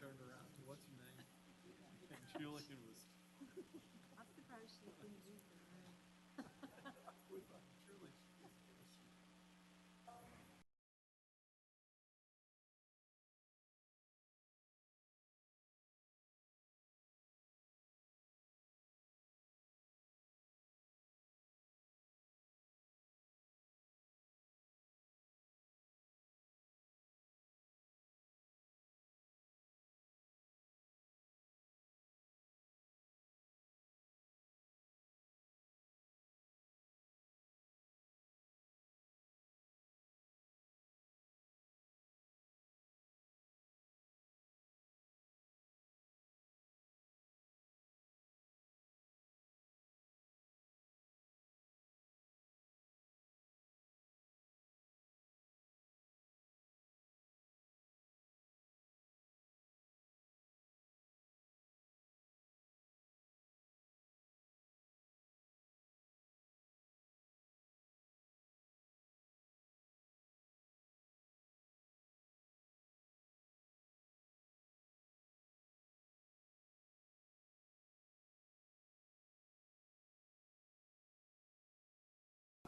turned around to what's her name? And Julian was. I'm surprised she didn't leave the room. We thought truly she was this.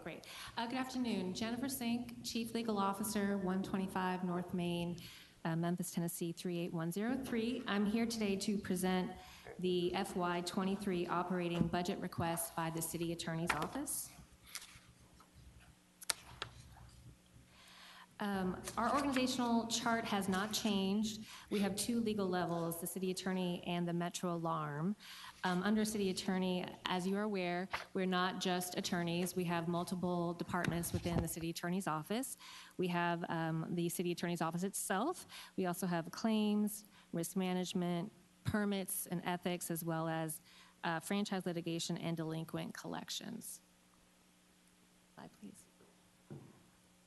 Great. Good afternoon. Jennifer Sink, Chief Legal Officer, 125 North Main, Memphis, Tennessee 38103. I'm here today to present the FY23 operating budget request by the City Attorney's Office. Our organizational chart has not changed. We have two legal levels, the City Attorney and the Metro Alarm. Under City Attorney, as you are aware, we're not just attorneys. We have multiple departments within the City Attorney's Office. We have the City Attorney's Office itself. We also have claims, risk management, permits and ethics, as well as franchise litigation and delinquent collections. Slide, please.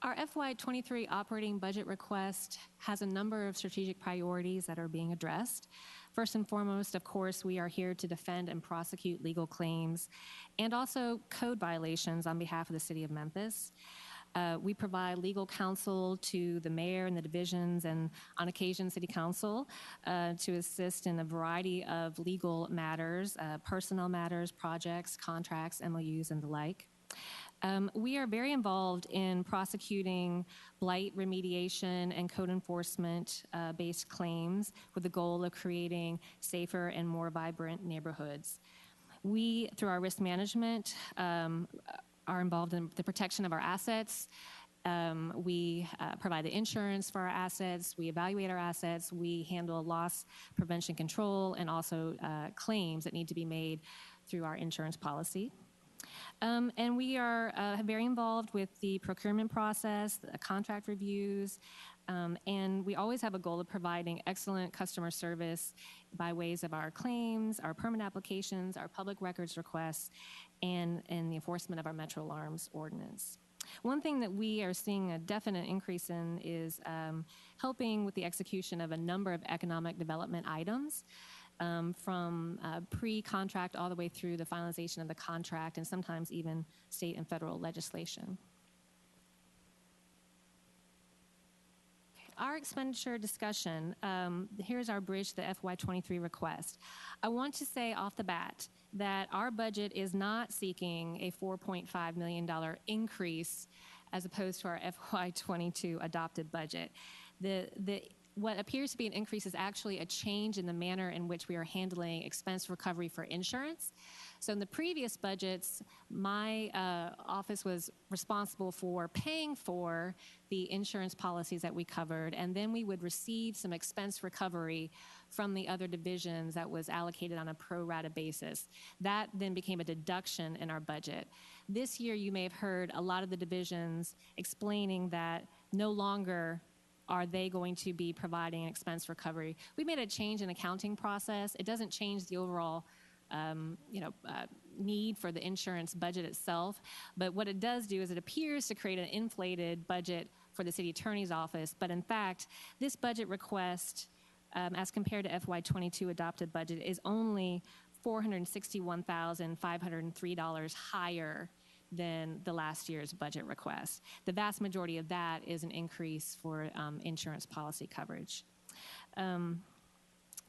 Our FY23 operating budget request has a number of strategic priorities that are being addressed. First and foremost, of course, we are here to defend and prosecute legal claims and also code violations on behalf of the City of Memphis. We provide legal counsel to the mayor and the divisions and, on occasion, City Council to assist in a variety of legal matters, personnel matters, projects, contracts, MOUs, and the like. We are very involved in prosecuting blight remediation and code enforcement based claims with the goal of creating safer and more vibrant neighborhoods. We, through our risk management, are involved in the protection of our assets. We provide the insurance for our assets. We evaluate our assets. We handle loss prevention control and also claims that need to be made through our insurance policy. And we are very involved with the procurement process, the contract reviews, and we always have a goal of providing excellent customer service by ways of our claims, our permit applications, our public records requests, and the enforcement of our Metro Alarms ordinance. One thing that we are seeing a definite increase in is helping with the execution of a number of economic development items. From pre-contract all the way through the finalization of the contract and sometimes even state and federal legislation. Our expenditure discussion, here's our bridge to the FY23 request. I want to say off the bat that our budget is not seeking a $4.5 million increase as opposed to our FY22 adopted budget. What appears to be an increase is actually a change in the manner in which we are handling expense recovery for insurance. So in the previous budgets, my office was responsible for paying for the insurance policies that we covered, and then we would receive some expense recovery from the other divisions that was allocated on a pro rata basis. That then became a deduction in our budget. This year, you may have heard a lot of the divisions explaining that no longer are they going to be providing an expense recovery. We made a change in accounting process. It doesn't change the overall need for the insurance budget itself, but what it does do is it appears to create an inflated budget for the City Attorney's Office, but in fact, this budget request, as compared to FY22 adopted budget, is only $461,503 higher than the last year's budget request. The vast majority of that is an increase for insurance policy coverage.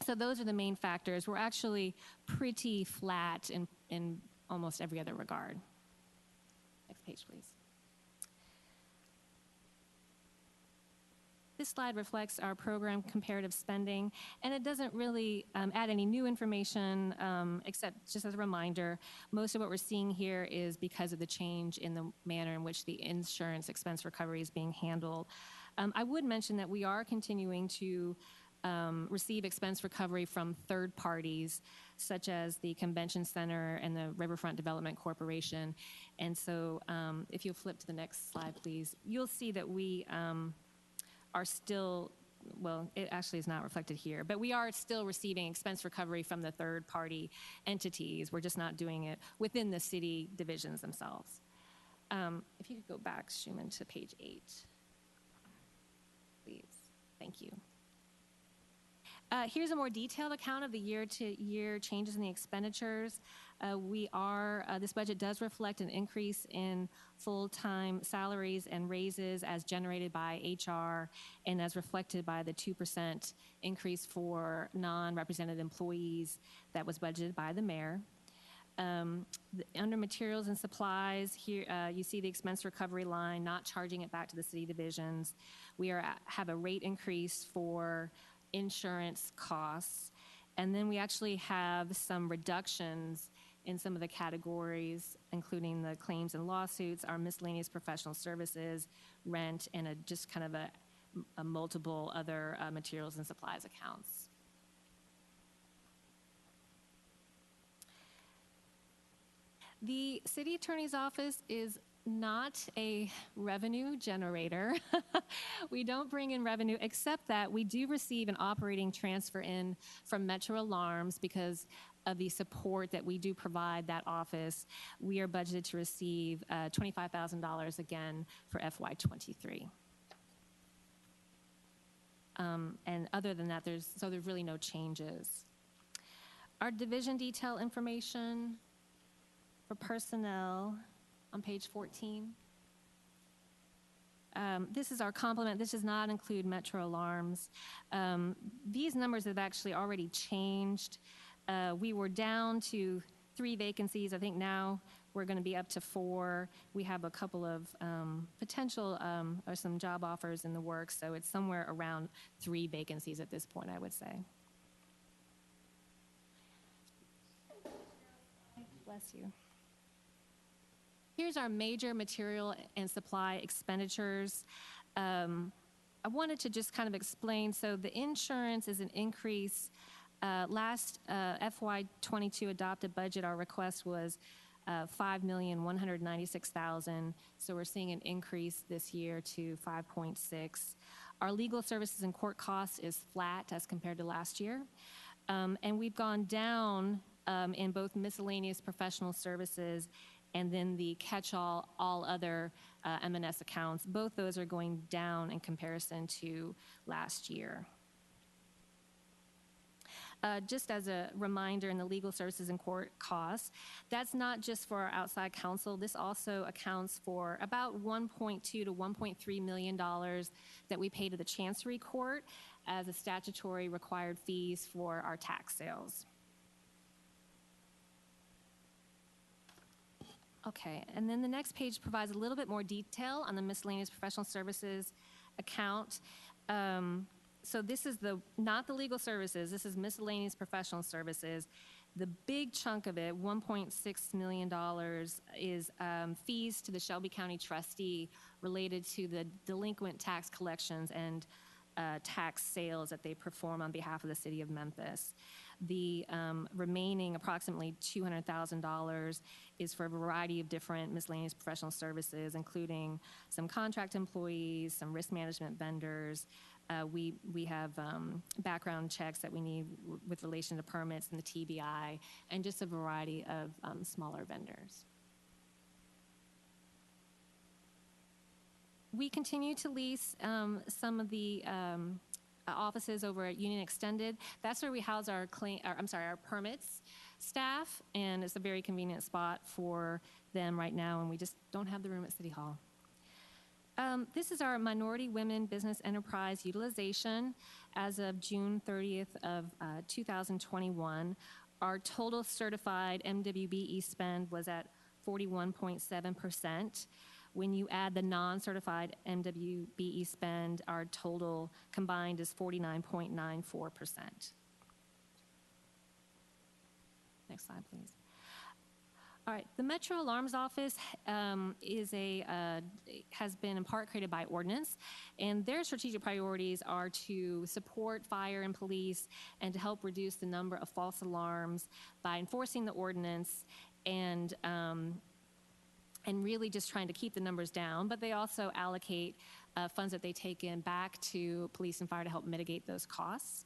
So those are the main factors. We're actually pretty flat in almost every other regard. Next page, please. This slide reflects our program comparative spending, and it doesn't really add any new information, except just as a reminder, most of what we're seeing here is because of the change in the manner in which the insurance expense recovery is being handled. I would mention that we are continuing to receive expense recovery from third parties, such as the Convention Center and the Riverfront Development Corporation. And so if you'll flip to the next slide, please, you'll see that we are still, well, it actually is not reflected here, but we are still receiving expense recovery from the third-party entities. We're just not doing it within the city divisions themselves. If you could go back, Schumann, to page 8, please. Thank you. Here's a more detailed account of the year-to-year changes in the expenditures. This budget does reflect an increase in full-time salaries and raises as generated by HR and as reflected by the 2% increase for non-represented employees that was budgeted by the mayor. Under materials and supplies, here you see the expense recovery line, not charging it back to the city divisions. We have a rate increase for insurance costs, and then we actually have some reductions in some of the categories, including the claims and lawsuits, our miscellaneous professional services, rent, and just kind of a multiple other materials and supplies accounts. The city attorney's office is not a revenue generator. We don't bring in revenue, except that we do receive an operating transfer in from Metro Alarms because of the support that we do provide that office. We are budgeted to receive $25,000 again for FY23. And other than that, there's really no changes. Our division detail information for personnel on page 14. This is our complement. This does not include Metro Alarms. These numbers have actually already changed. We were down to 3 vacancies. I think now we're going to be up to 4. We have a couple of potential or some job offers in the works, so it's somewhere around 3 vacancies at this point, I would say. Bless you. Here's our major material and supply expenditures. I wanted to just kind of explain. So the insurance is an increase. Last FY22 adopted budget, our request was $5,196,000. So we're seeing an increase this year to 5.6. Our legal services and court costs is flat as compared to last year. And we've gone down in both miscellaneous professional services and then the catch-all, all other M&S accounts. Both those are going down in comparison to last year. Just as a reminder, in the legal services and court costs, that's not just for our outside counsel. This also accounts for about $1.2 to $1.3 million that we pay to the Chancery Court as a statutory required fees for our tax sales. Okay, and then the next page provides a little bit more detail on the miscellaneous professional services account. So this is not the legal services, this is miscellaneous professional services. The big chunk of it, $1.6 million, is fees to the Shelby County trustee related to the delinquent tax collections and tax sales that they perform on behalf of the city of Memphis. The remaining approximately $200,000 is for a variety of different miscellaneous professional services, including some contract employees, some risk management vendors. We have background checks that we need with relation to permits and the TBI, and just a variety of smaller vendors. We continue to lease some of the offices over at Union Extended. That's where we house our permits staff, and it's a very convenient spot for them right now, and we just don't have the room at City Hall. This is our minority women business enterprise utilization as of June 30th of 2021. Our total certified MWBE spend was at 41.7%. When you add the non-certified MWBE spend, our total combined is 49.94%. Next slide, please. All right, the Metro Alarms Office has been in part created by ordinance, and their strategic priorities are to support fire and police and to help reduce the number of false alarms by enforcing the ordinance and really just trying to keep the numbers down. But they also allocate funds that they take in back to police and fire to help mitigate those costs.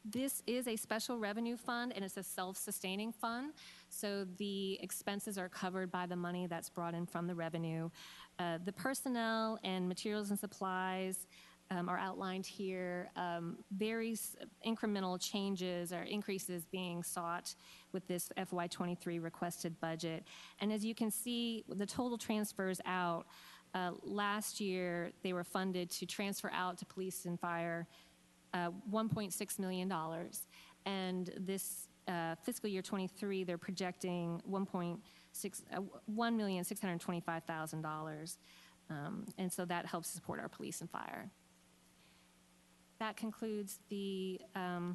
This is a special revenue fund, and it's a self-sustaining fund, so the expenses are covered by the money that's brought in from the revenue. The personnel and materials and supplies are outlined here. Various incremental changes or increases being sought with this FY23 requested budget. And as you can see, the total transfers out, last year they were funded to transfer out to police and fire $1.6 million, and this fiscal year 23, they're projecting $1,625,000, and so that helps support our police and fire. That concludes the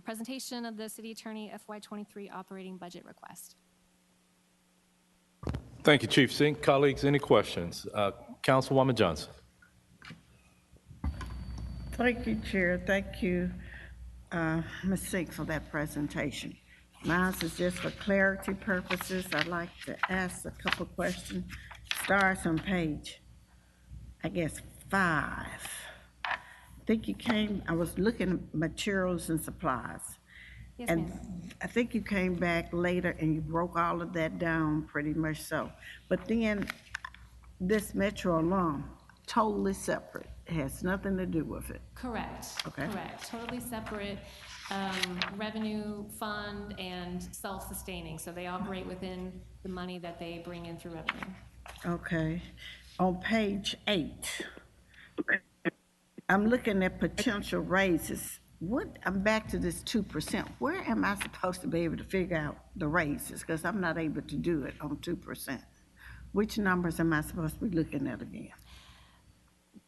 presentation of the City Attorney FY23 operating budget request. Thank you, Chief Sink. Colleagues, any questions? Councilwoman Johnson. Thank you, Chair. Thank you, Ms. Sink, for that presentation. Mine is just for clarity purposes. I'd like to ask a couple questions. Starts on page, I guess, 5. I think you came, I was looking at materials and supplies. Yes, And ma'am. I think you came back later and you broke all of that down pretty much so. But then this Metro alarm, totally separate. It has nothing to do with it. Correct. Okay. Correct. Totally separate revenue fund and self-sustaining. So they operate within the money that they bring in through revenue. Okay. On page 8, I'm looking at potential raises. I'm back to this 2%. Where am I supposed to be able to figure out the raises? Because I'm not able to do it on 2%. Which numbers am I supposed to be looking at again?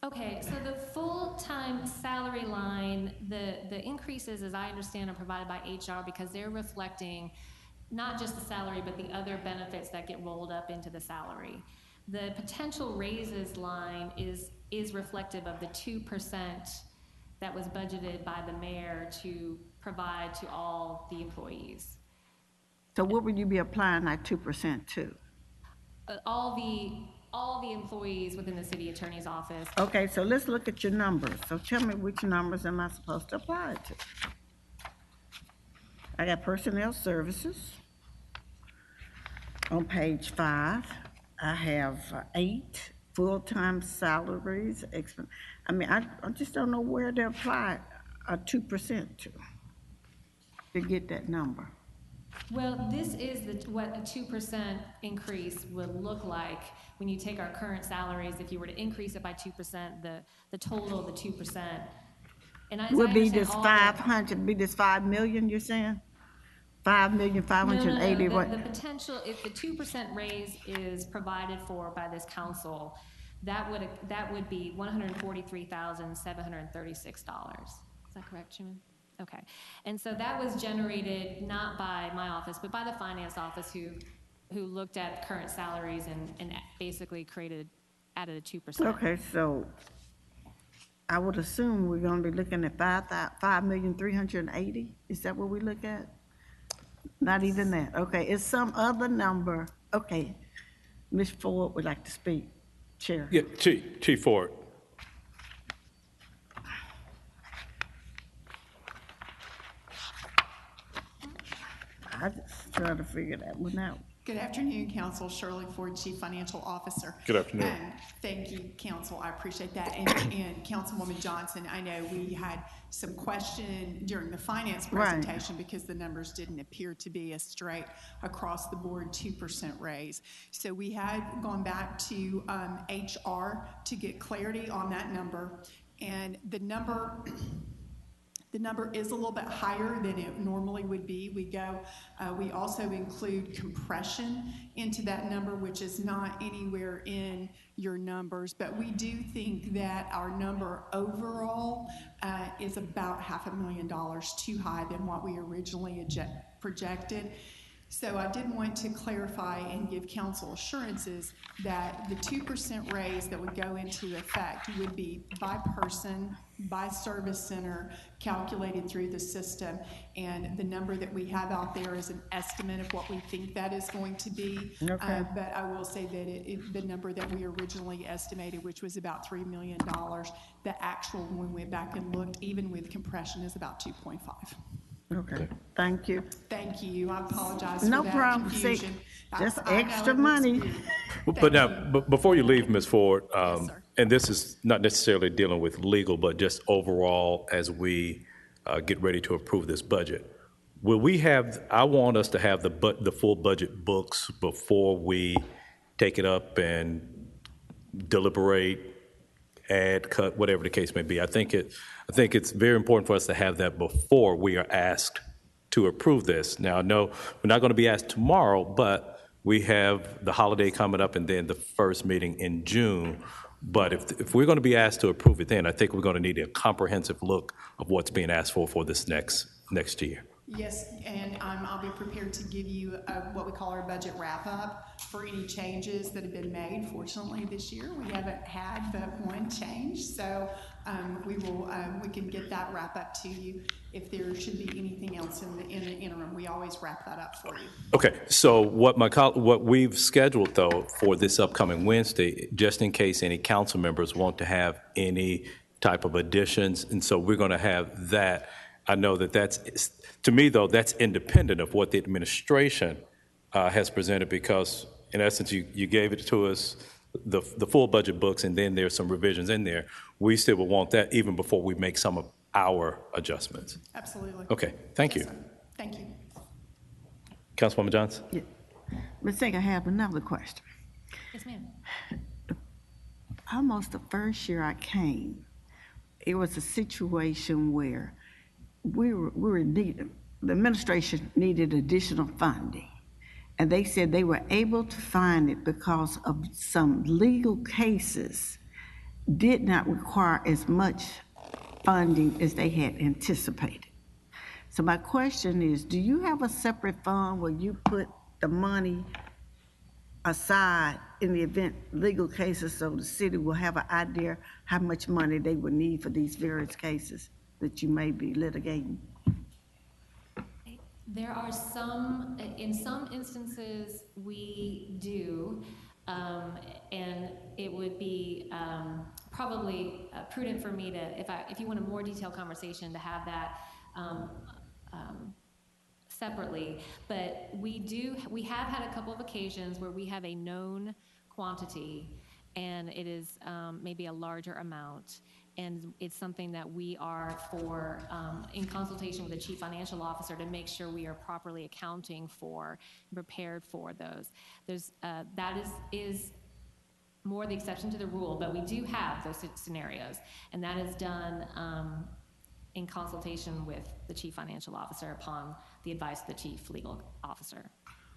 Okay, so the full-time salary line, the increases, as I understand, are provided by HR because they're reflecting not just the salary, but the other benefits that get rolled up into the salary. The potential raises line is reflective of the 2% that was budgeted by the mayor to provide to all the employees. So what would you be applying that 2% to? All the employees within the city attorney's office. Okay, so let's look at your numbers. So tell me which numbers am I supposed to apply it to? I got personnel services. On page 5, I have 8 full-time salaries. I mean, I just don't know where to apply a 2% to get that number. Well, this is what a 2% increase would look like when you take our current salaries. If you were to increase it by 2%, the total of the 2%. And as Would I be understand this all 500, be this 5 million you're saying? 5,580,000. No. The potential, if the 2% raise is provided for by this council, that would be $143,736. Is that correct, Chairman? Okay, and so that was generated not by my office, but by the finance office who looked at current salaries and basically added a 2%. Okay, so I would assume we're gonna be looking at 5,380,000. Is that what we look at? Not even that. Okay, it's some other number. Okay, Ms. Ford would like to speak. Chair. Yeah, Chief Ford. I just trying to figure that one out. Good afternoon, Council. Shirley Ford, Chief Financial Officer. Good afternoon. Thank you, Council. I appreciate that. And Councilwoman Johnson, I know we had some question during the finance Right. presentation because the numbers didn't appear to be a straight across the board 2% raise. So we had gone back to HR to get clarity on that number. And the number is a little bit higher than it normally would be. We also include compression into that number, which is not anywhere in your numbers, but we do think that our number overall is about $500,000 too high than what we originally projected. So I did want to clarify and give council assurances that the 2% raise that would go into effect would be by person, by service center, calculated through the system. And the number that we have out there is an estimate of what we think that is going to be. Okay. But I will say that the number that we originally estimated, which was about $3 million, the actual, when we went back and looked, even with compression, is about 2.5. Okay, thank you. Thank you. I apologize No for that problem. confusion. Just I know extra it looks money. weird. But Thank now, you. before you leave, Ms. Ford, sir. and this is not necessarily dealing with legal, but just overall as we get ready to approve this budget, will we have, I want us to have the full budget books before we take it up and deliberate, add, cut, whatever the case may be. I think it's very important for us to have that before we are asked to approve this. Now, no, we're not going to be asked tomorrow, but we have the holiday coming up and then the first meeting in June. But if we're going to be asked to approve it then, I think we're going to need a comprehensive look of what's being asked for this next year. Yes, and I'll be prepared to give you what we call our budget wrap-up for any changes that have been made. Fortunately, this year, we haven't had but one change, so we can get that wrap-up to you. If there should be anything else in the interim, we always wrap that up for you. Okay, so what we've scheduled, though, for this upcoming Wednesday, just in case any council members want to have any type of additions, and so we're going to have that. I know that's, to me, though, that's independent of what the administration has presented, because, in essence, you gave it to us, the full budget books, and then there's some revisions in there. We still will want that even before we make some of our adjustments. Absolutely. Okay, thank you. Yes, sir. Thank you. Councilwoman Johnson? Ms. Singh, I have another question. Yes, ma'am. Almost the first year I came, it was a situation where the administration needed additional funding. And they said they were able to find it because of some legal cases did not require as much funding as they had anticipated. So my question is, do you have a separate fund where you put the money aside in the event legal cases, so the city will have an idea how much money they would need for these various cases that you may be litigating? There are in some instances, we do, and it would be probably prudent for me to, if you want a more detailed conversation, to have that separately. But we have had a couple of occasions where we have a known quantity, and it is maybe a larger amount. And it's something that we are in consultation with the chief financial officer to make sure we are properly accounting for and prepared for those. That is more the exception to the rule, but we do have those scenarios, and that is done in consultation with the chief financial officer upon the advice of the chief legal officer.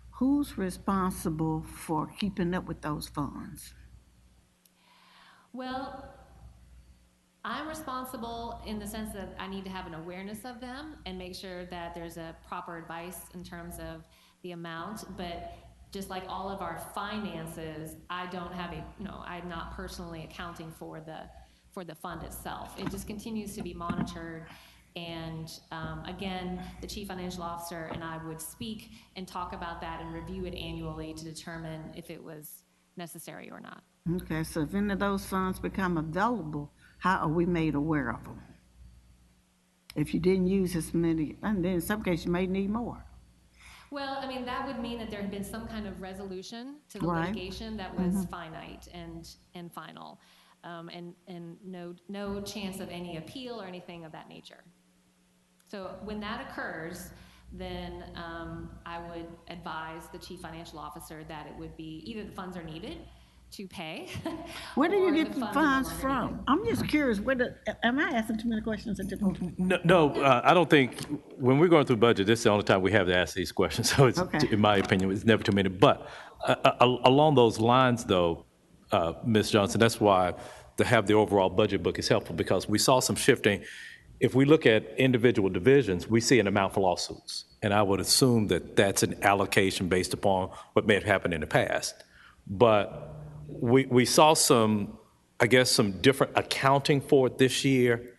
Who's responsible for keeping up with those funds? Well, I'm responsible in the sense that I need to have an awareness of them and make sure that there's a proper advice in terms of the amount. But just like all of our finances, I'm not personally accounting for the fund itself. It just continues to be monitored. And again, the chief financial officer and I would speak and talk about that and review it annually to determine if it was necessary or not. Okay, so if any of those funds become available, how are we made aware of them? If you didn't use as many, and then in some cases you may need more. Well, I mean, that would mean that there had been some kind of resolution to the Right. litigation that was finite and final, and no chance of any appeal or anything of that nature. So when that occurs, then I would advise the chief financial officer that it would be either the funds are needed to pay. Where do you or get the are funds no longer from? needed. I'm just curious, am I asking too many questions? No, I don't think, when we're going through budget, this is the only time we have to ask these questions. So it's, Okay. in my opinion, it's never too many. But along those lines, though, Ms. Johnson, that's why to have the overall budget book is helpful, because we saw some shifting. If we look at individual divisions, we see an amount for lawsuits. And I would assume that that's an allocation based upon what may have happened in the past. But we saw some, I guess, some different accounting for it this year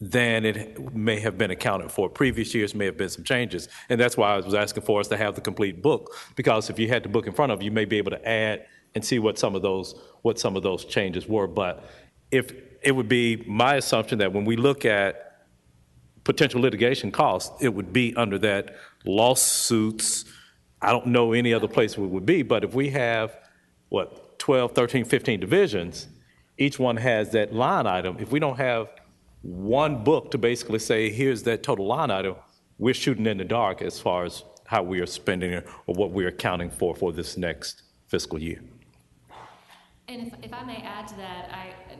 than it may have been accounted for. Previous years may have been some changes. And that's why I was asking for us to have the complete book, because if you had the book in front of you, you may be able to add and see what some of those changes were. But if it would be my assumption that when we look at potential litigation costs, it would be under that lawsuits. I don't know any other place it would be, but if we have, 12, 13, 15 divisions, each one has that line item. If we don't have one book to basically say, here's that total line item, we're shooting in the dark as far as how we are spending it or what we're accounting for this next fiscal year. And if I may add to that,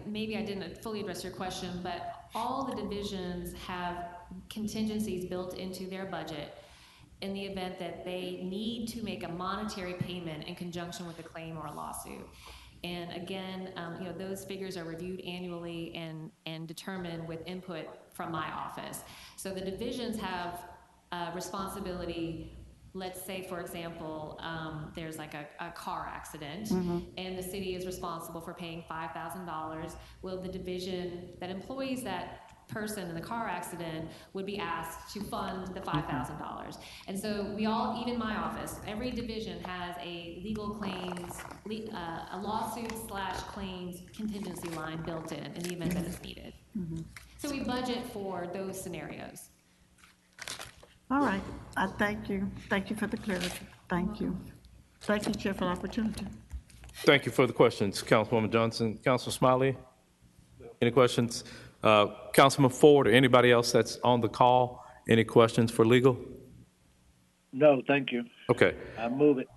maybe I didn't fully address your question, but all the divisions have contingencies built into their budget in the event that they need to make a monetary payment in conjunction with a claim or a lawsuit. And again, those figures are reviewed annually and determined with input from my office. So the divisions have responsibility. Let's say, for example, there's like a car accident, and the city is responsible for paying $5,000. Well, the division that employs that person in the car accident would be asked to fund the $5,000. And so we all, even my office, every division has a legal claims, a lawsuit/claims contingency line built in the event that it's needed. So we budget for those scenarios. All right, I thank you. Thank you for the clarity. Thank you. Thank you, Chair, for the opportunity. Thank you for the questions, Councilwoman Johnson. Councilman Smiley, any questions? Councilman Ford or anybody else that's on the call, any questions for legal? No, thank you. Okay. I move it.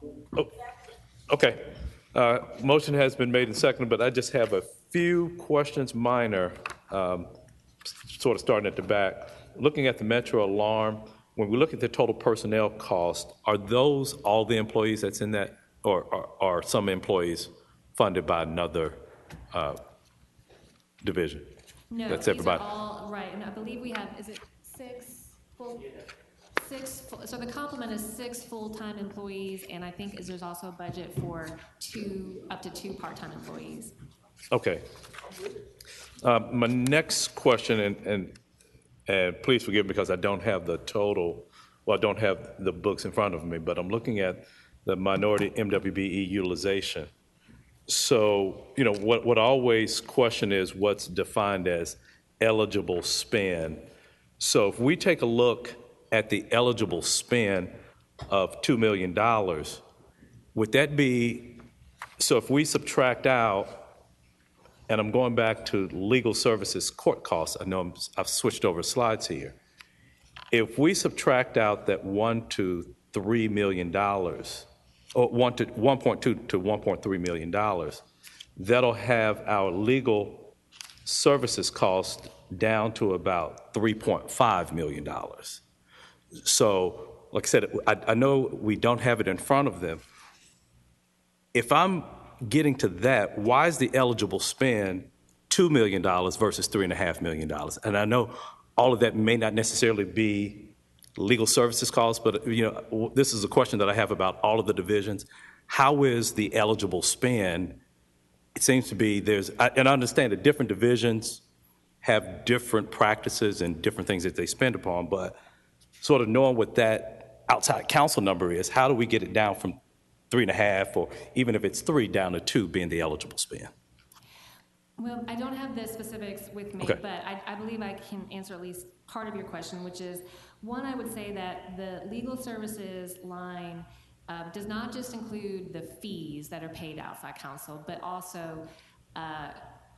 Okay. Motion has been made and seconded, but I just have a few questions, minor, sort of starting at the back. Looking at the Metro Alarm, when we look at the total personnel cost, are those all the employees that's in that, or are some employees funded by another division? No, That's these everybody. are all, right, and I believe we have, is it six full, so the complement is 6 full-time employees, and I think there's also a budget for up to two part-time employees. Okay. My next question, and please forgive me because I don't have the total, well, I don't have the books in front of me, but I'm looking at the minority MWBE utilization. So, what I always question is what's defined as eligible spend. So if we take a look at the eligible spend of $2 million, would that be, so if we subtract out, and I'm going back to legal services court costs, I know I've switched over slides here. If we subtract out that $1 to $3 million, or 1.2 to $1.3 million, that'll have our legal services cost down to about $3.5 million. So, like I said, I know we don't have it in front of them. If I'm getting to that, why is the eligible spend $2 million versus $3.5 million? And I know all of that may not necessarily be legal services costs, but this is a question that I have about all of the divisions. How is the eligible spend? It seems to be and I understand that different divisions have different practices and different things that they spend upon, but sort of knowing what that outside counsel number is, how do we get it down from 3.5, or even if it's 3, down to 2 being the eligible spend? Well, I don't have the specifics with me, Okay. but I believe I can answer at least part of your question, which is, one, I would say that the legal services line does not just include the fees that are paid to outside counsel, but also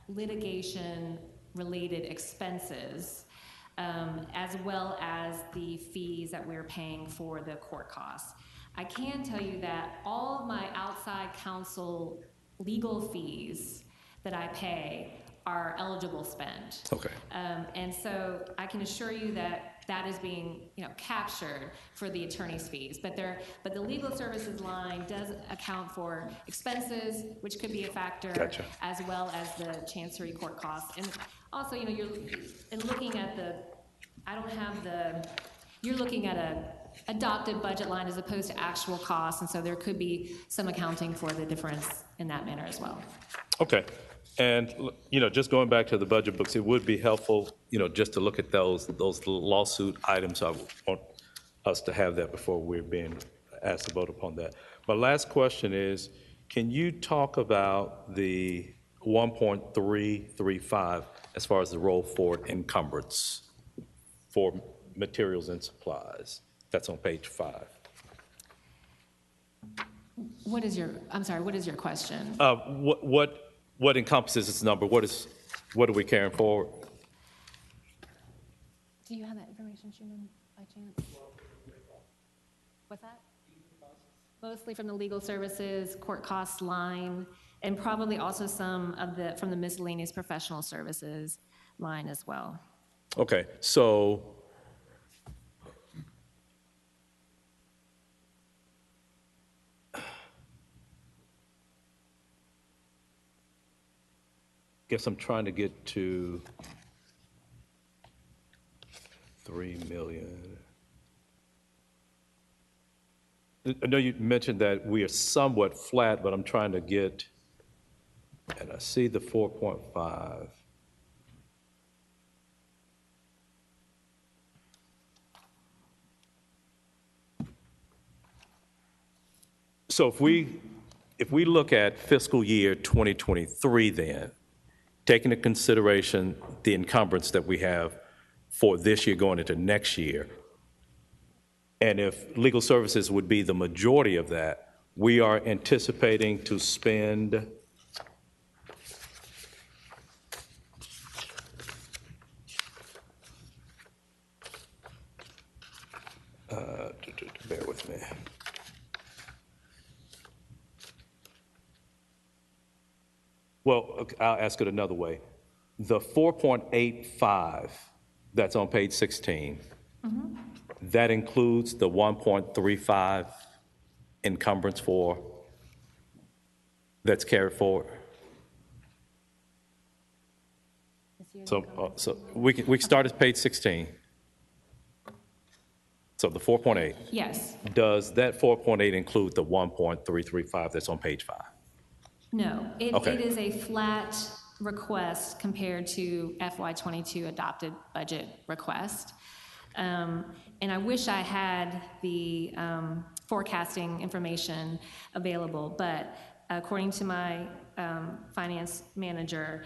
litigation-related expenses, as well as the fees that we're paying for the court costs. I can tell you that all of my outside counsel legal fees that I pay are eligible spend. Okay. And so I can assure you that that is being, captured for the attorney's fees. But the legal services line does account for expenses, which could be a factor, Gotcha. as well as the chancery court costs. And also, you're looking at you're looking at a adopted budget line as opposed to actual costs, and so there could be some accounting for the difference in that manner as well. Okay. And, just going back to the budget books, it would be helpful, just to look at those lawsuit items. I want us to have that before we're being asked to vote upon that. My last question is, can you talk about the 1.335 as far as the roll forward encumbrance for materials and supplies? That's on page 5. What is your question? What encompasses this number? What are we carrying forward? Do you have that information, Schumann, by chance? What's that? Mostly from the legal services, court costs line, and probably also some from the miscellaneous professional services line as well. Okay, so guess I'm trying to get to 3 million. I know you mentioned that we are somewhat flat, but I'm trying to get, and I see the 4.5. So if we look at fiscal year 2023 then, taking into consideration the encumbrance that we have for this year going into next year, and if legal services would be the majority of that, we are anticipating to spend bear with me. Well, okay, I'll ask it another way. The 4.85 that's on page 16, that includes the 1.35 encumbrance that's carried forward. So we can start at page 16. So the 4.8. Yes. Does that 4.8 include the 1.335 that's on page 5? No, it Okay. is a flat request compared to FY22 adopted budget request. And I wish I had the forecasting information available, but according to my finance manager,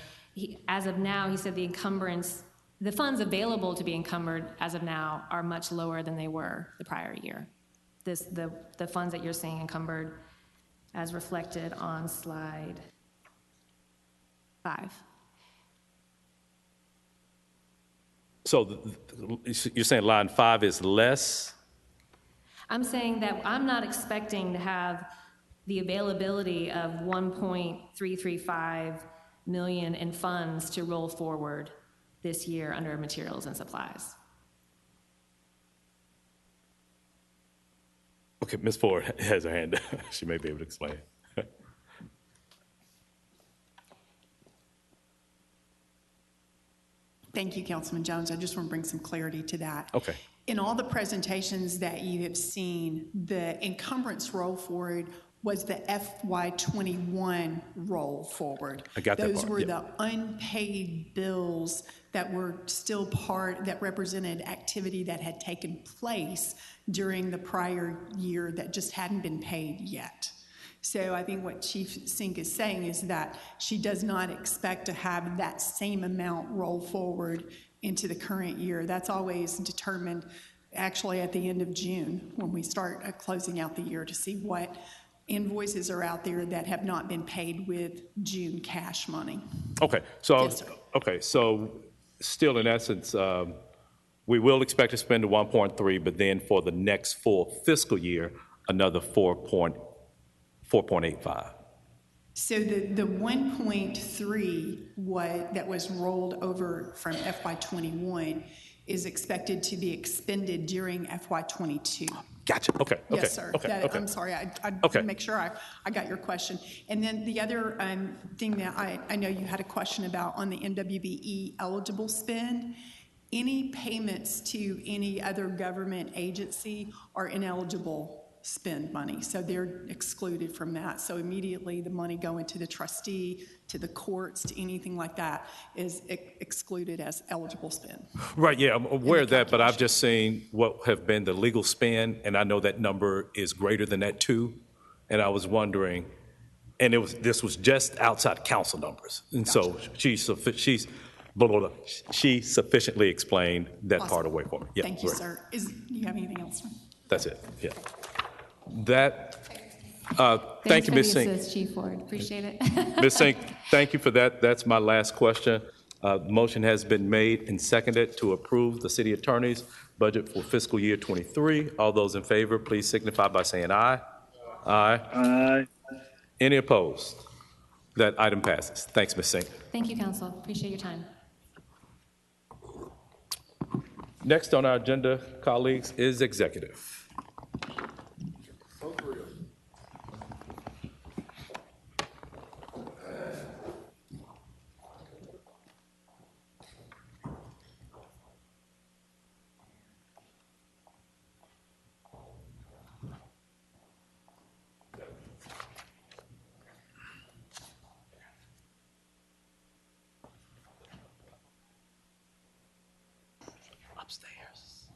as of now, he said the funds available to be encumbered as of now are much lower than they were the prior year. The funds that you're seeing encumbered as reflected on slide 5. So you're saying line 5 is less? I'm saying that I'm not expecting to have the availability of 1.335 million in funds to roll forward this year under materials and supplies. Okay, Ms. Ford has her hand up. She may be able to explain. Thank you, Councilman Jones. I just want to bring some clarity to that. Okay. In all the presentations that you have seen, the encumbrance roll forward was the FY21 roll forward. I got that Those part, were yeah. the unpaid bills that were still that represented activity that had taken place during the prior year that just hadn't been paid yet. So I think what Chief Sink is saying is that she does not expect to have that same amount roll forward into the current year. That's always determined actually at the end of June when we start closing out the year to see what invoices are out there that have not been paid with June cash money. Okay, so, Yes, sir. okay, so still in essence, we will expect to spend the 1.3, but then for the next full fiscal year, another 4.85. So the 1.3 that was rolled over from FY '21 is expected to be expended during FY '22. Gotcha, okay, okay. Yes, sir. Okay, okay. I'm sorry, I Okay. didn't make sure I got your question. And then the other thing that I know you had a question about on the MWBE eligible spend, any payments to any other government agency are ineligible spend money, so they're excluded from that. So immediately the money going to the trustee, to the courts, to anything like that is excluded as eligible spend. Right, yeah, I'm aware of that, but I've just seen what have been the legal spend, and I know that number is greater than that too. And I was wondering, and this was just outside council numbers. And so she sufficiently explained that part Awesome. away for me. Yeah, Thank you, great. sir. Do you have anything else, sir? That's it, yeah. That, thank Thanks you, for Ms. the Sink. assist, Chief Ward. Appreciate it. Ms. Sink, thank you for that. That's my last question. Motion has been made and seconded to approve the city attorney's budget for fiscal year '23. All those in favor, please signify by saying aye. Aye. Aye. Any opposed? That item passes. Thanks, Ms. Sink. Thank you, council. Appreciate your time. Next on our agenda, colleagues, is executive. Upstairs.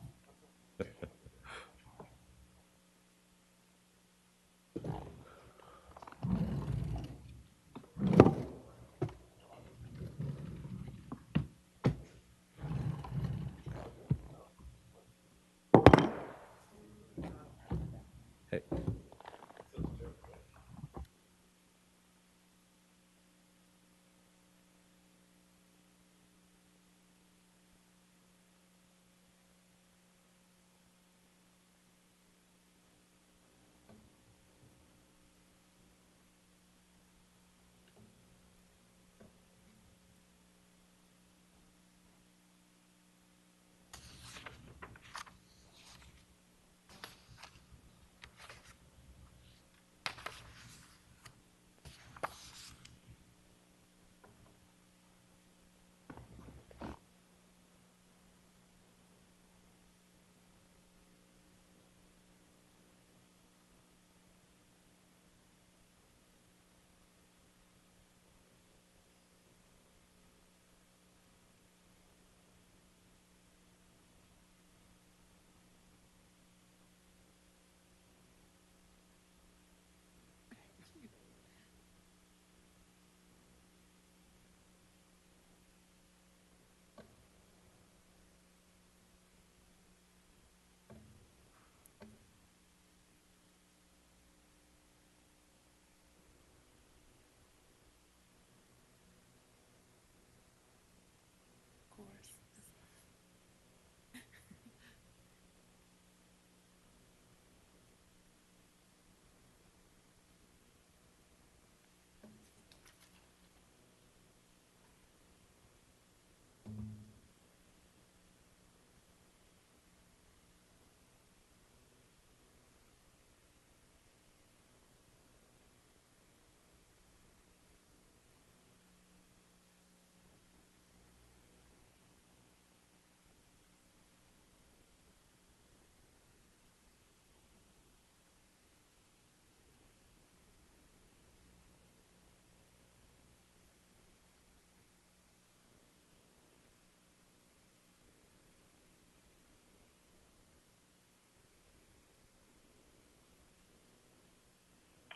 Hey.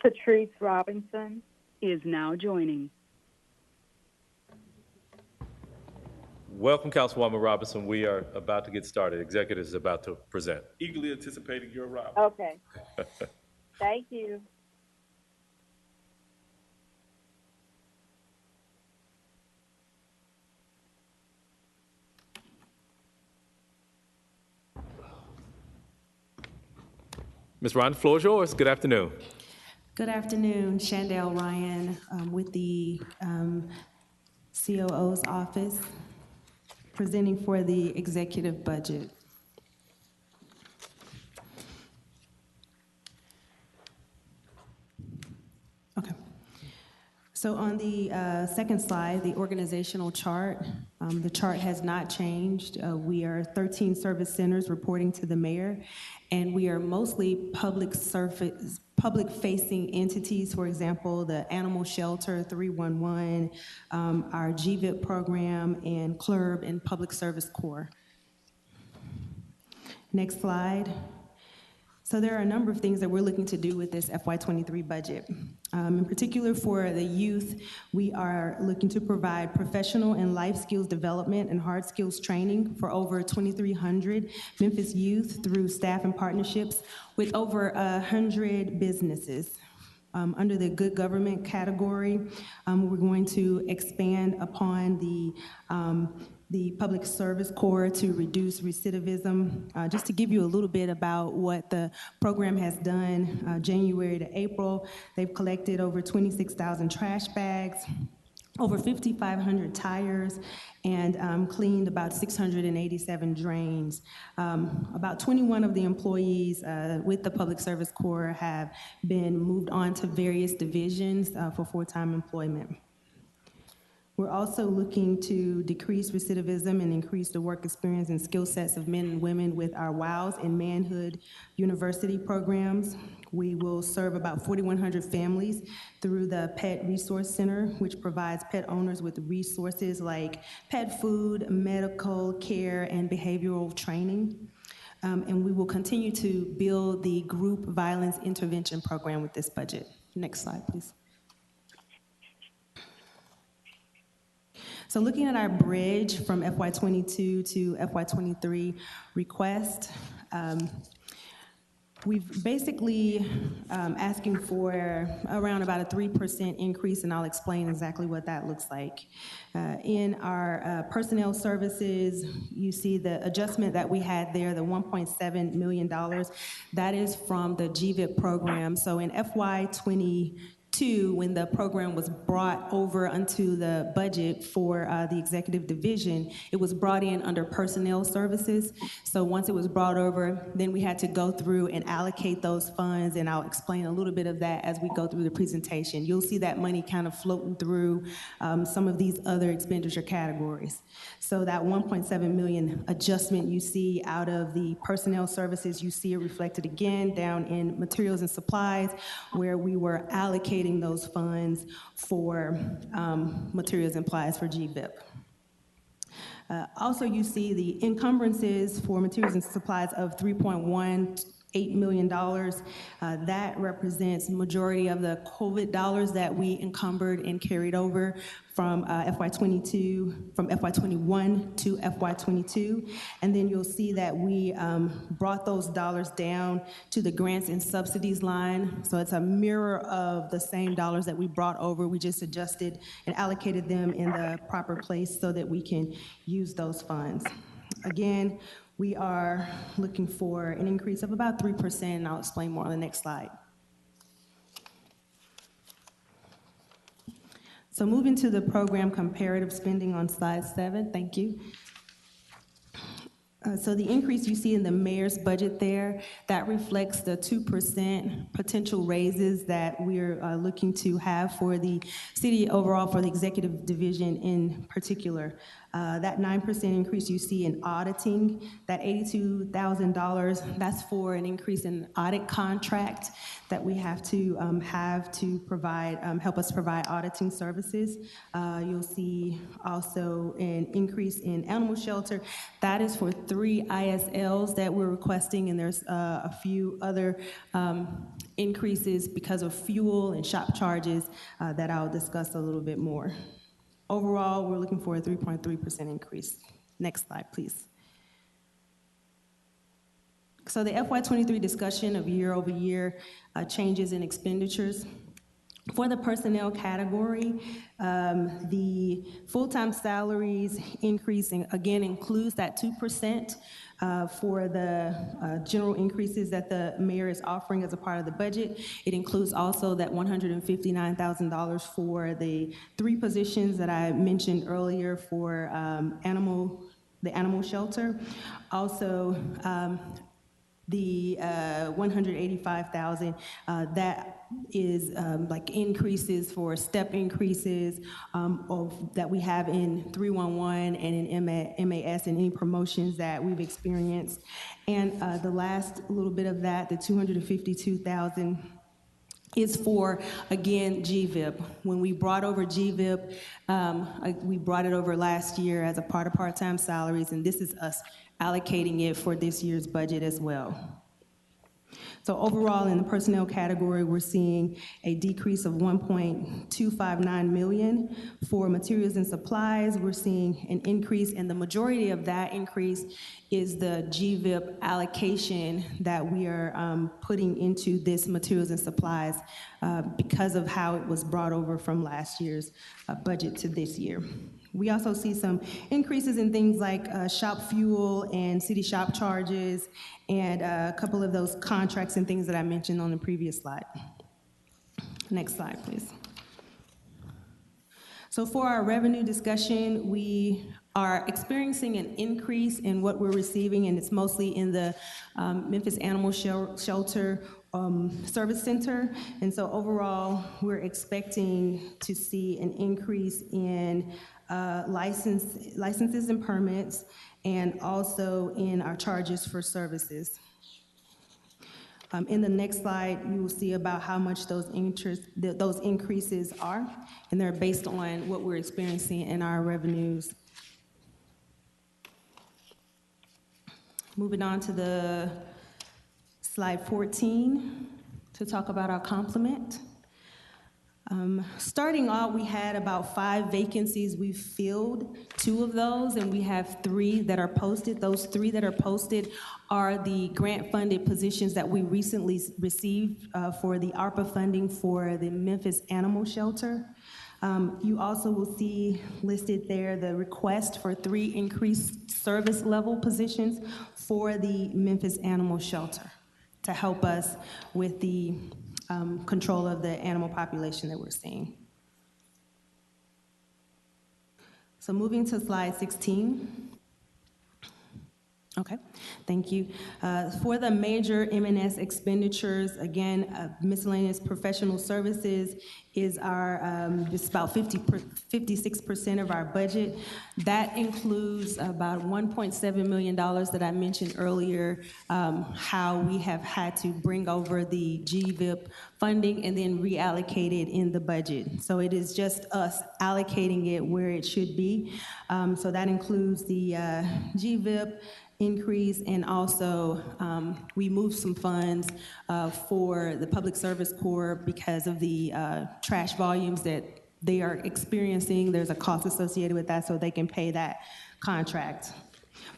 Patrice Robinson. Is now joining. Welcome, Councilwoman Robinson. We are about to get started. Executive is about to present. Eagerly anticipating your arrival. Okay. Thank you. Ms. Ryan, the floor is yours. Good afternoon. Good afternoon, Shandell Ryan with the COO's office, presenting for the executive budget. Okay. So on the second slide, the organizational chart, the chart has not changed. We are 13 service centers reporting to the mayor, and we are mostly public-facing entities. For example, the Animal Shelter 311, our GVIP program, and CLRB and Public Service Corps. Next slide. So there are a number of things that we're looking to do with this FY23 budget. In particular for the youth, we are looking to provide professional and life skills development and hard skills training for over 2,300 Memphis youth through staff and partnerships with over 100 businesses. Under the good government category, we're going to expand upon the Public Service Corps to reduce recidivism. Just to give you a little bit about what the program has done, January to April, they've collected over 26,000 trash bags, over 5,500 tires, and cleaned about 687 drains. About 21 of the employees with the Public Service Corps have been moved on to various divisions for full-time employment. We're also looking to decrease recidivism and increase the work experience and skill sets of men and women with our WOWS and Manhood University programs. We will serve about 4,100 families through the Pet Resource Center, which provides pet owners with resources like pet food, medical care, and behavioral training. And we will continue to build the group violence intervention program with this budget. Next slide, please. So looking at our bridge from FY22 to FY23 request, we've basically asking for around about a 3% increase, and I'll explain exactly what that looks like. In our personnel services, you see the adjustment that we had there, the $1.7 million. That is from the GVIP program. So in FY22, when the program was brought over onto the budget for the executive division, it was brought in under personnel services. So once it was brought over, then we had to go through and allocate those funds, and I'll explain a little bit of that as we go through the presentation. You'll see that money kind of floating through some of these other expenditure categories. So that 1.7 million adjustment you see out of the personnel services, you see it reflected again down in materials and supplies, where we were allocating those funds for materials and supplies for GVIP. Also, you see the encumbrances for materials and supplies of $3.18 million. That represents the majority of the COVID dollars that we encumbered and carried over from FY21 to FY22. And then you'll see that we brought those dollars down to the grants and subsidies line. So it's a mirror of the same dollars that we brought over. We just adjusted and allocated them in the proper place so that we can use those funds. Again, we are looking for an increase of about 3%, and I'll explain more on the next slide. So moving to the program comparative spending on slide 7, thank you. So the increase you see in the mayor's budget there, that reflects the 2% potential raises that we're looking to have for the city overall, for the executive division in particular. That 9% increase you see in auditing, that $82,000, that's for an increase in audit contract that we have to provide, help us provide auditing services. You'll see also an increase in animal shelter. That is for 3 ISLs that we're requesting, and there's a few other increases because of fuel and shop charges that I'll discuss a little bit more. Overall, we're looking for a 3.3% increase. Next slide, please. So the FY23 discussion of year-over-year changes in expenditures. For the personnel category, the full-time salaries increase, again, includes that 2% for the general increases that the mayor is offering as a part of the budget. It includes also that $159,000 for the 3 positions that I mentioned earlier for the animal shelter. Also, the 185,000 that is like increases for step increases that we have in 311 and in MAS and any promotions that we've experienced. And the last little bit of that, the 252,000 is for, again, GVIP. When we brought over GVIP, we brought it over last year as a part of part-time salaries, and this is us allocating it for this year's budget as well. So overall, in the personnel category, we're seeing a decrease of $1.259 million. For materials and supplies, we're seeing an increase, and the majority of that increase is the GVIP allocation that we are putting into this materials and supplies because of how it was brought over from last year's budget to this year. We also see some increases in things like shop fuel and city shop charges and a couple of those contracts and things that I mentioned on the previous slide. Next slide, please. So for our revenue discussion, we are experiencing an increase in what we're receiving, and it's mostly in the Memphis Animal Shelter Service Center. And so overall, we're expecting to see an increase in licenses and permits, and also in our charges for services. In the next slide, you will see about how much those increases are, and they're based on what we're experiencing in our revenues. Moving on to the slide 14 to talk about our complement. Starting out, we had about 5 vacancies. We filled 2 of those, and we have 3 that are posted. Those 3 that are posted are the grant-funded positions that we recently received for the ARPA funding for the Memphis Animal Shelter. You also will see listed there the request for 3 increased service level positions for the Memphis Animal Shelter to help us with the control of the animal population that we're seeing. So moving to slide 16. Okay, thank you. For the major M&S expenditures, again, miscellaneous professional services is our, just about 56% of our budget. That includes about $1.7 million that I mentioned earlier, how we have had to bring over the GVIP funding and then reallocate it in the budget. So it is just us allocating it where it should be. So that includes the GVIP increase, and also we moved some funds for the Public Service Corps because of the trash volumes that they are experiencing. There's a cost associated with that, so they can pay that contract.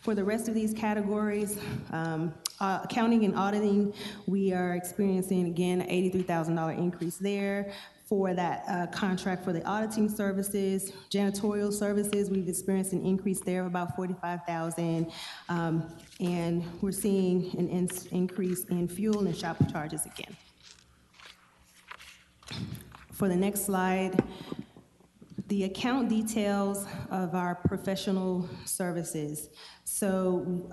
For the rest of these categories, accounting and auditing, we are experiencing, again, an $83,000 increase there. For that contract for the auditing services, janitorial services, we've experienced an increase there of about $45,000, and we're seeing an increase in fuel and shop charges again. For the next slide, the account details of our professional services. So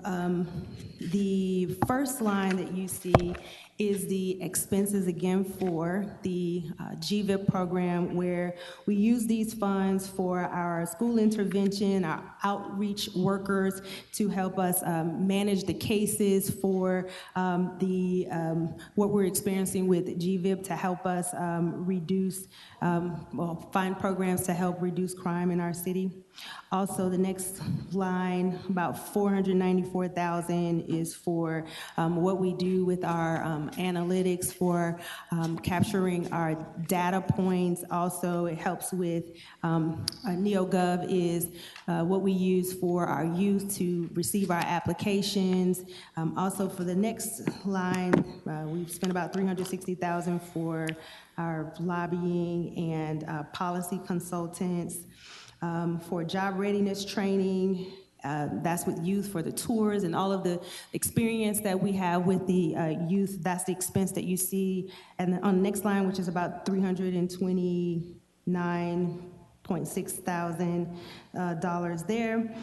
the first line that you see is the expenses, again, for the GVIP program, where we use these funds for our school intervention, our outreach workers to help us manage the cases for what we're experiencing with GVIP, to help us reduce, find programs to help reduce crime in our city. Also, the next line, about 494,000, is for what we do with our analytics for capturing our data points. Also, it helps with NeoGov is what we use for our youth to receive our applications. Also, for the next line, we've spent about 360,000 for our lobbying and policy consultants. For job readiness training, that's with youth for the tours and all of the experience that we have with the youth. That's the expense that you see. And on the next line, which is about $329.6 thousand there.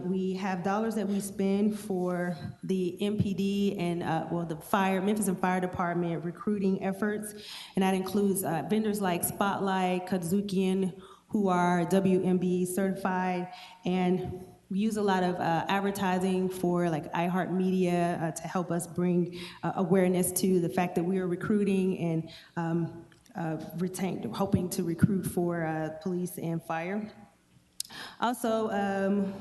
We have dollars that we spend for the MPD and the Memphis and Fire Department recruiting efforts, and that includes vendors like Spotlight, Kadzukian, who are WMB certified, and we use a lot of advertising for like iHeartMedia to help us bring awareness to the fact that we are recruiting and hoping to recruit for police and fire. Also,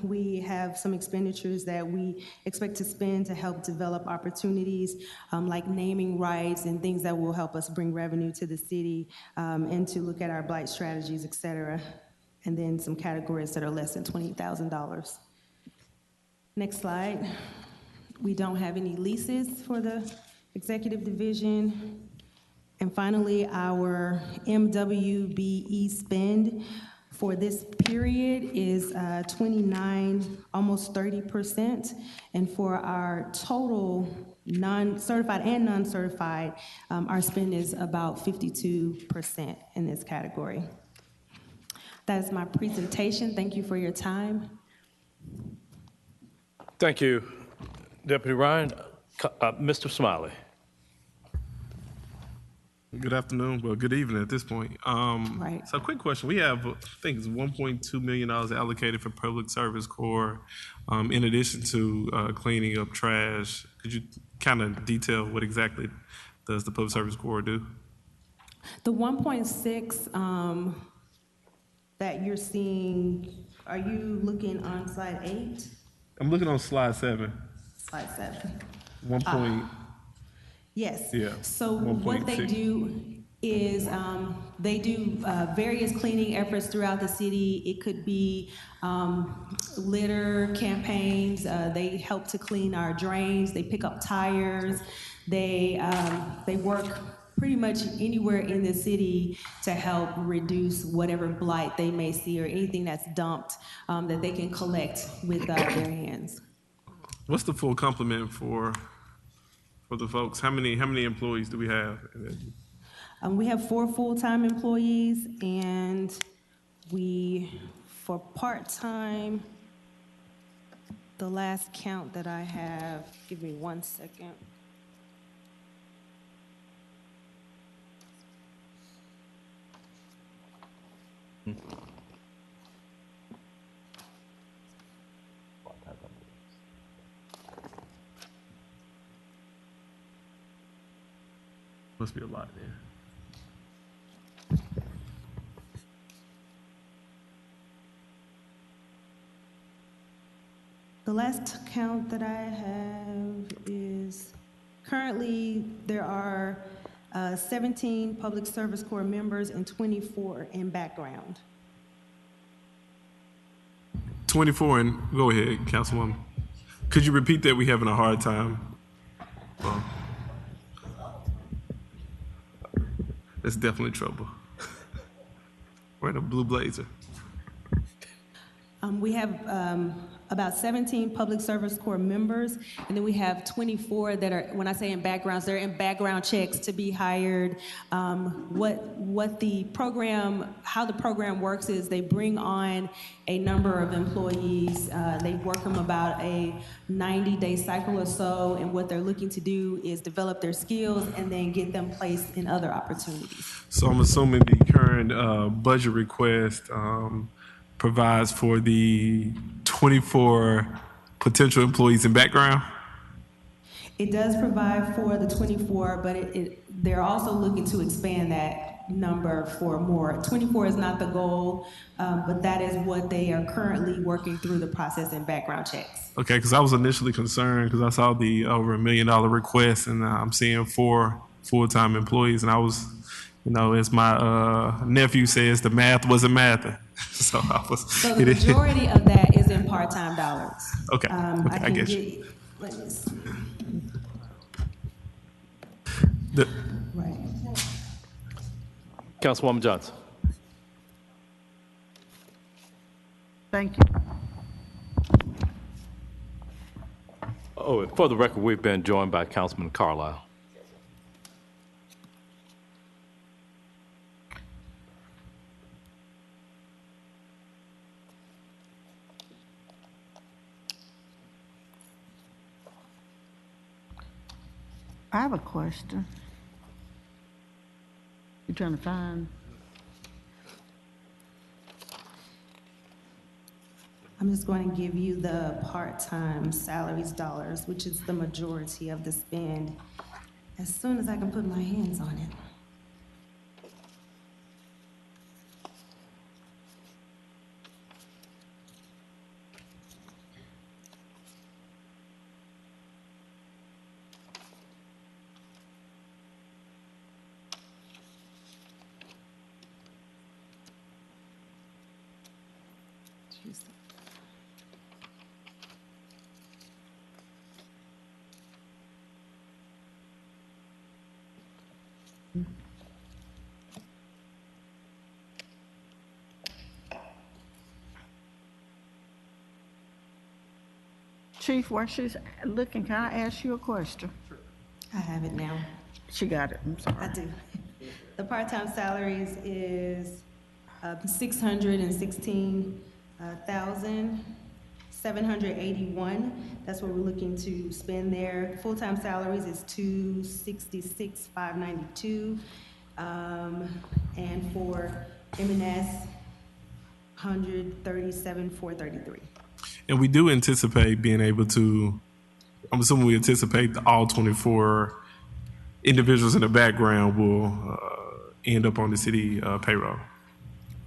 we have some expenditures that we expect to spend to help develop opportunities like naming rights and things that will help us bring revenue to the city and to look at our blight strategies, et cetera. And then some categories that are less than $20,000. Next slide. We don't have any leases for the executive division. And finally, our MWBE spend for this period is 29, almost 30%. And for our total non-certified and non-certified, our spend is about 52% in this category. That is my presentation. Thank you for your time. Thank you, Deputy Ryan. Mr. Smiley. Good afternoon. Well, good evening at this point. Right. So, quick question. We have, I think it's $1.2 million allocated for Public Service Corps, in addition to cleaning up trash. Could you kind of detail what exactly does the Public Service Corps do? The 1.6 that you're seeing, are you looking on slide 8? I'm looking on slide 7. Slide 7. 1 point. Yes. Yeah. So what they 1.6. do is they do various cleaning efforts throughout the city. It could be litter campaigns. They help to clean our drains. They pick up tires. They work pretty much anywhere in the city to help reduce whatever blight they may see or anything that's dumped that they can collect with their hands. What's the full complement for the folks? How many employees do we have? We have 4 full-time employees, and for part-time, the last count that I have, give me 1 second. Must be a lot there. The last count that I have is currently there are 17 Public Service Corps members and 24 in background. 24 and go ahead, Councilwoman. Could you repeat that? We're having a hard time. Well, that's definitely trouble. We're in a blue blazer. We have about 17 Public Service Corps members, and then we have 24 that are, when I say in backgrounds, they're in background checks to be hired. What the program, how the program works is they bring on a number of employees. They work them about a 90-day cycle or so, and what they're looking to do is develop their skills and then get them placed in other opportunities. So I'm assuming the current budget request provides for the 24 potential employees in background? It does provide for the 24, but they're also looking to expand that number for more. 24 is not the goal, but that is what they are currently working through the process and background checks. Okay, because I was initially concerned because I saw the over $1 million request, and I'm seeing 4 full-time employees, and I was, as my nephew says, the math wasn't mathing. So I was. So the majority of that is in part-time dollars. Okay, I get you. Let me see. Right. Councilwoman Johnson. Thank you. Oh, for the record, we've been joined by Councilman Carlisle. I have a question. You're trying to find? I'm just going to give you the part-time salaries dollars, which is the majority of the spend, as soon as I can put my hands on it. Chief, while she's looking, can I ask you a question? I have it now. She got it, I'm sorry. I do. The part-time salaries is $616,781. That's what we're looking to spend there. Full-time salaries is $266,592. And for M&S, $137,433. And we do anticipate being able to, I'm assuming we anticipate all 24 individuals in the background will end up on the city payroll.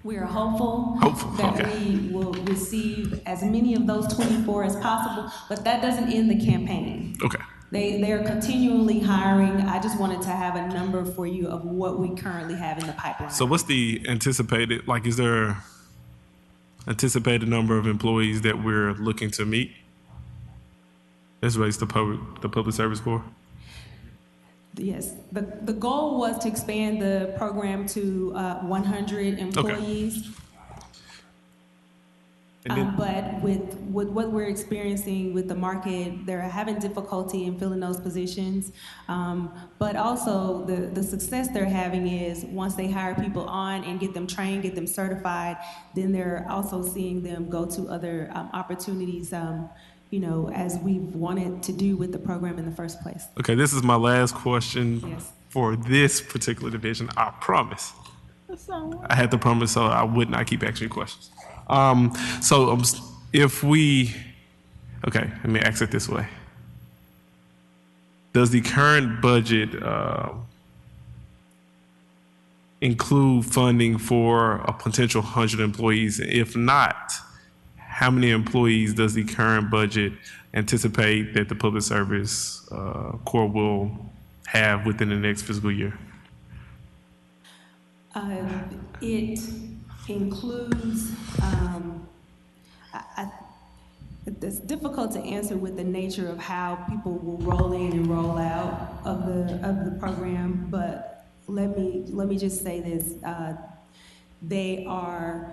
We are hopeful that we will receive as many of those 24 as possible, but that doesn't end the campaign. Okay. They are continually hiring. I just wanted to have a number for you of what we currently have in the pipeline. So what's the anticipated, is there anticipated number of employees that we're looking to meet as relates to the Public Service Corps? Yes, the goal was to expand the program to 100 employees. Okay. But with what we're experiencing with the market, they're having difficulty in filling those positions. But also the success they're having is once they hire people on and get them trained, get them certified, then they're also seeing them go to other opportunities, as we've wanted to do with the program in the first place. Okay, this is my last question Yes. for this particular division. I promise. I had to promise, so I would not keep asking you questions. Let me ask it this way. Does the current budget include funding for a potential 100 employees? If not, how many employees does the current budget anticipate that the Public Service Corps will have within the next fiscal year? It includes, it's difficult to answer with the nature of how people will roll in and roll out of the program, but let me just say this. They are,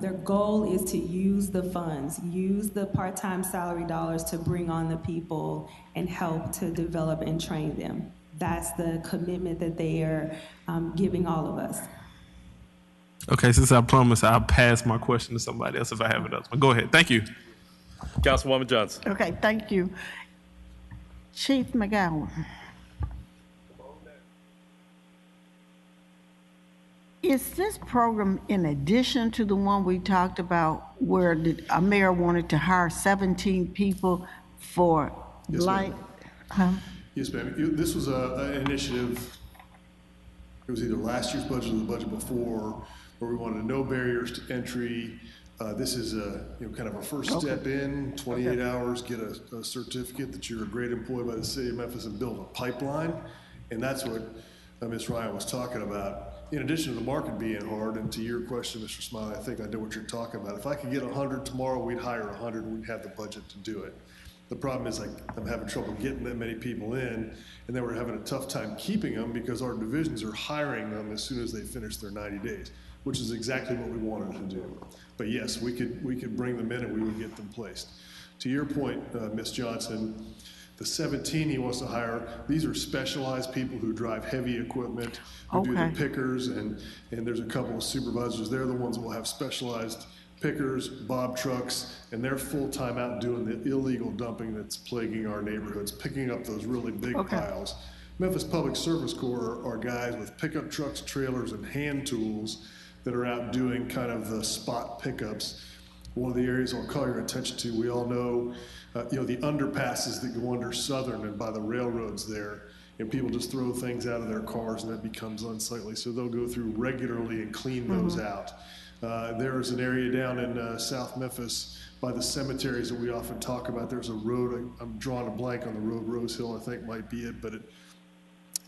their goal is to use the funds, use the part-time salary dollars to bring on the people and help to develop and train them. That's the commitment that they are giving all of us. Okay, since I promised, I'll pass my question to somebody else if I have another one. Go ahead. Thank you. Councilwoman Johnson. Okay, thank you. Chief McGowan. Is this program in addition to the one we talked about where a mayor wanted to hire 17 people for Yes, light? Yes, ma'am. This was an initiative it was either last year's budget or the budget before, where we wanted no barriers to entry. This is kind of a first step in, 28 hours, get a certificate that you're a great employee by the city of Memphis and build a pipeline. And that's what Ms. Ryan was talking about. In addition to the market being hard, and to your question, Mr. Smiley, I think I know what you're talking about. If I could get 100 tomorrow, we'd hire 100 and we'd have the budget to do it. The problem is I'm having trouble getting that many people in, and then we're having a tough time keeping them because our divisions are hiring them as soon as they finish their 90 days, which is exactly what we wanted to do. But yes, we could bring them in and we would get them placed. To your point, Ms. Johnson, the 17 he wants to hire, these are specialized people who drive heavy equipment, who do the pickers, and there's a couple of supervisors. They're the ones who will have specialized pickers, bob trucks, and they're full-time out doing the illegal dumping that's plaguing our neighborhoods, picking up those really big piles. Memphis Public Service Corps are guys with pickup trucks, trailers, and hand tools that are out doing kind of the spot pickups. One of the areas I'll call your attention to, we all know, the underpasses that go under Southern and by the railroads there, and people just throw things out of their cars and that becomes unsightly. So they'll go through regularly and clean those out. There's an area down in South Memphis by the cemeteries that we often talk about. There's a road, I'm drawing a blank on the road, Rose Hill I think might be it, but it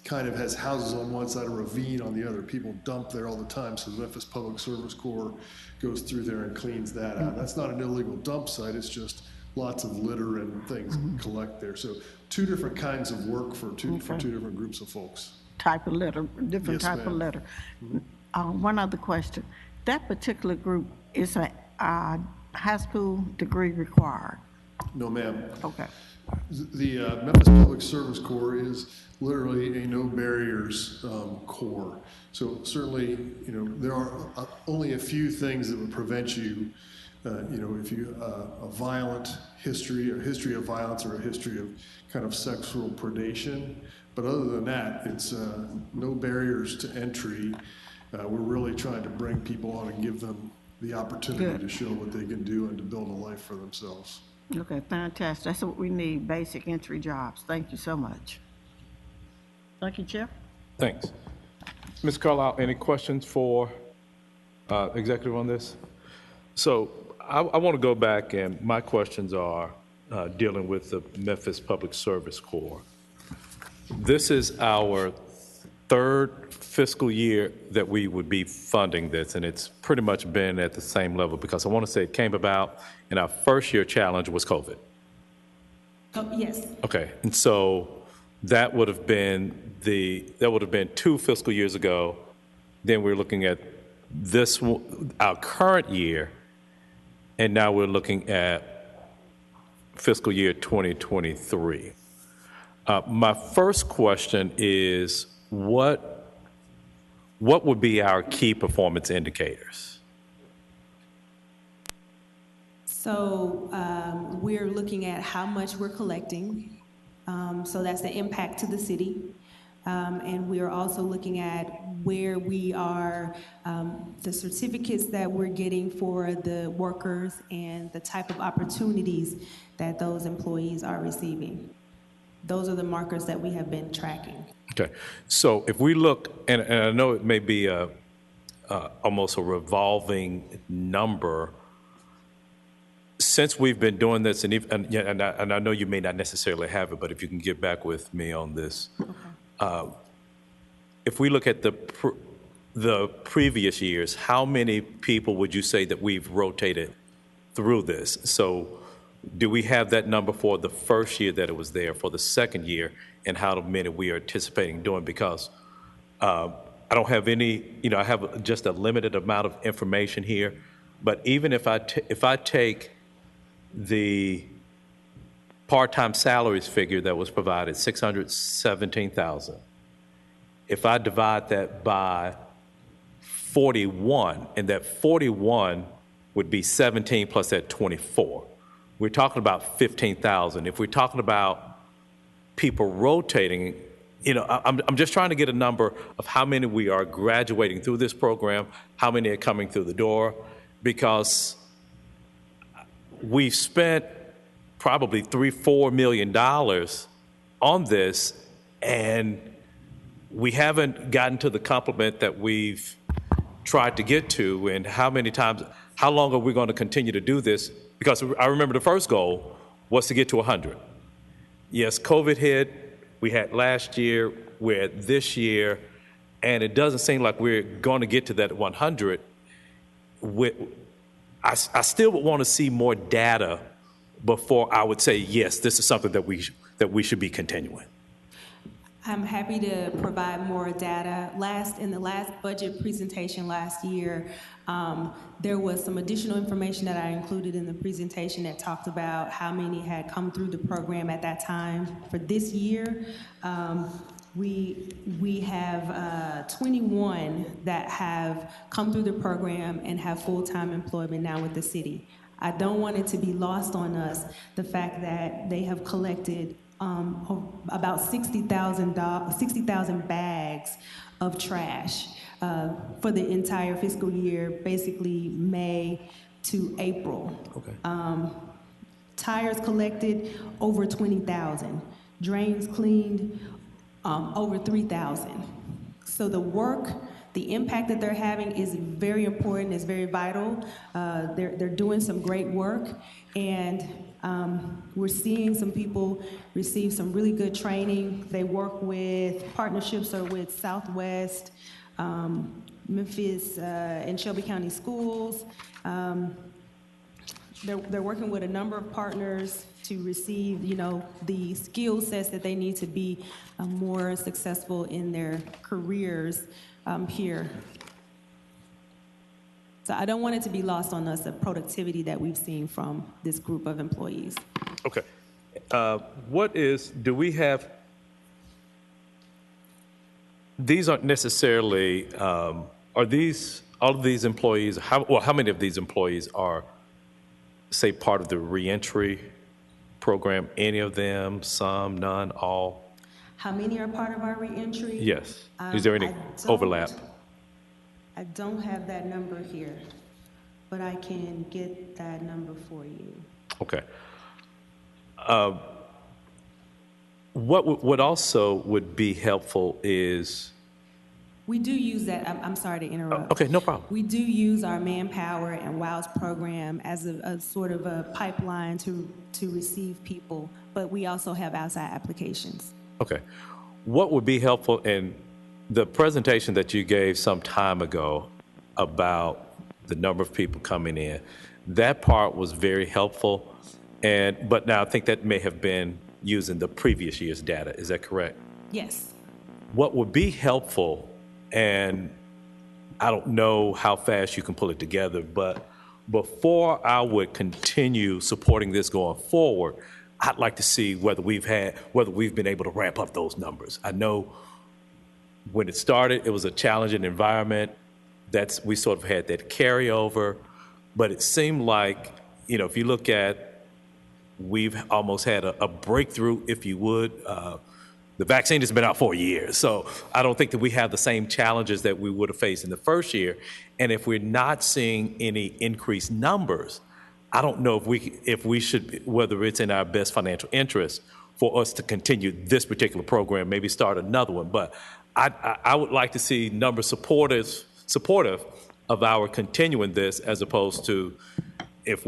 kind of has houses on one side, a ravine on the other. People dump there all the time, so the Memphis Public Service Corps goes through there and cleans that out. That's not an illegal dump site, it's just lots of litter and things collect there. So two different kinds of work for two different groups of folks. Type of litter, different Yes, type of ma'am. litter. One other question. That particular group is a high school degree required? No, ma'am. Okay. The Memphis Public Service Corps is literally a no barriers corps. So certainly, there are only a few things that would prevent you, if you a violent history, or history of violence, or a history of kind of sexual predation. But other than that, it's no barriers to entry. We're really trying to bring people on and give them the opportunity to show what they can do and to build a life for themselves. Okay, fantastic. That's what we need, basic entry jobs. Thank you so much. Thank you, Chair. Thanks. Ms. Carlisle, any questions for executive on this? So I want to go back, and my questions are dealing with the Memphis Public Service Corps. This is our third fiscal year that we would be funding this, and it's pretty much been at the same level, because I want to say it came about, and our first year challenge was COVID. Oh, yes. Okay, and so that would have been 2 fiscal years ago. Then we're looking at this, our current year, and now we're looking at fiscal year 2023. My first question is, what would be our key performance indicators? So we're looking at how much we're collecting. So that's the impact to the city. And we are also looking at where we are, the certificates that we're getting for the workers and the type of opportunities that those employees are receiving. Those are the markers that we have been tracking. Okay, so if we look, and I know it may be almost a revolving number, since we've been doing this, and I know you may not necessarily have it, but if you can get back with me on this. Okay. If we look at the previous years, how many people would you say that we've rotated through this? So do we have that number for the first year that it was there, for the second year, and how many we are anticipating doing? Because I don't have any, I have just a limited amount of information here, but even if I take the part-time salaries figure that was provided, $617,000, if I divide that by 41, and that 41 would be 17 plus that 24, we're talking about 15,000. If we're talking about people rotating, I'm just trying to get a number of how many we are graduating through this program, how many are coming through the door, because we've spent probably $3-4 million on this, and we haven't gotten to the complement that we've tried to get to, and how long are we going to continue to do this? Because I remember the first goal was to get to 100. Yes, COVID hit, we had last year, we're at this year, and it doesn't seem like we're going to get to that 100. I still would want to see more data before I would say, yes, this is something that we should be continuing. I'm happy to provide more data. In the last budget presentation last year, there was some additional information that I included in the presentation that talked about how many had come through the program at that time. For this year, we have 21 that have come through the program and have full-time employment now with the city. I don't want it to be lost on us, the fact that they have collected about 60,000 bags of trash for the entire fiscal year, basically May to April. Okay. Tires collected, over 20,000. Drains cleaned, over 3,000. So the impact that they're having is very important, is very vital. They're doing some great work, and we're seeing some people receive some really good training. They work with partnerships or with Southwest, Memphis, and Shelby County Schools. They're working with a number of partners to receive, the skill sets that they need to be more successful in their careers here. So I don't want it to be lost on us, the productivity that we've seen from this group of employees. Okay. Do we have, these aren't necessarily, all of these employees, how many of these employees are, say, part of the reentry program? Any of them, some, none, all? How many are part of our reentry? Yes. Is there any overlap? I don't have that number here, but I can get that number for you. Okay. What also would be helpful is... We do use that. I'm sorry to interrupt. Okay, no problem. We do use our Manpower and WOWS program as a sort of a pipeline to receive people, but we also have outside applications. Okay. What would be helpful in the presentation that you gave some time ago about the number of people coming in, that part was very helpful. But now I think that may have been using the previous year's data. Is that correct? Yes. What would be helpful, and I don't know how fast you can pull it together, but before I would continue supporting this going forward, I'd like to see whether we've been able to ramp up those numbers. I know when it started, it was a challenging environment. We sort of had that carryover, but it seemed like, if you look at, we've almost had a breakthrough, if you would. The vaccine has been out for a year, so I don't think that we have the same challenges that we would have faced in the first year. And if we're not seeing any increased numbers, I don't know if we should, whether it's in our best financial interest for us to continue this particular program, maybe start another one. But I would like to see numbers supportive of our continuing this, as opposed to if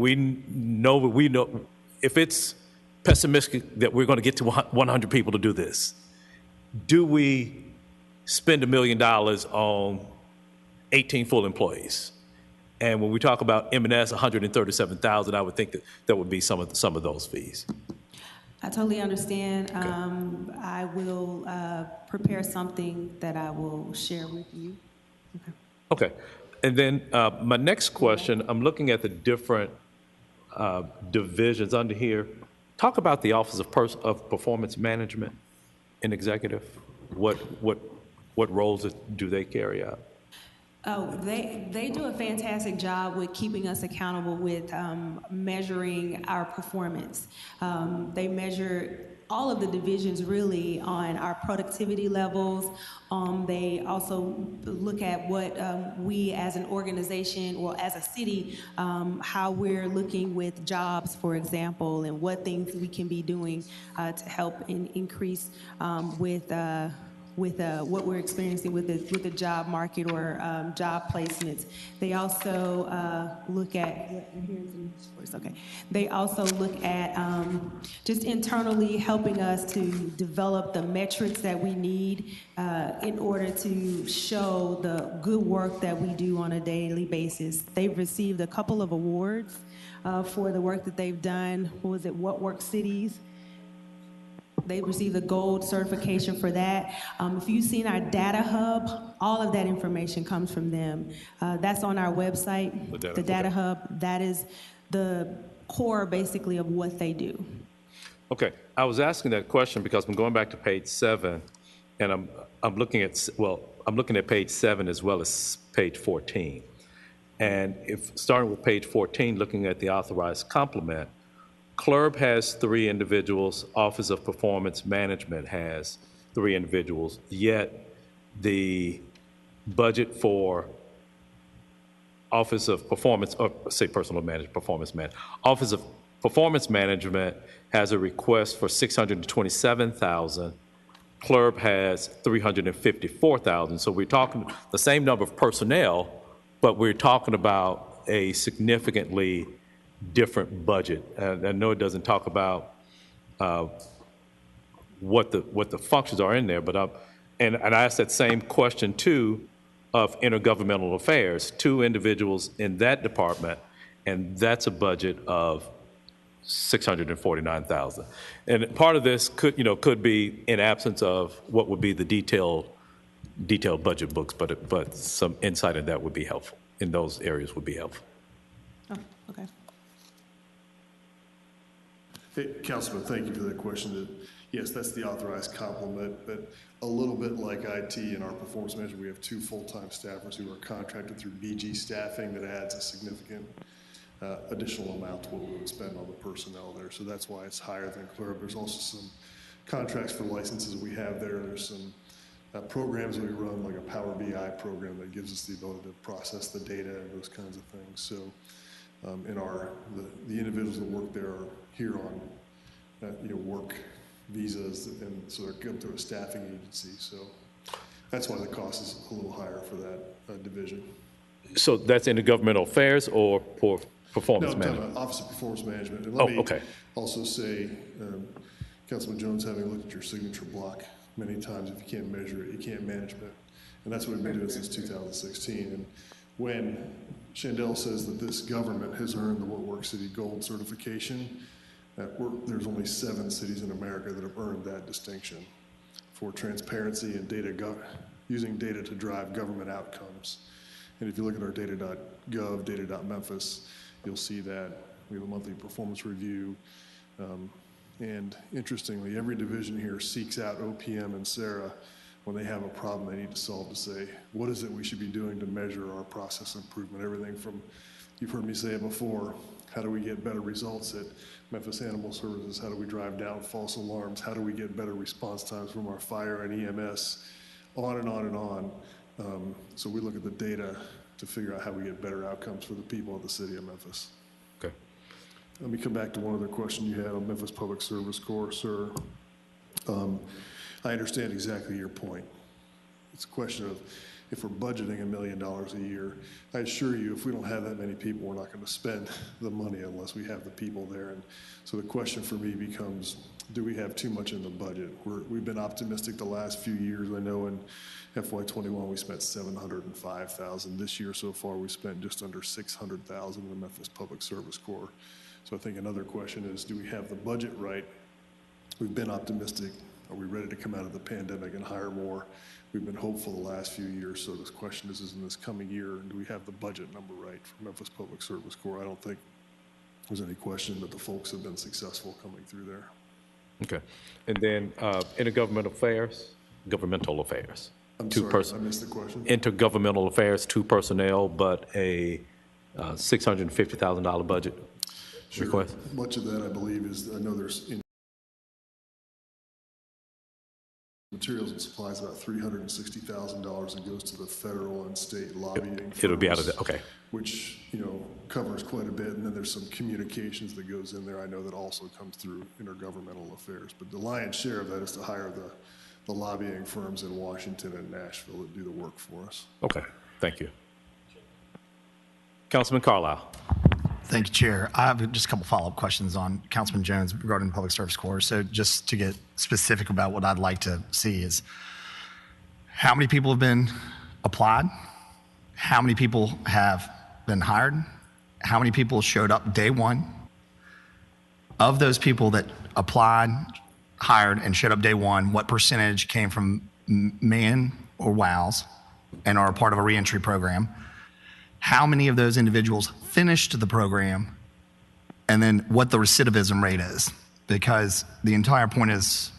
if it's pessimistic that we're going to get to 100 people to do this, do we spend $1 million on 18 full employees? And when we talk about M&S, 137,000, I would think that would be some of those fees. I totally understand. Okay. I will prepare something that I will share with you. Okay. And then my next question, I'm looking at the different divisions under here. Talk about the Office of Performance Management and Executive. What roles do they carry out? Oh, they do a fantastic job with keeping us accountable with measuring our performance. They measure all of the divisions really on our productivity levels. They also look at what we as an organization or as a city, how we're looking with jobs, for example, and what things we can be doing to help increase with with what we're experiencing with the job market or job placements. They also look at, okay. They also look at just internally helping us to develop the metrics that we need in order to show the good work that we do on a daily basis. They've received a couple of awards for the work that they've done. What was it, What Works Cities? They received the gold certification for that. If you've seen our data hub, all of that information comes from them. That's on our website, the data hub. That is the core, basically, of what they do. Okay, I was asking that question because I'm going back to page 7, and I'm looking at, I'm looking at page 7 as well as page 14. And if starting with page 14, looking at the authorized complement, CLRB has 3 individuals, Office of Performance Management has 3 individuals, yet the budget for Office of Performance, or say Personal Management, Performance Management, Office of Performance Management has a request for $627,000. CLRB has $354,000. So we're talking the same number of personnel, but we're talking about a significantly different budget. I know it doesn't talk about what the functions are in there, but and I asked that same question too of intergovernmental affairs, 2 individuals in that department, and that's a budget of $649,000. And part of this could be in absence of what would be the detailed budget books, but some insight in that would be helpful. In those areas would be helpful. Oh, okay. Hey, Councilman, thank you for that question. Yes, that's the authorized complement, but a little bit like IT in our performance management, we have 2 full-time staffers who are contracted through BG staffing that adds a significant additional amount to what we would spend on the personnel there. So that's why it's higher than CLRB. There's also some contracts for licenses we have there. There's some programs that we run, like a Power BI program that gives us the ability to process the data and those kinds of things. So the individuals that work there are here on work visas, and so they're going through a staffing agency. So that's why the cost is a little higher for that division. So that's intergovernmental affairs or for performance management? No, I'm talking about Office of Performance Management. And let me okay. also say, Councilman Jones, having looked at your signature block many times, if you can't measure it, you can't manage it. And that's what we've been doing since 2016. And when Shandell says that this government has earned the What Works City Gold certification, there's only 7 cities in America that have earned that distinction for transparency and using data to drive government outcomes. And if you look at our data.gov, data.memphis, you'll see that we have a monthly performance review. And interestingly, every division here seeks out OPM and Sarah when they have a problem they need to solve to say, what is it we should be doing to measure our process improvement? Everything from, you've heard me say it before, how do we get better results at Memphis Animal Services? How do we drive down false alarms? How do we get better response times from our fire and EMS? On and on and on. So we look at the data to figure out how we get better outcomes for the people of the city of Memphis. Okay. Let me come back to one other question you had on Memphis Public Service Corps, sir. I understand exactly your point. It's a question of if we're budgeting $1 million a year, I assure you, if we don't have that many people, we're not going to spend the money unless we have the people there. And so the question for me becomes, do we have too much in the budget? We've been optimistic the last few years. I know in FY21 we spent $705,000. This year so far we spent just under $600,000 in the Memphis Public Service Corps. So I think another question is, do we have the budget right? We've been optimistic. Are we ready to come out of the pandemic and hire more? We've been hopeful the last few years. So this question is in this coming year, do we have the budget number right for Memphis Public Service Corps? I don't think there's any question that the folks have been successful coming through there. Okay. And then intergovernmental affairs, governmental affairs. I'm sorry, I missed the question. Intergovernmental affairs, 2 personnel, but a $650,000 budget request. Much of that, I believe, is, I know there's materials and supplies about $360,000 that goes to the federal and state lobbying. It'll be out of that, okay. Which, covers quite a bit. And then there's some communications that goes in there. I know that also comes through intergovernmental affairs. But the lion's share of that is to hire the the lobbying firms in Washington and Nashville that do the work for us. Okay, thank you. Councilman Carlisle. Thank you, Chair. I have just a couple follow-up questions on Councilman Jones regarding the Public Service Corps. So just to get specific about what I'd like to see is how many people have been applied? How many people have been hired? How many people showed up day one? Of those people that applied, hired, and showed up day one, what percentage came from man or WOWs and are a part of a reentry program? How many of those individuals finished the program, and then what the recidivism rate is? Because the entire point is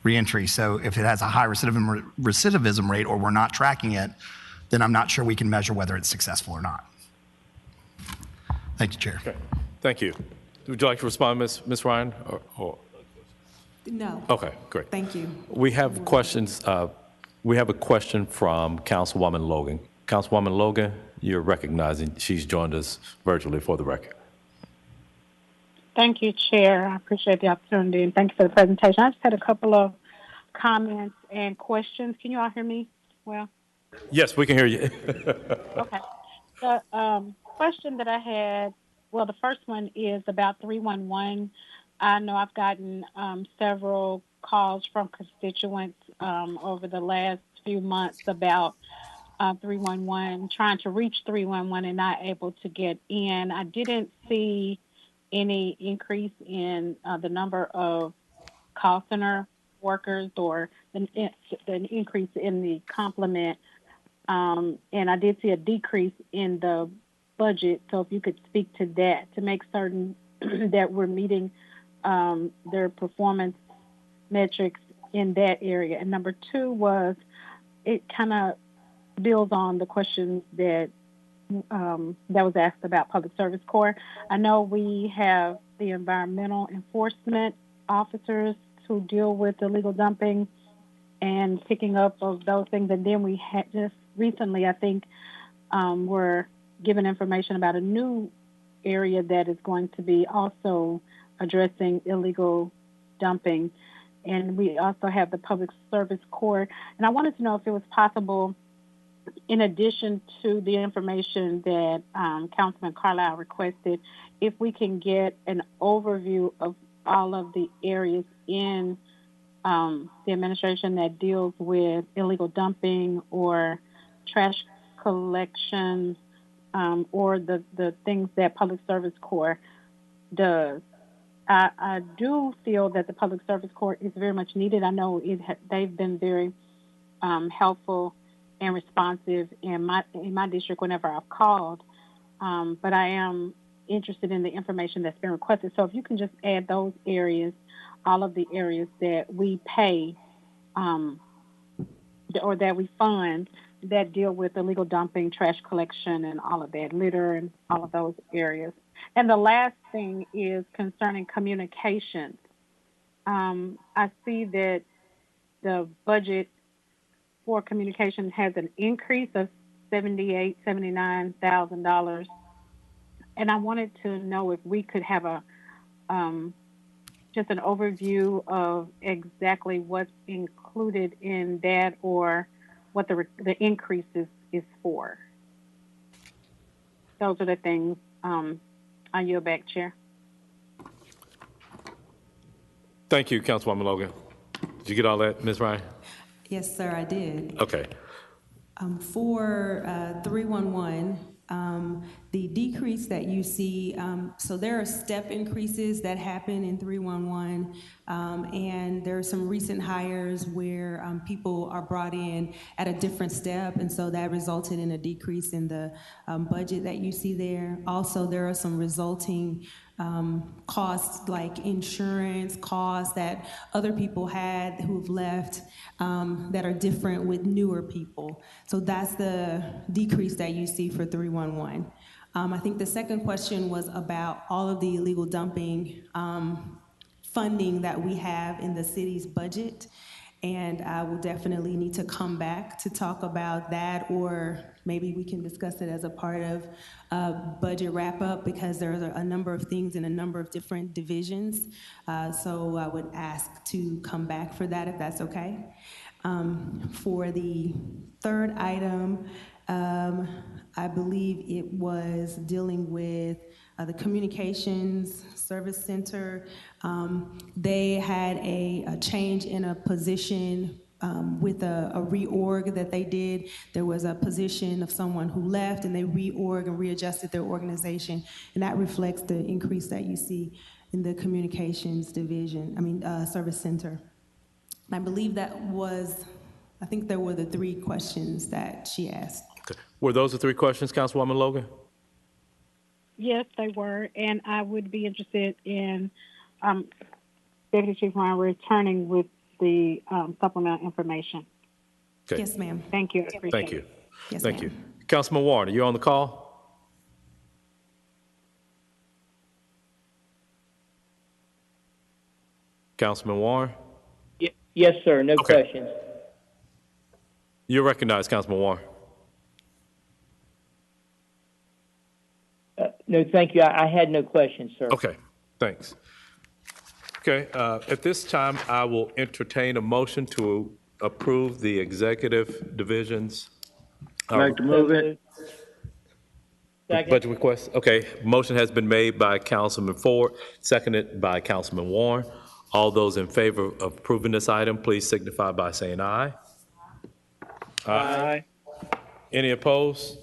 reentry. So if it has a high recidivism rate or we're not tracking it, then I'm not sure we can measure whether it's successful or not. Thank you, Chair. Okay, thank you. Would you like to respond, Ms. Ryan? No. Okay, great. Thank you. We have questions. We have a question from Councilwoman Logan. Councilwoman Logan, you're recognizing. She's joined us virtually for the record. Thank you, Chair. I appreciate the opportunity, and thank you for the presentation. I just had a couple of comments and questions. Can you all hear me well? Yes, we can hear you. Okay. The question that I had, well, the first one is about 311. I know I've gotten several calls from constituents over the last few months about 311, trying to reach 311 and not able to get in. I didn't see any increase in the number of call center workers or the increase in the complement. And I did see a decrease in the budget. So if you could speak to that to make certain that we're meeting their performance metrics in that area. And number two was, it kind of builds on the questions that that was asked about Public Service Corps. I know we have the environmental enforcement officers who deal with illegal dumping and picking up of those things. And then we had just recently, I think, were given information about a new area that is going to be also addressing illegal dumping. And we also have the Public Service Corps. And I wanted to know if it was possible, in addition to the information that Councilman Carlisle requested, if we can get an overview of all of the areas in the administration that deals with illegal dumping or trash collection, or the things that Public Service Corps does. I do feel that the Public Service Corps is very much needed. I know they've been very helpful and responsive in my district whenever I've called, but I am interested in the information that's been requested. So if you can just add those areas, all of the areas that we pay or that we fund that deal with illegal dumping, trash collection, and all of that, litter, and all of those areas. And the last thing is concerning communications. I see that the budget for communications has an increase of $79,000, and I wanted to know if we could have a just an overview of exactly what's included in that or what the increase is for. Those are the things. I yield back, Chair. Thank you, Councilwoman Logan. Did you get all that, Ms. Ryan? Yes, sir, I did. Okay. For 311, the decrease that you see, so there are step increases that happen in 311, and there are some recent hires where people are brought in at a different step, and so that resulted in a decrease in the budget that you see there. Also, there are some resulting costs like insurance costs that other people had who've left that are different with newer people. So that's the decrease that you see for 311. I think the second question was about all of the illegal dumping funding that we have in the city's budget. And I will definitely need to come back to talk about that, or maybe we can discuss it as a part of budget wrap-up, because there are a number of things in a number of different divisions. So I would ask to come back for that, if that's okay. For the third item, I believe it was dealing with the Communications Service Center. They had a change in a position with a reorg that they did. There was a position of someone who left, and they reorg and readjusted their organization, and that reflects the increase that you see in the Communications Division, Service Center. I believe I think there were the 3 questions that she asked. Okay. Were those the 3 questions, Councilwoman Logan? Yes, they were, and I would be interested in Deputy Chief Ryan returning with the supplemental information. Okay. Yes, ma'am. Thank you. I appreciate Thank you. it. Yes, Thank ma'am. you. Councilman Warren, are you on the call? Councilman Warren? Yes, sir. No Okay. questions. You're recognized, Councilman Warren. No, thank you. I had no questions, sir. Okay, thanks. Okay, at this time, I will entertain a motion to approve the executive division's Like to move it. Second. budget request. Okay, motion has been made by Councilman Ford, seconded by Councilman Warren. All those in favor of approving this item, please signify by saying aye. Aye. Any opposed?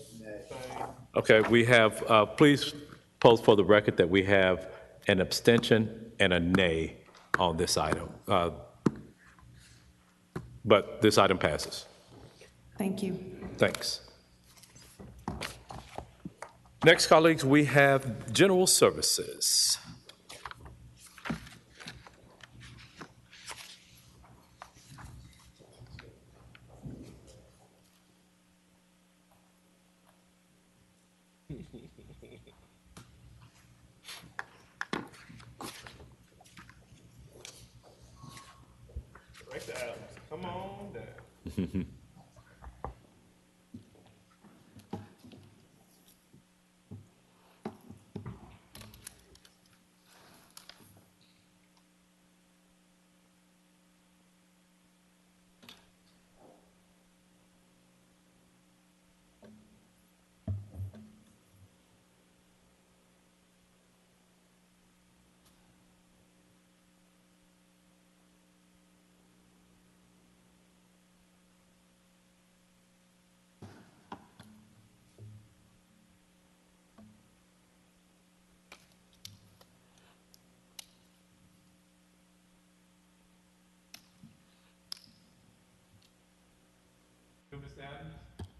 Okay, we have, please post for the record that we have an abstention and a nay on this item. But this item passes. Thank you. Thanks. Next, colleagues, we have General Services. Come on down.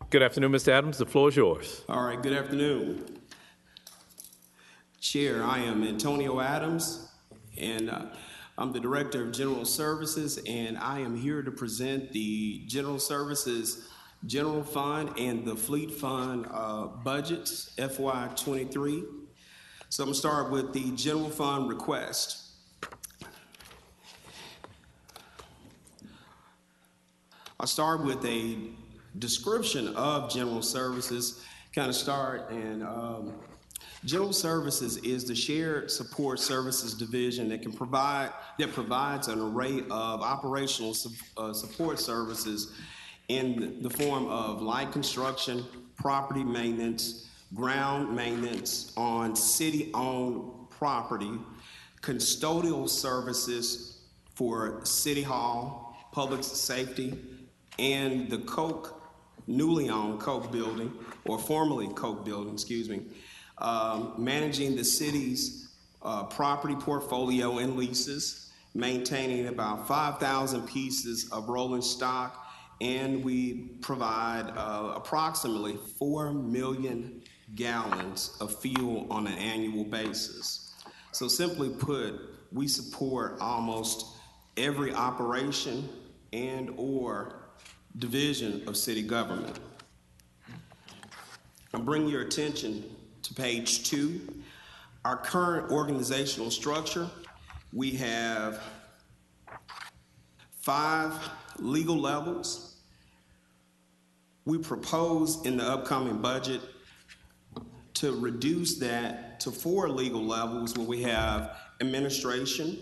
Good afternoon, Mr. Adams. The floor is yours. All right, good afternoon. Chair, I am Antonio Adams, and I'm the Director of General Services, and I am here to present the General Services General Fund and the Fleet Fund budgets, FY23. So I'm gonna start with the General Fund request. I'll start with a description of General Services, kind of start, and General Services is the shared support services division that provides an array of operational support services in the form of light construction, property maintenance, ground maintenance on city-owned property, custodial services for City Hall, public safety, and the newly owned Coke building, or formerly Coke building, excuse me, managing the city's property portfolio and leases, maintaining about 5,000 pieces of rolling stock, and we provide approximately 4 million gallons of fuel on an annual basis. So simply put, we support almost every operation and or division of city government. I'm bringing your attention to page 2. Our current organizational structure, we have 5 legal levels. We propose in the upcoming budget to reduce that to 4 legal levels where we have administration.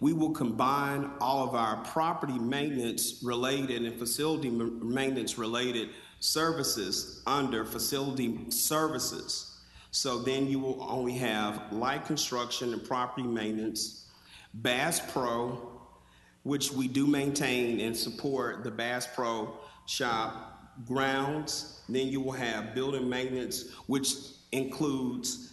We will combine all of our property maintenance related and facility maintenance related services under facility services. So then you will only have light construction and property maintenance, Bass Pro, which we do maintain and support the Bass Pro shop grounds. Then you will have building maintenance, which includes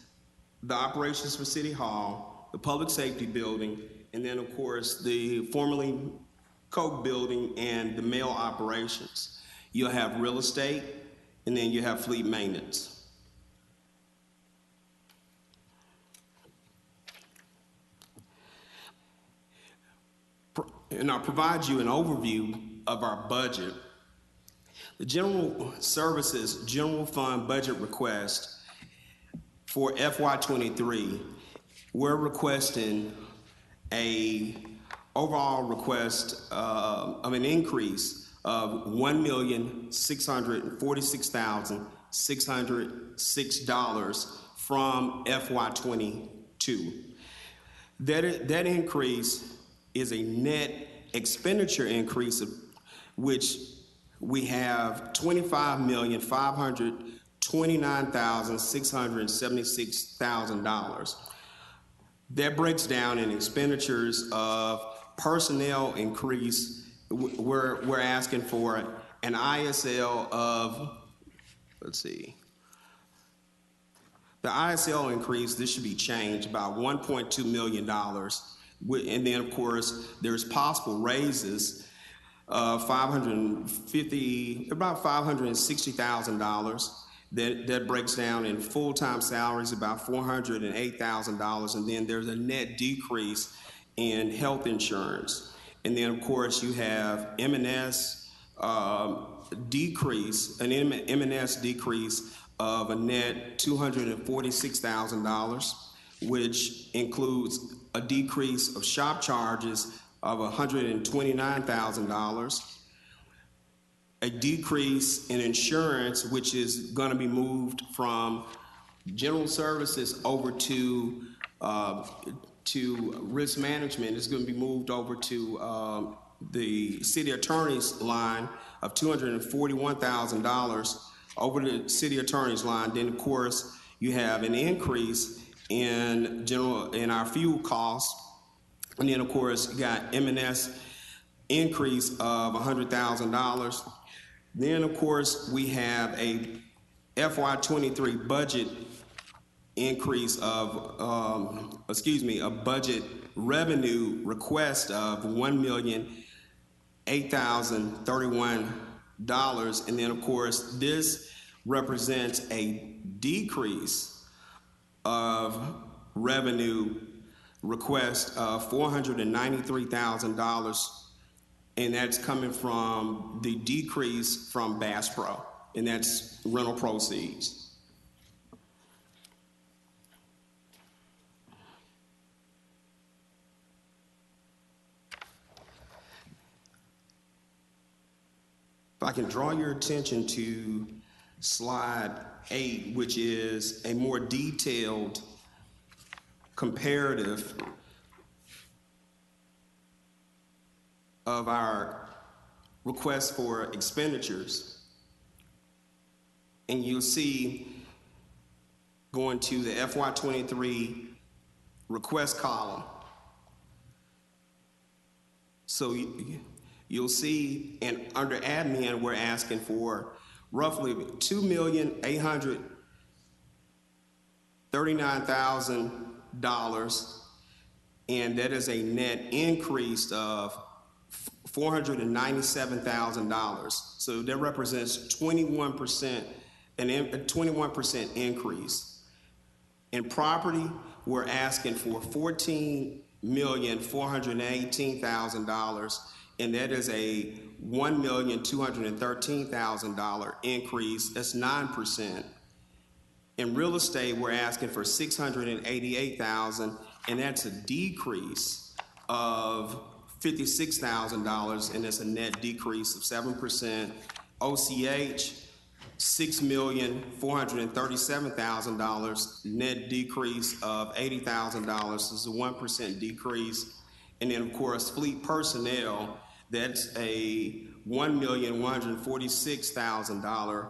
the operations for City Hall, the public safety building, and then of course the formerly Coke building and the mail operations. You'll have real estate, and then you have fleet maintenance. And I'll provide you an overview of our budget. The General Services General Fund budget request for FY23, we're requesting a overall request of an increase of $1,646,606 from FY22. That increase is a net expenditure increase of which we have $25,529,676,000. That breaks down in expenditures of personnel increase. We're asking for an ISL of, let's see, the ISL increase, this should be changed, about $1.2 million. And then, of course, there's possible raises of about $560,000. That breaks down in full-time salaries, about $408,000. And then there's a net decrease in health insurance. And then, of course, you have M&S decrease, an M&S decrease of a net $246,000, which includes a decrease of shop charges of $129,000, a decrease in insurance, which is going to be moved from general services over to risk management. It's going to be moved over to the city attorney's line of $241,000 over the city attorney's line. Then, of course, you have an increase in our fuel costs. And then, of course, you got M&S increase of $100,000. Then, of course, we have a FY23 budget increase of, a budget revenue request of $1,008,031. And then, of course, this represents a decrease of revenue request of $493,000, and that's coming from the decrease from Bass Pro, and that's rental proceeds. If I can draw your attention to slide 8, which is a more detailed comparative of our request for expenditures. And you'll see going to the FY23 request column. So you'll see, and under admin, we're asking for roughly $2,839,000, and that is a net increase of $497,000. So that represents 21%, a 21% increase. In property, we're asking for $14,418,000, and that is a $1,213,000 increase. That's 9%. In real estate, we're asking for $688,000, and that's a decrease of $56,000, and it's a net decrease of 7%. OCH, $6,437,000, net decrease of $80,000. This is a 1% decrease. And then, of course, fleet personnel, that's a $1,146,000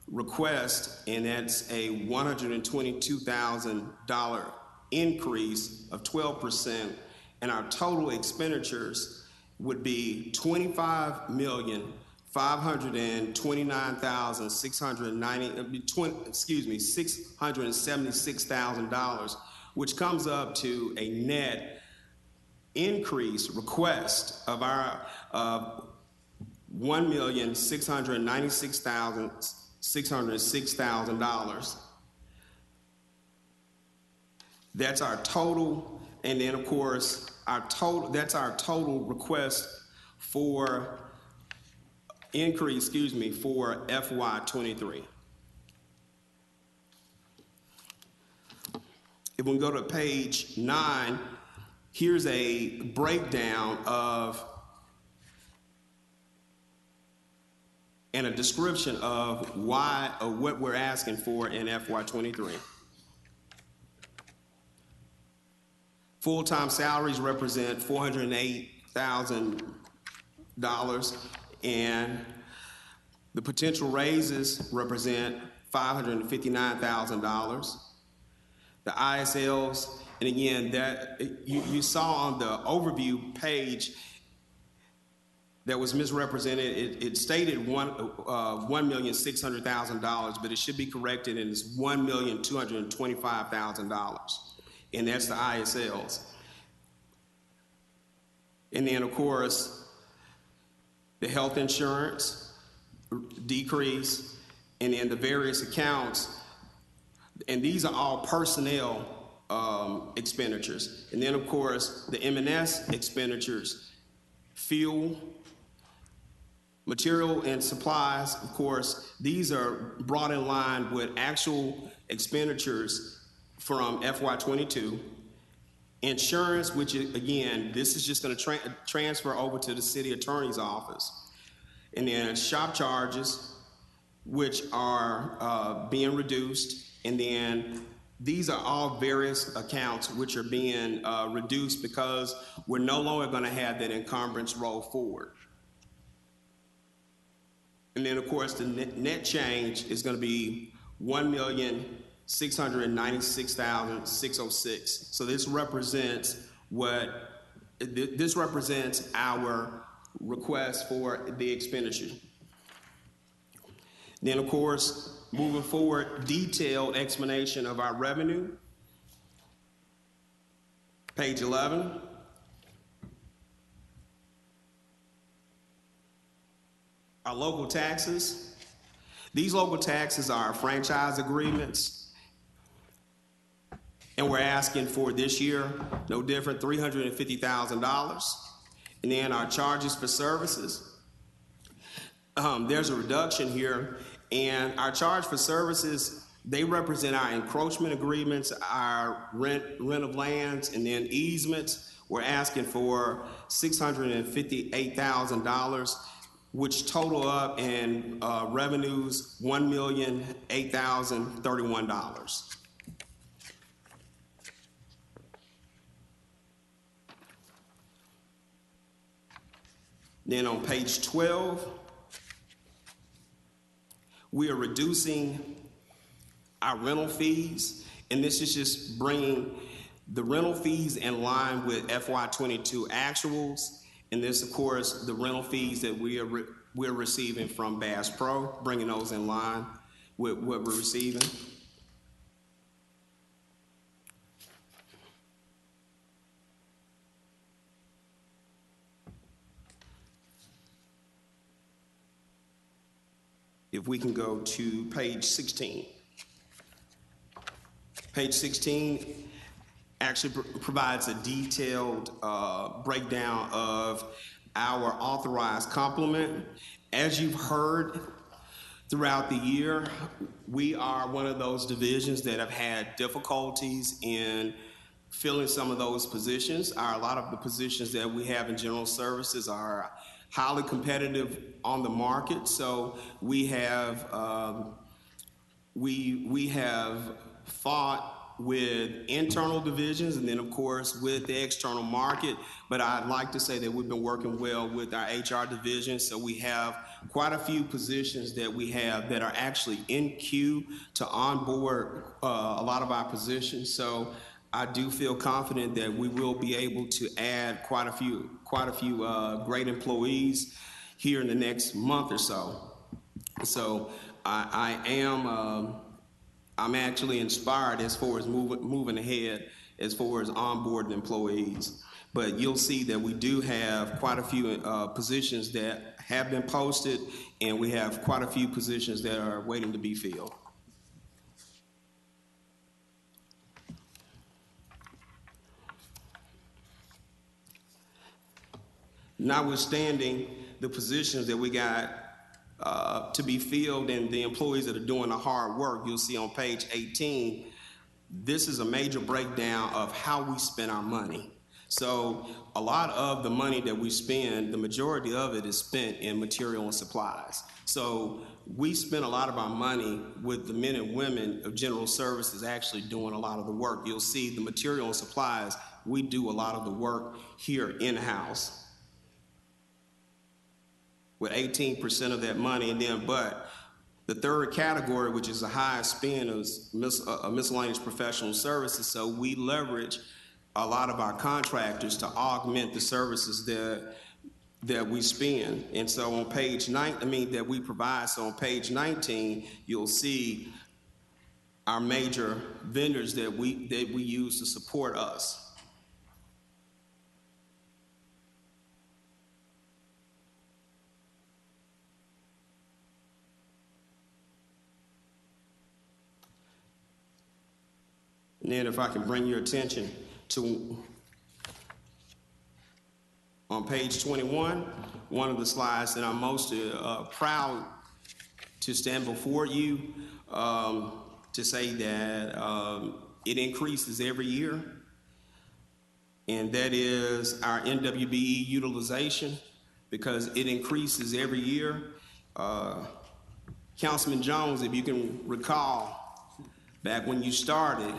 request, and that's a $122,000 increase of 12%. And our total expenditures would be $676,000, which comes up to a net increase request of our $1,696,606. That's our total, and then of course that's our total request for increase, for FY23. If we go to page 9, here's a breakdown of and a description of what we're asking for in FY23. Full-time salaries represent $408,000, and the potential raises represent $559,000. The ISLs, and again, that you saw on the overview page that was misrepresented. It stated $1,600,000, but it should be corrected, and it's $1,225,000, and that's the ISLs. And then, of course, the health insurance decrease, and then the various accounts, and these are all personnel expenditures. And then, of course, the M&S expenditures, fuel, material and supplies, of course, these are brought in line with actual expenditures from FY22. Insurance, which is, again, this is just going to transfer over to the city attorney's office. And then shop charges, which are being reduced. And then these are all various accounts which are being reduced because we're no longer going to have that encumbrance roll forward. And then, of course, the net change is going to be $1,696,606. So this represents our request for the expenditure. Then, of course, moving forward, detailed explanation of our revenue. Page 11. Our local taxes. These local taxes are franchise agreements. And we're asking for this year, no different, $350,000. And then our charges for services. There's a reduction here. And our charge for services, they represent our encroachment agreements, our rent of lands, and then easements. We're asking for $658,000, which total up in revenues $1,008,031. Then on page 12, we are reducing our rental fees, and this is just bringing the rental fees in line with FY22 actuals, and this, of course, the rental fees that we're receiving from Bass Pro, bringing those in line with what we're receiving. If we can go to page 16. Page 16 actually provides a detailed breakdown of our authorized complement. As you've heard throughout the year, we are one of those divisions that have had difficulties in filling some of those positions. A lot of the positions that we have in general services are highly competitive on the market. So we have we have fought with internal divisions and then of course with the external market. But I'd like to say that we've been working well with our HR division. So we have quite a few positions that we have that are actually in queue to onboard a lot of our positions. So I do feel confident that we will be able to add quite a few great employees here in the next month or so. So I'm actually inspired as far as moving ahead as far as onboarding employees. But you'll see that we do have quite a few positions that have been posted, and we have quite a few positions that are waiting to be filled. Notwithstanding the positions that we got to be filled and the employees that are doing the hard work, you'll see on page 18, this is a major breakdown of how we spend our money. So a lot of the money that we spend, the majority of it is spent in material and supplies. So we spend a lot of our money with the men and women of general services actually doing a lot of the work. You'll see the material and supplies, we do a lot of the work here in-house with 18% of that money. And then, but the third category, which is the highest spend, is miscellaneous professional services. So we leverage a lot of our contractors to augment the services that we spend. And so on page 9, that we provide. So on page 19, you'll see our major vendors that we use to support us. And then if I can bring your attention to, on page 21, one of the slides that I'm most proud to stand before you to say that it increases every year, and that is our NWBE utilization, because it increases every year. Councilman Jones, if you can recall, back when you started,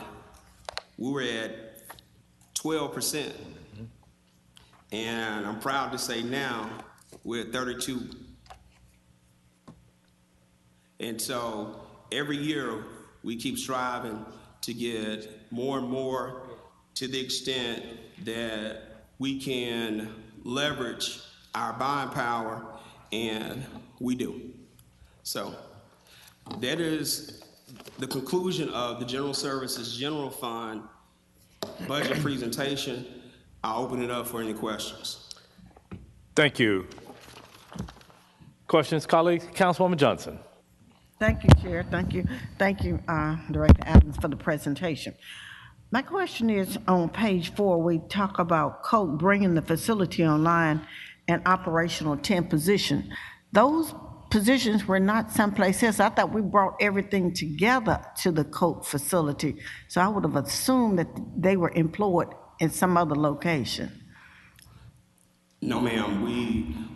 we were at 12%. And I'm proud to say now we're at 32. And so every year we keep striving to get more and more, to the extent that we can leverage our buying power, and we do. So that is the conclusion of the General Services General Fund budget presentation. I'll open it up for any questions. Thank you. Questions, colleagues? Councilwoman Johnson. Thank you, Chair. Thank you. Thank you, Director Adams, for the presentation. My question is, on page 4, we talk about COAT bringing the facility online and operational 10 positions. Those positions were not someplace else. I thought we brought everything together to the COAT facility. So I would have assumed that they were employed in some other location. No, ma'am.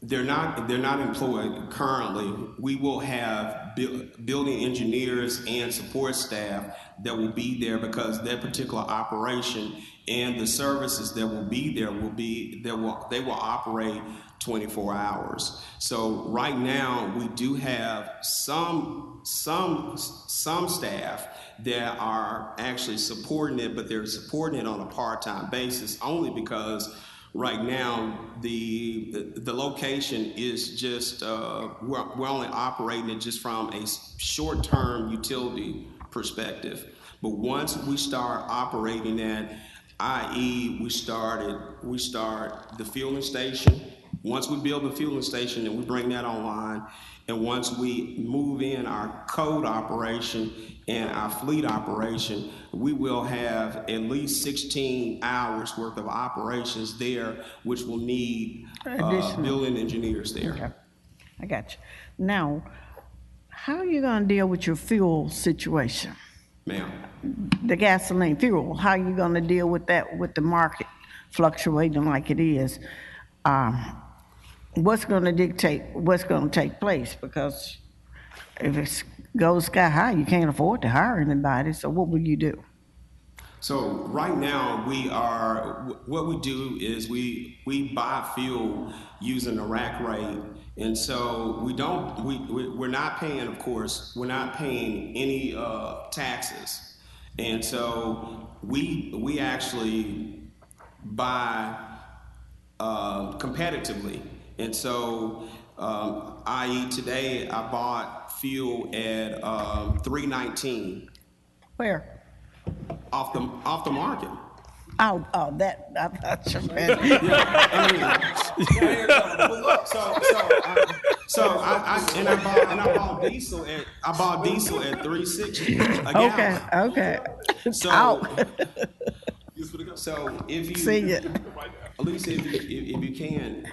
They're not employed currently. We will have building engineers and support staff that will be there, because that particular operation and the services that will be there they will operate 24 hours. So right now we do have some staff that are actually supporting it, but they're supporting it on a part-time basis, only because right now the location is just we're only operating it just from a short-term utility perspective. But once we start operating that, i.e. we start the fueling station. Once we build the fueling station and we bring that online, and once we move in our code operation and our fleet operation, we will have at least 16 hours worth of operations there, which will need building engineers there. Okay. I got you. Now, how are you going to deal with your fuel situation? Ma'am. The gasoline fuel, how you gonna deal with that, with the market fluctuating like it is? What's gonna dictate what's gonna take place? Because if it goes sky high, you can't afford to hire anybody, so what will you do? So right now, what we do is we buy fuel using the rack rate. And so we're not paying, of course, we're not paying any taxes. And so we actually buy competitively. And so, i.e. today, I bought fuel at $3.19. Where? Off the market. Oh, that, I thought you meant. I bought diesel at $3.60 a gallon. Okay. So if you See it. Lisa, if you can,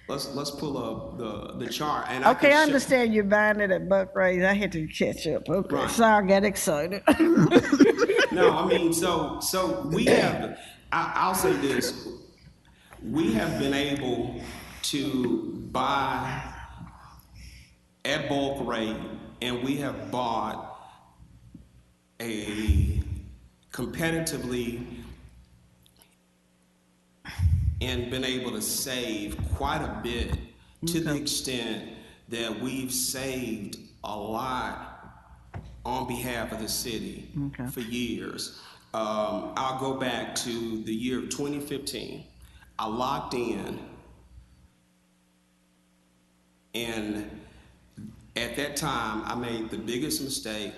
let's pull up the chart. And Okay, I understand you're buying it at Buck Raise. I had to catch up. Okay, Right. sorry, I got excited. No, I mean, so we have, I'll say this, we have been able to buy at bulk rate, and we have bought a competitively and been able to save quite a bit to the extent that we've saved a lot on behalf of the city for years. I'll go back to the year of 2015. I locked in, and at that time, I made the biggest mistake,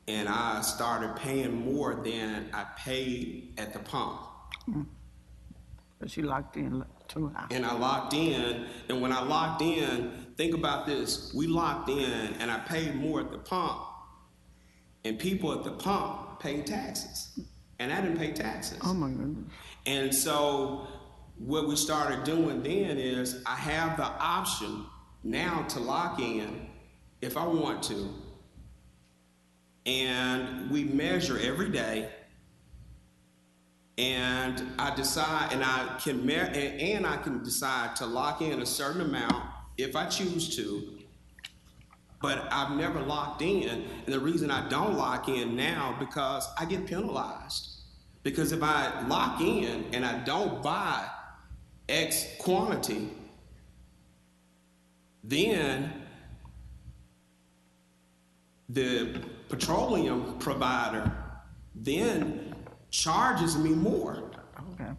and I started paying more than I paid at the pump. But you locked in too high. And I locked in, and when I locked in, think about this, we locked in and I paid more at the pump, and people at the pump paid taxes, and I didn't pay taxes. Oh my goodness. And so what we started doing then is I have the option now to lock in if I want to, and we measure every day. And I decide, and I can decide to lock in a certain amount if I choose to, but I've never locked in. And the reason I don't lock in now, because I get penalized. Because if I lock in and I don't buy X quantity, then the petroleum provider then charges me more. Okay.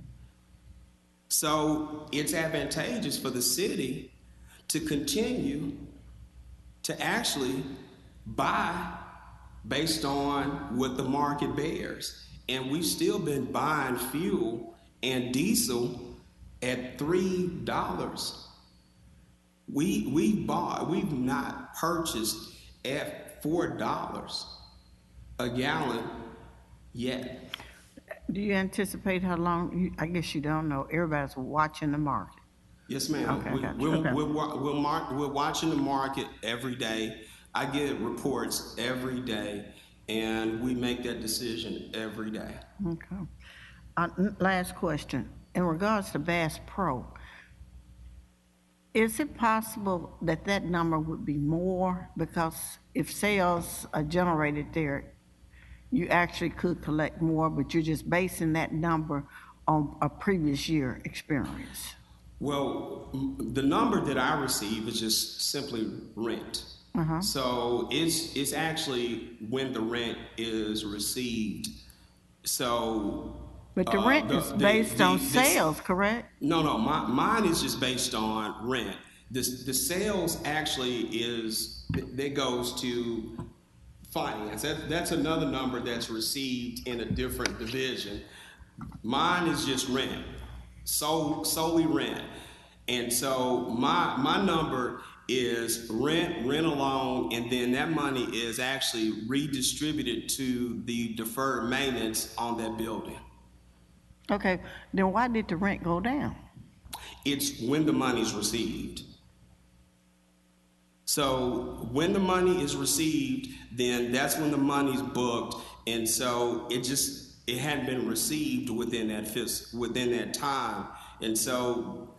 So it's advantageous for the city to continue to actually buy based on what the market bears. And we've still been buying fuel and diesel at $3. We've not purchased at $4 a gallon yet. Do you anticipate how long, I guess you don't know, everybody's watching the market? Yes, ma'am. Okay, gotcha. Okay. We're watching the market every day. I get reports every day, and we make that decision every day. Okay. Last question. In regards to Bass Pro, is it possible that that number would be more? Because if sales are generated there, you actually could collect more, but you're just basing that number on a previous year experience. Well, the number that I receive is just simply rent. So it's actually when the rent is received. So. But the rent is based on sales, correct? No, mine is just based on rent. The sales actually that goes to finance. That's another number that's received in a different division. Mine is just rent, solely rent. And so my number is rent alone, and then that money is actually redistributed to the deferred maintenance on that building. Okay, then why did the rent go down? It's when the money's received. So when the money is received, then that's when the money's booked. And so it hadn't been received within that time. And so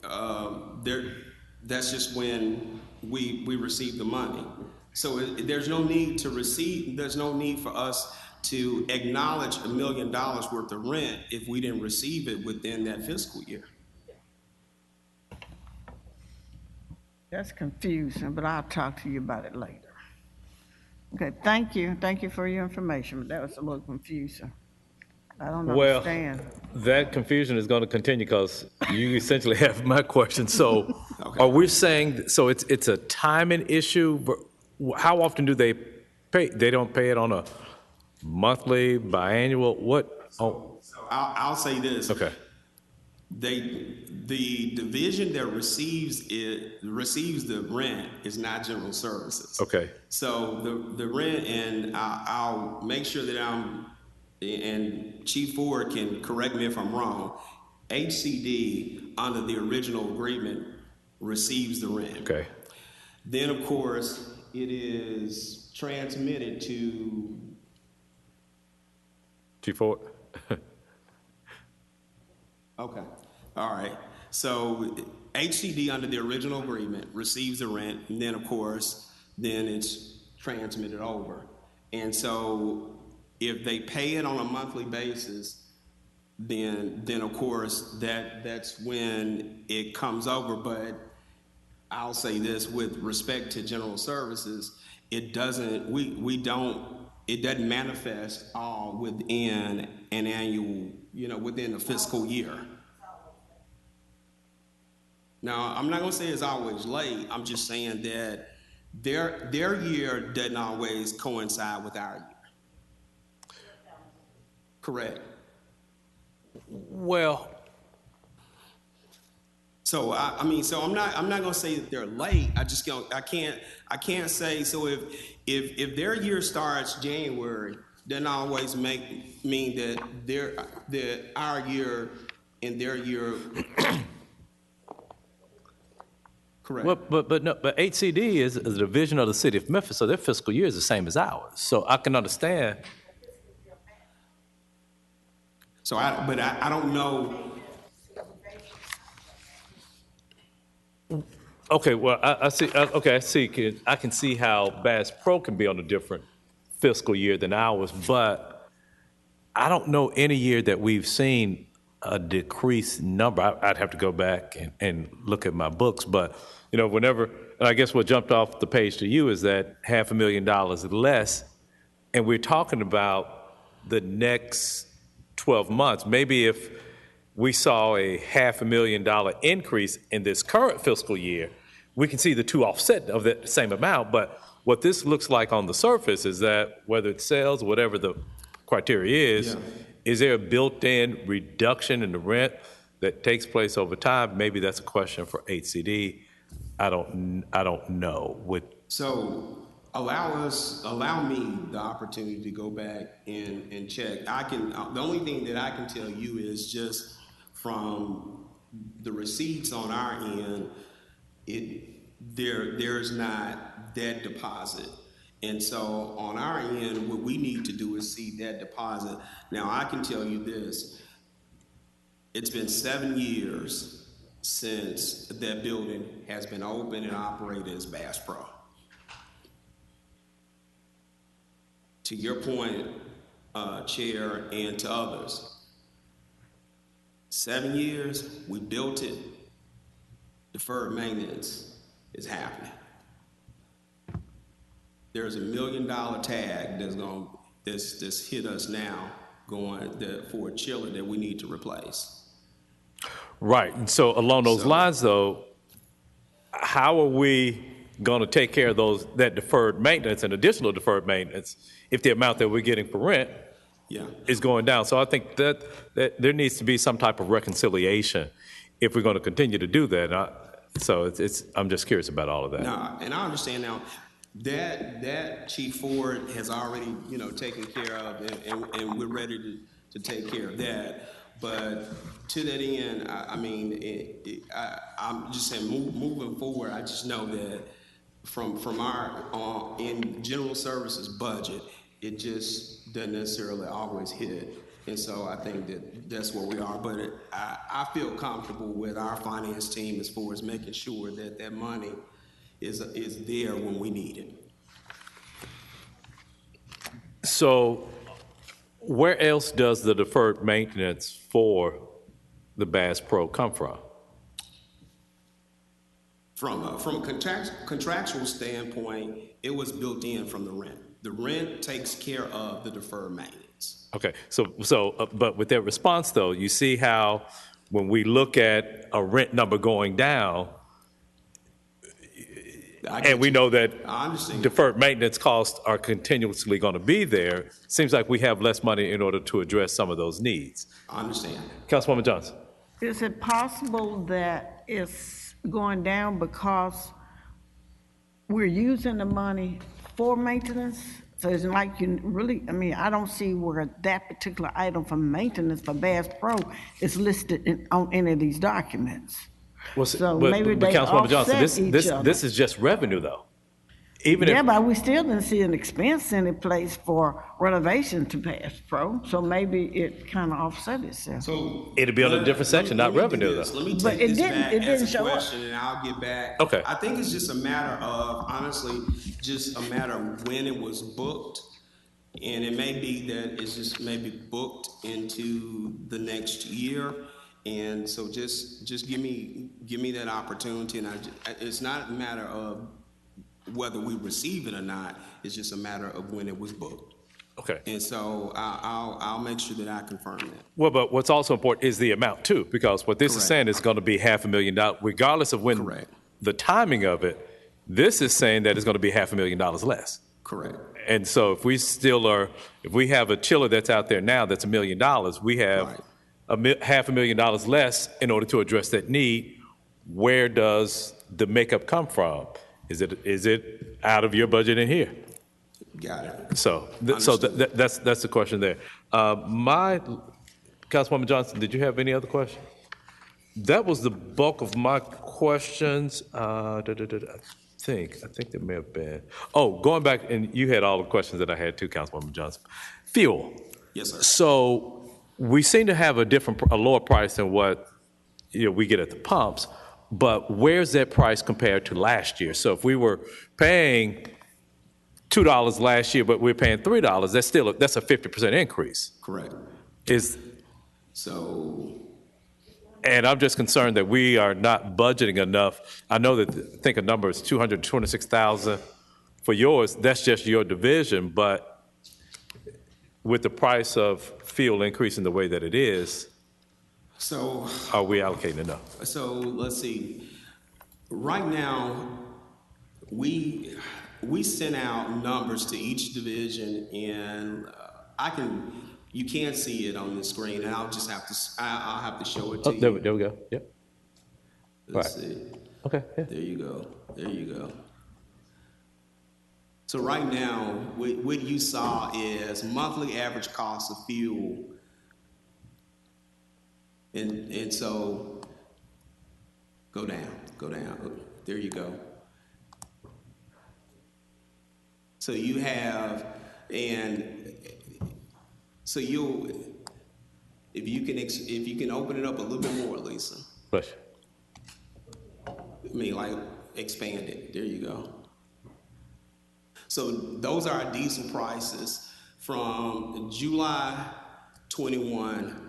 that's just when we receive the money. So there's no need for us to acknowledge $1 million worth of rent if we didn't receive it within that fiscal year. That's confusing, but I'll talk to you about it later. Okay, thank you. Thank you for your information, but that was a little confusing. I don't understand. That confusion is going to continue because you essentially have my question. So are we saying, so it's a timing issue? How often do they pay? They don't pay it on a monthly, biannual, what? Oh. I'll say this. Okay. The division that receives the rent is not general services. Okay. So the rent, and I'll make sure that and Chief Ford can correct me if I'm wrong, HCD under the original agreement receives the rent. Okay. Then of course it is transmitted to Chief Ford. Okay. All right. So HCD under the original agreement receives the rent, and then of course, then it's transmitted over. And so if they pay it on a monthly basis, then of course that's when it comes over. But I'll say this with respect to general services, it doesn't manifest all within an annual, within a fiscal year. Now, I'm not gonna say it's always late. I'm just saying that their year doesn't always coincide with our year. Correct. Well, so I'm not gonna say that they're late. I can't say. So if their year starts January, doesn't always mean that our year and their year. Correct. Well, but HCD is a division of the city of Memphis, so their fiscal year is the same as ours. So I can understand. So I don't know. Okay, well, I see. I see. I can see how Bass Pro can be on a different fiscal year than ours, but I don't know any year that we've seen a decreased number. I'd have to go back and look at my books, but whenever, I guess what jumped off the page to you is that $500,000 less, and we're talking about the next 12 months. Maybe if we saw a $500,000 increase in this current fiscal year, we can see the two offset of the same amount. But what this looks like on the surface is that whether it's sales, whatever the criteria is there a built-in reduction in the rent that takes place over time? Maybe that's a question for HCD. I don't know. So allow me the opportunity to go back and check. The only thing that I can tell you is just from the receipts on our end, there's not that deposit. And so on our end, what we need to do is see that deposit. Now I can tell you this, it's been 7 years since that building has been open and operated as Bass Pro. To your point, Chair, and to others, 7 years, we built it, deferred maintenance is happening. There's $1 million tag that's hit us now for a chiller that we need to replace. Right. And so along those lines, though, how are we going to take care of that deferred maintenance and additional deferred maintenance if the amount that we're getting for rent is going down? So I think that there needs to be some type of reconciliation if we're going to continue to do that. So I'm just curious about all of that. No, and I understand now that Chief Ford has already taken care of, and we're ready to take care of that. But to that end, I'm just saying, moving forward, I just know that from our, in general services budget, it just doesn't necessarily always hit. And so I think that that's where we are. But I feel comfortable with our finance team as far as making sure that that money is there when we need it. So where else does the deferred maintenance for the Bass Pro come from? From a contractual standpoint, it was built in from the rent. The rent takes care of the deferred maintenance. Okay, but with that response though, you see how when we look at a rent number going down, and we know that deferred maintenance costs are continuously going to be there, seems like we have less money in order to address some of those needs. I understand. Councilwoman Johnson. Is it possible that it's going down because we're using the money for maintenance? So it's like you really, I mean, I don't see where that particular item for maintenance for Bass Pro is listed on any of these documents. Well, So but maybe they Councilwoman Johnson, offset each other. this is just revenue though. Even Yeah, if, but we still didn't see an expense in place for renovation to Bass Pro, so maybe it kind of offset itself. So it'd be on a different section, not revenue though. Let me But take it this didn't- back it as didn't a show up. question, and I'll get back. Okay. I think it's just a matter of, honestly, just a matter of when it was booked. And it may be that it's just maybe booked into the next year. And so just give me that opportunity. And it's not a matter of whether we receive it or not. It's just a matter of when it was booked. Okay. And so I'll make sure that I confirm that. Well, but what's also important is the amount too, because what this is Correct. saying is going to be $500,000, regardless of when Correct. the timing of it. This is saying that it's going to be $500,000 less. Correct. And so if we have a chiller that's out there now that's $1 million, we have $500,000 less in order to address that need. Where does the makeup come from? Is it out of your budget in here? Got it. So Understood. that's the question there. Councilwoman Johnson, did you have any other questions? That was the bulk of my questions. I think there may have been. Oh, going back, and you had all the questions that I had too, Councilwoman Johnson. Fuel. Yes, sir. So we seem to have a lower price than what we get at the pumps, but where's that price compared to last year? So if we were paying $2 last year, but we're paying $3, that's a 50% increase. Correct. And I'm just concerned that we are not budgeting enough. I know that, I think a number is 226,000 for yours. That's just your division, but with the price of fuel increasing the way that it is, So are we allocating enough? So let's see. Right now, we sent out numbers to each division, and you can't see it on the screen, and I'll have to show it to you. There we go. Yep. Let's Right. see. Okay. Yeah. There you go. So right now, what you saw is monthly average cost of fuel. And so, go down. There you go. So you have, if you can open it up a little bit more, Lisa. Push. I mean, like, expand it. There you go. So those are our diesel prices from July 21.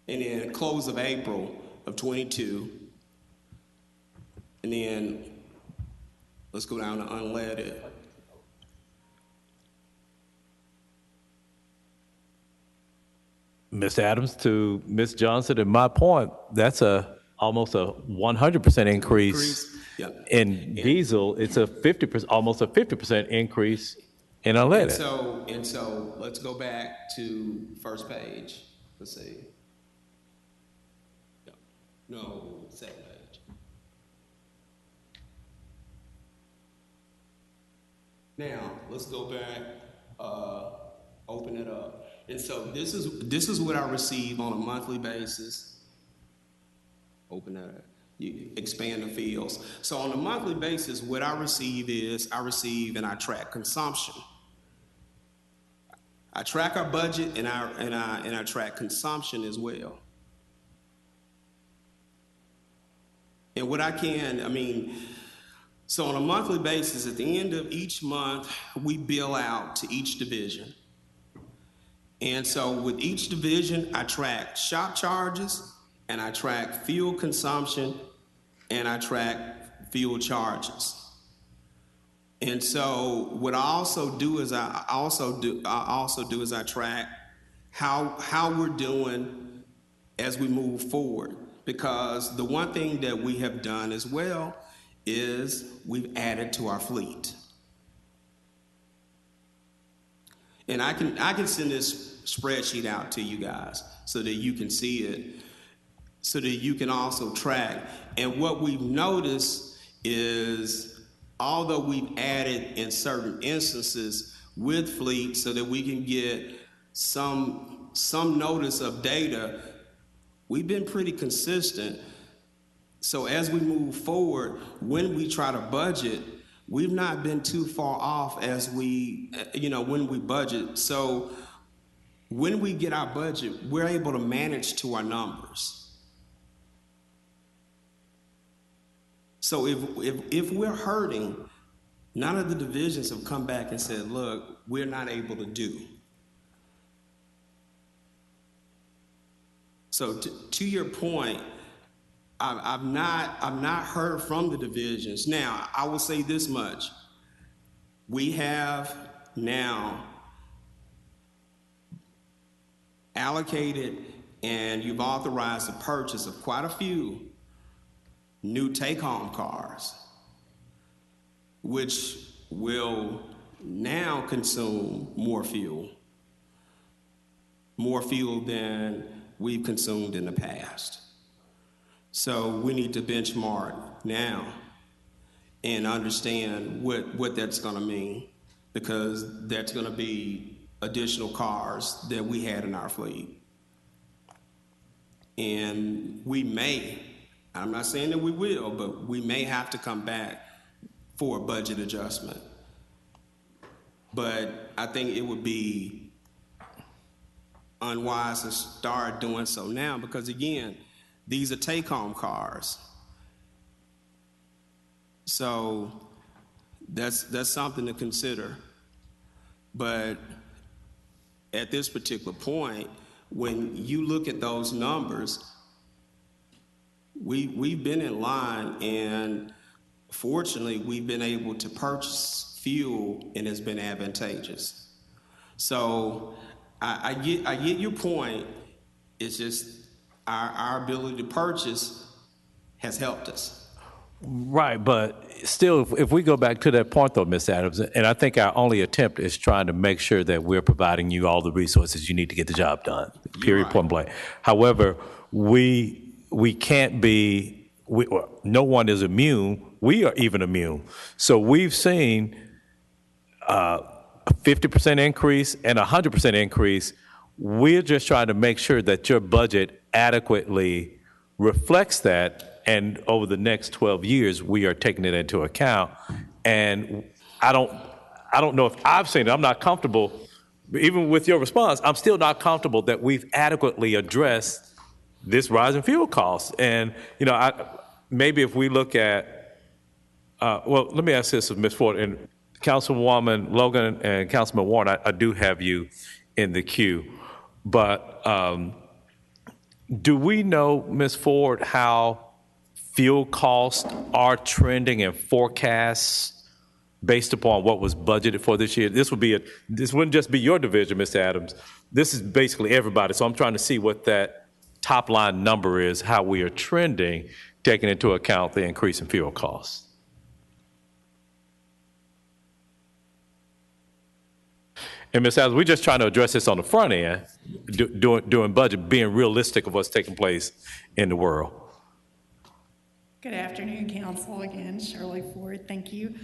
And then close of April of 22. And then let's go down to unleaded. Ms. Adams to Ms. Johnson, and my point, that's almost a 100% increase Yep. in diesel. It's almost a 50% increase in unleaded. And so let's go back to first page. Let's see. No, second page. Now, let's go back, open it up. And so this is what I receive on a monthly basis. Open that up. You expand the fields. So on a monthly basis, what I receive is I receive and I track consumption. I track our budget and I track consumption as well. And what I can, so on a monthly basis, at the end of each month, we bill out to each division. And so with each division, I track shop charges, and I track fuel consumption, and I track fuel charges. And so what I also do is I track how we're doing as we move forward. Because the one thing that we have done as well is we've added to our fleet. And I can send this spreadsheet out to you guys so that you can see it, so that you can also track. And what we've noticed is, although we've added in certain instances with fleet so that we can get some notice of data, we've been pretty consistent. So as we move forward, when we try to budget, we've not been too far off as when we budget. So when we get our budget, we're able to manage to our numbers. So if we're hurting, none of the divisions have come back and said, look, we're not able to do. So to your point, I've not heard from the divisions. Now, I will say this much. We have now allocated and you've authorized the purchase of quite a few new take-home cars, which will now consume more fuel than we've consumed in the past. So we need to benchmark now and understand what that's going to mean, because that's going to be additional cars that we had in our fleet. And we may, I'm not saying that we will, but we may have to come back for a budget adjustment. But I think it would be unwise to start doing so now, because again, these are take-home cars. So that's something to consider. But at this particular point, when you look at those numbers, we've been in line, and fortunately, we've been able to purchase fuel, and it's been advantageous. So I get your point. It's just our ability to purchase has helped us. Right, but still, if we go back to that point, though, Ms. Adams, and I think our only attempt is trying to make sure that we're providing you all the resources you need to get the job done, period, point blank. However, we can't be, no one is immune. We are even immune. So we've seen a 50% increase and a 100% increase. We're just trying to make sure that your budget adequately reflects that. And over the next 12 years, we are taking it into account. And I don't know if I've seen it. I'm not comfortable, even with your response, I'm still not comfortable that we've adequately addressed this rise in fuel costs. And, maybe if we look at, let me ask this of Ms. Ford, and Councilwoman Logan and Councilman Warren, I do have you in the queue. But do we know, Ms. Ford, how fuel costs are trending and forecasts based upon what was budgeted for this year? This wouldn't just be your division, Mr. Adams. This is basically everybody. So I'm trying to see what that top line number is, how we are trending, taking into account the increase in fuel costs. And Ms. Adams, we're just trying to address this on the front end, doing budget, being realistic of what's taking place in the world. Good afternoon, Council. Again, Shirley Ford, thank you.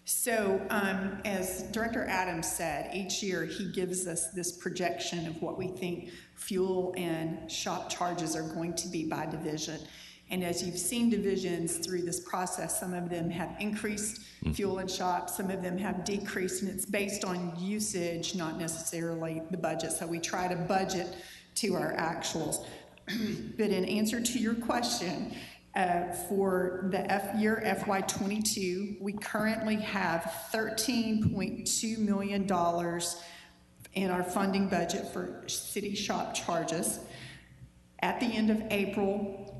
So, as Director Adams said, each year he gives us this projection of what we think fuel and shop charges are going to be by division. And as you've seen divisions through this process, some of them have increased fuel and shop, some of them have decreased, and it's based on usage, not necessarily the budget. So we try to budget to our actuals. But in answer to your question, for the year FY22, we currently have $13.2 million in our funding budget for city shop charges. At the end of April,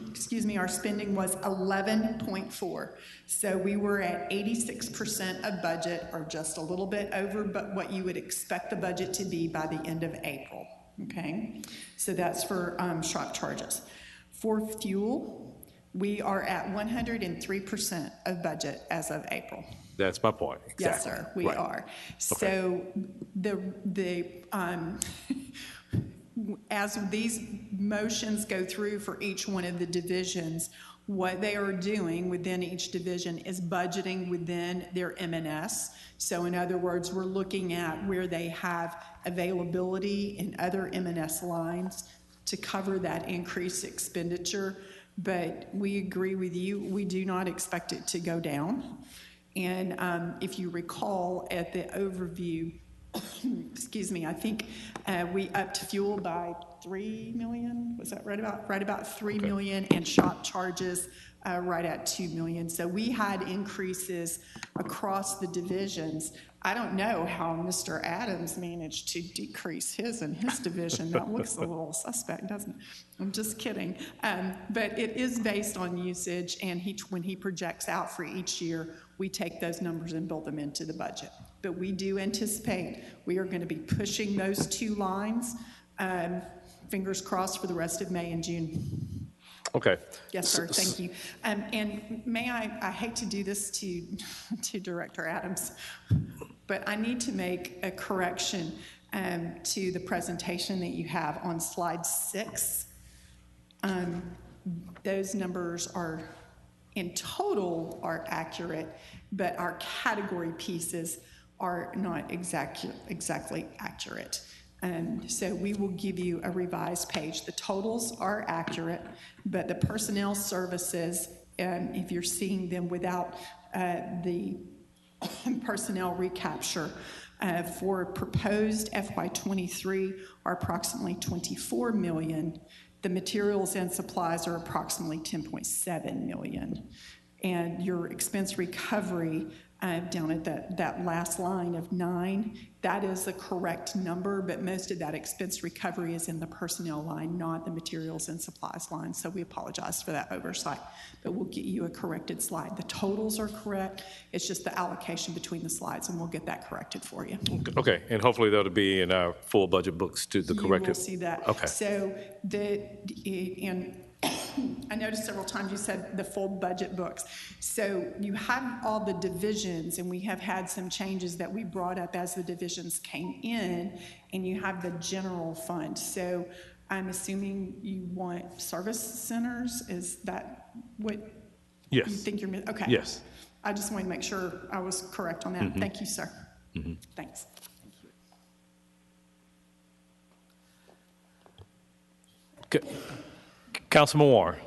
excuse me, our spending was 11.4. So we were at 86% of budget, or just a little bit over, but what you would expect the budget to be by the end of April. Okay, so that's for shop charges. For fuel, we are at 103% of budget as of April. That's my point. Exactly. Yes, sir, we are. So as these motions go through for each one of the divisions, what they are doing within each division is budgeting within their M&S. So in other words, we're looking at where they have availability in other M&S lines to cover that increased expenditure. But we agree with you, we do not expect it to go down. And if you recall at the overview, excuse me, I think we upped fuel by 3 million. Was that right about 3 million, and shop charges right at 2 million. So we had increases across the divisions. I don't know how Mr. Adams managed to decrease his in his division. That looks a little suspect, doesn't it? I'm just kidding. But it is based on usage, and when he projects out for each year, we take those numbers and build them into the budget. But we do anticipate we are going to be pushing those two lines, fingers crossed, for the rest of May and June. Okay. Yes, sir. Thank you. And may I hate to do this to Director Adams, but I need to make a correction to the presentation that you have on slide 6. Those numbers are, in total, are accurate, but our category pieces are not exactly accurate. So we will give you a revised page. The totals are accurate, but the personnel services, if you're seeing them without the personnel recapture, for proposed FY23 are approximately 24 million. The materials and supplies are approximately 10.7 million. And your expense recovery down at that last line of 9, that is the correct number, but most of that expense recovery is in the personnel line, not the materials and supplies line. So we apologize for that oversight, but we'll get you a corrected slide. The totals are correct. It's just the allocation between the slides, and we'll get that corrected for you. Okay, and hopefully that'll be in our full budget books to the corrected. You will see that. Okay. So I noticed several times you said the full budget books. So you have all the divisions, and we have had some changes that we brought up as the divisions came in, and you have the general fund. So I'm assuming you want service centers. Is that what you think you're missing? Okay. Yes. I just wanted to make sure I was correct on that. Mm-hmm. Thank you, sir. Mm-hmm. Thanks. Councilman Warren.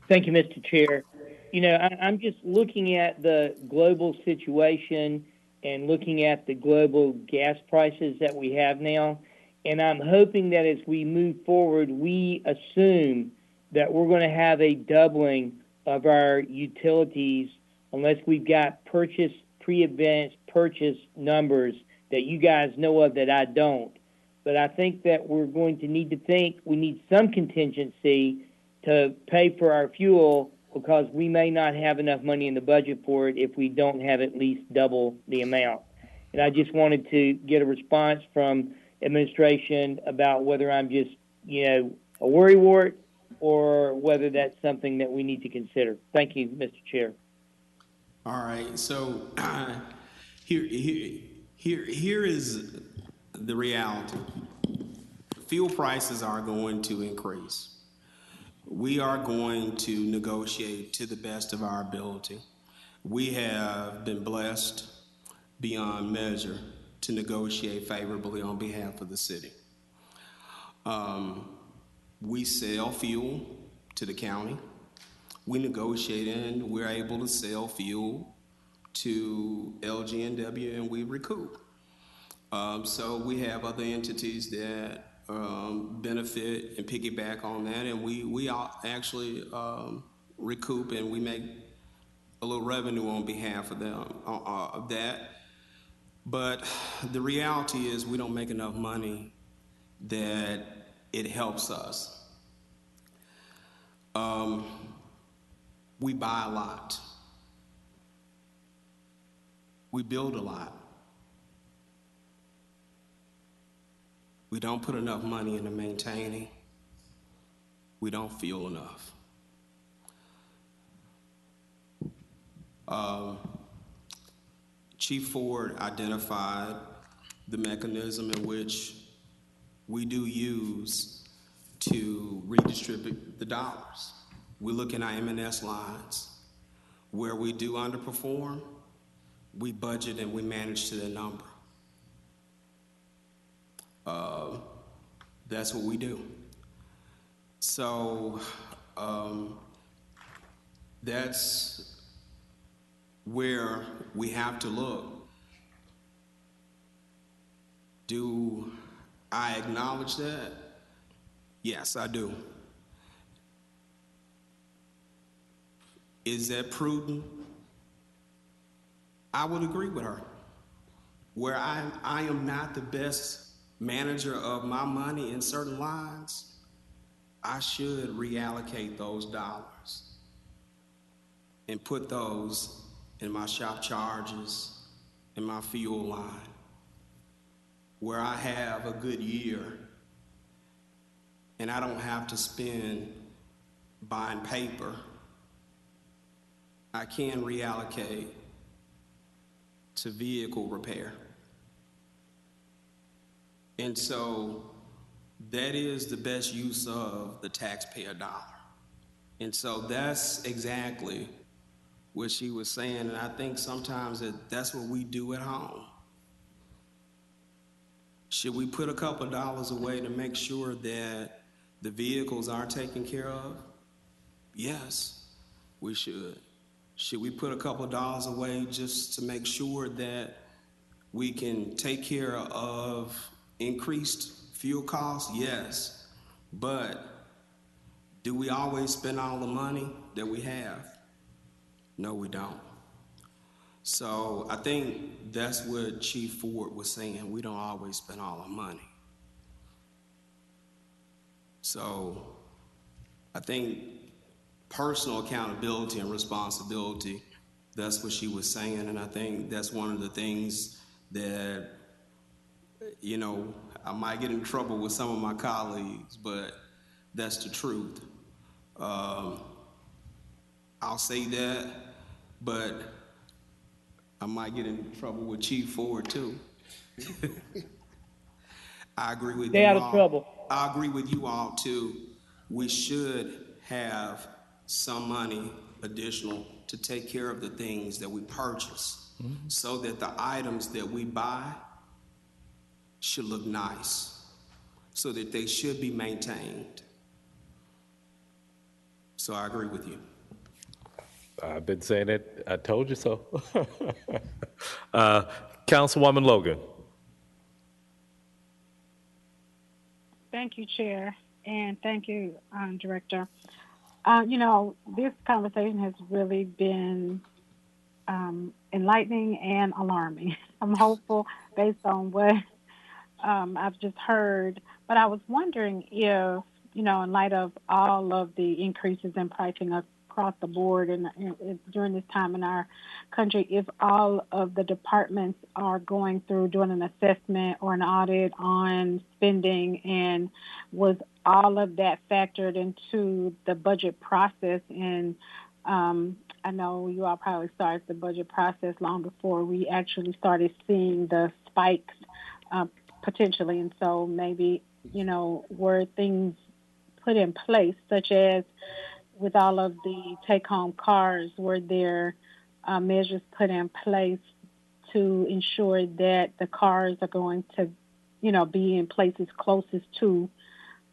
Thank you, Mr. Chair. You know, I'm just looking at the global situation and looking at the global gas prices that we have now, and I'm hoping that as we move forward, we assume that we're going to have a doubling of our utilities unless we've got pre-advanced purchase numbers that you guys know of that I don't. But I think that we're going to need to we need some contingency to pay for our fuel, because we may not have enough money in the budget for it if we don't have at least double the amount. And I just wanted to get a response from administration about whether I'm just, a worrywart or whether that's something that we need to consider. Thank you, Mr. Chair. All right, so here is the reality. Fuel prices are going to increase. We are going to negotiate to the best of our ability. We have been blessed beyond measure to negotiate favorably on behalf of the city. We sell fuel to the county. We negotiate and we're able to sell fuel to LGNW and we recoup. So we have other entities that benefit and piggyback on that, and we actually recoup and we make a little revenue on behalf of them of that. But the reality is we don't make enough money that it helps us. We buy a lot. We build a lot. We don't put enough money into maintaining. We don't fuel enough. Chief Ford identified the mechanism in which we do use to redistribute the dollars. We look in our M&S lines. Where we do underperform, we budget and we manage to the number. That's what we do. So that's where we have to look. Do I acknowledge that? Yes, I do. Is that prudent? I would agree with her. Where I am not the best manager of my money in certain lines, I should reallocate those dollars and put those in my shop charges, in my fuel line. Where I have a good year and I don't have to spend buying paper, I can reallocate to vehicle repair. And so that is the best use of the taxpayer dollar. And so that's exactly what she was saying. And I think sometimes that's what we do at home. Should we put a couple of dollars away to make sure that the vehicles are taken care of? Yes, we should. Should we put a couple of dollars away just to make sure that we can take care of increased fuel costs? Yes. But do we always spend all the money that we have? No, we don't. So I think that's what Chief Ford was saying. We don't always spend all our money. So I think personal accountability and responsibility, that's what she was saying. And I think that's one of the things that, you know, I might get in trouble with some of my colleagues, but that's the truth. I'll say that, but I might get in trouble with Chief Ford too. I agree with Stay you out all. of trouble. I agree with you all too. We should have some money additional to take care of the things that we purchase, so that the items that we buy should look nice, so that they should be maintained. So I agree with you. I've been saying it. I told you so. Councilwoman Logan. Thank you, Chair, and thank you, Director. You know, this conversation has really been enlightening and alarming. I'm hopeful based on what I've just heard, but I was wondering if, you know, in light of all of the increases in pricing across the board and during this time in our country, if all of the departments are going through doing an assessment or an audit on spending, and was all of that factored into the budget process. And I know you all probably started the budget process long before we actually started seeing the spikes potentially. And so maybe, you know, were things put in place, such as with all of the take-home cars, were there measures put in place to ensure that the cars are going to, be in places closest to,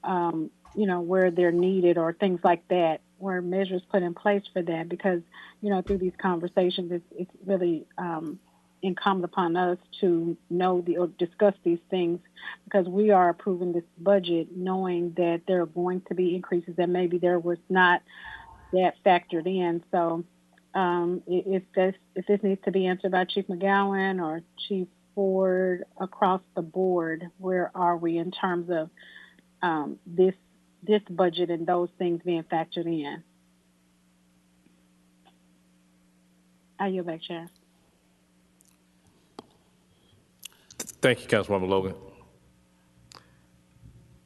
where they're needed or things like that, where measures put in place for that, because, through these conversations, it's really incumbent upon us to know or discuss these things, because we are approving this budget knowing that there are going to be increases that maybe there was not that factored in. So if this needs to be answered by Chief McGowan or Chief Ford across the board, where are we in terms of this budget and those things being factored in? I yield back, Chair. Thank you, Councilwoman Logan.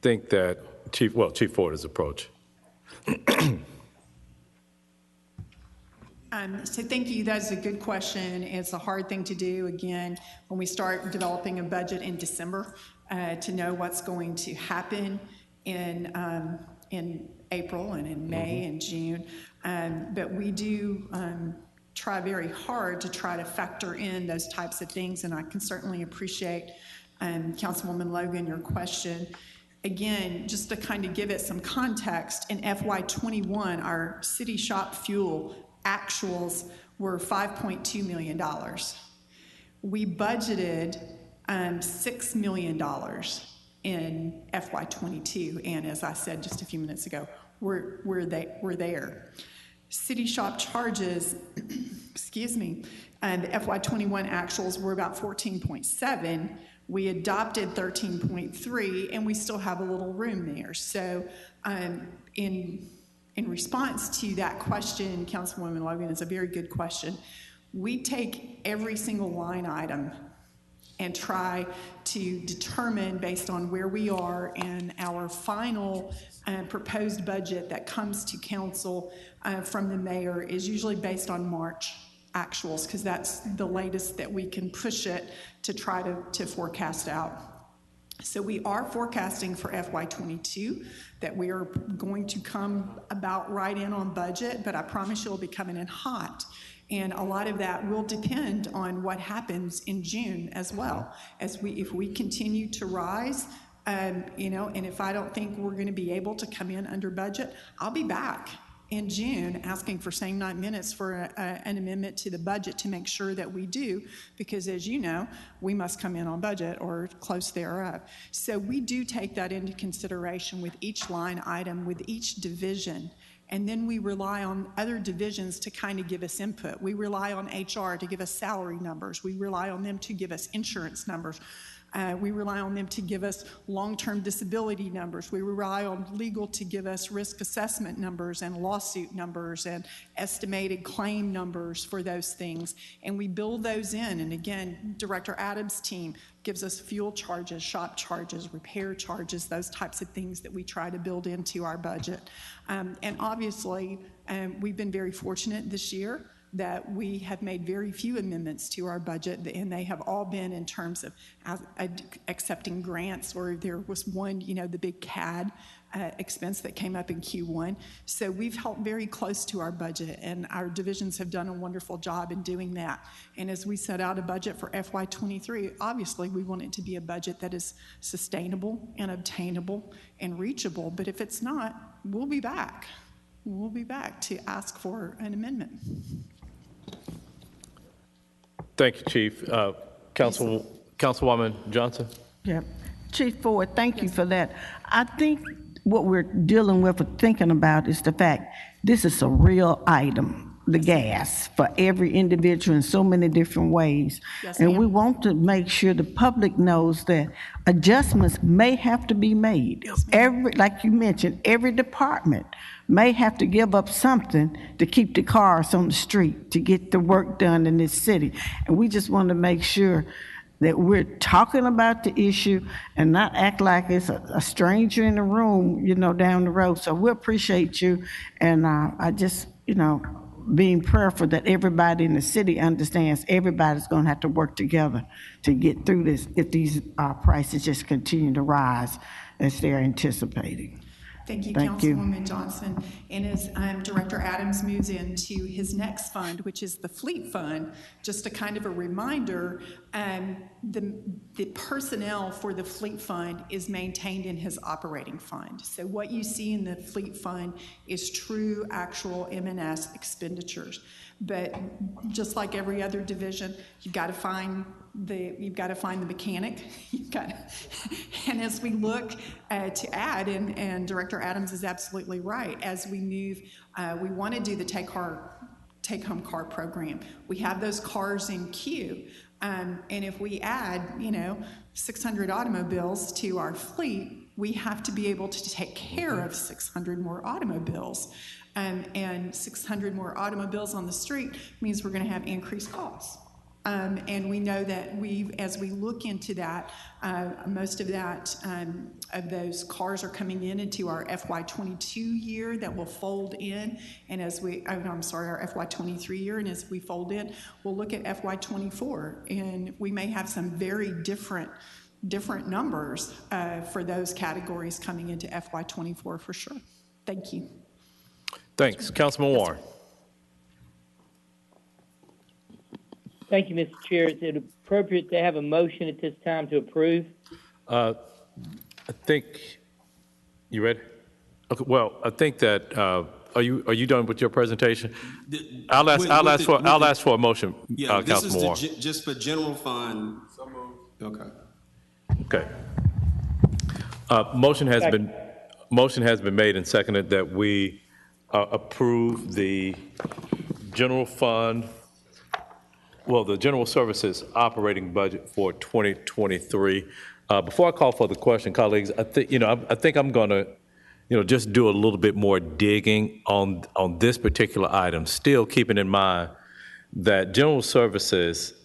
Think that Chief Ford has approached. So thank you. That's a good question. It's a hard thing to do, again, when we start developing a budget in December, to know what's going to happen in April and in May and June. But we do try very hard to try to factor in those types of things, and I can certainly appreciate, Councilwoman Logan, your question. Again, just to kind of give it some context, in FY21, our city shop fuel actuals were $5.2 million. We budgeted $6 million in FY22, and as I said just a few minutes ago, we're there. City shop charges, excuse me, and the FY21 actuals were about 14.7. We adopted 13.3, and we still have a little room there. So in response to that question, Councilwoman Logan, it's a very good question. We take every single line item and try to determine, based on where we are in our final proposed budget that comes to council from the mayor, is usually based on March actuals, because that's the latest that we can push it to try to forecast out. So we are forecasting for FY22 that we are going to come about right in on budget, but I promise you'll be coming in hot. And a lot of that will depend on what happens in June as well. If we continue to rise, and if I don't think we're going to be able to come in under budget, I'll be back in June asking for same night minutes for an amendment to the budget to make sure that we do, because as you know, we must come in on budget or close thereof. So we do take that into consideration with each line item, with each division. And then we rely on other divisions to kind of give us input. We rely on HR to give us salary numbers. We rely on them to give us insurance numbers. We rely on them to give us long-term disability numbers. We rely on legal to give us risk assessment numbers and lawsuit numbers and estimated claim numbers for those things. And we build those in. And again, Director Adams' team gives us fuel charges, shop charges, repair charges, those types of things that we try to build into our budget. And obviously, we've been very fortunate this year that we have made very few amendments to our budget, and they have all been in terms of accepting grants, or there was one, the big CAD expense that came up in Q1. So we've held very close to our budget, and our divisions have done a wonderful job in doing that. And as we set out a budget for FY23, obviously we want it to be a budget that is sustainable and obtainable and reachable, but if it's not, we'll be back. We'll be back to ask for an amendment. Thank you, Chief. Councilwoman Johnson? Yeah. Chief Ford, thank you for that. I think what we're dealing with or thinking about is the fact this is a real item, the gas, for every individual in so many different ways. Yes, and ma'am. we want to make sure the public knows that adjustments may have to be made. Like you mentioned, every department may have to give up something to keep the cars on the street, to get the work done in this city. And we just want to make sure that we're talking about the issue and not act like it's a stranger in the room, down the road. So we appreciate you. And I just, being prayerful that everybody in the city understands everybody's going to have to work together to get through this if these prices just continue to rise as they're anticipating. Thank you, Thank you. Councilwoman Johnson. And as Director Adams moves into his next fund, which is the Fleet Fund, just a kind of a reminder, the personnel for the Fleet Fund is maintained in his operating fund. So what you see in the Fleet Fund is true, actual M&S expenditures. But just like every other division, you've got to find the mechanic. And as we look to add, and Director Adams is absolutely right, as we move, we want to do the take-home car program. We have those cars in queue. And if we add, 600 automobiles to our fleet, we have to be able to take care of 600 more automobiles. And 600 more automobiles on the street means we're going to have increased costs. And we know that as we look into that, most of that, of those cars are coming into our FY22 year that will fold in. And our FY23 year. And as we fold in, we'll look at FY24. And we may have some very different numbers for those categories coming into FY24 for sure. Thank you. Thanks. Councilman Warren. Thank you, Mr. Chair. Is it appropriate to have a motion at this time to approve? I think, you ready? Okay, well, I think that, are you done with your presentation? I'll ask for a motion, Yeah, this is Councilman Warren. just for general fund. Okay. Okay. Motion has been made and seconded that we approve the general fund, the general services operating budget for 2023. Before I call for the question, colleagues, I think I'm going to, just do a little bit more digging on this particular item, still keeping in mind that general services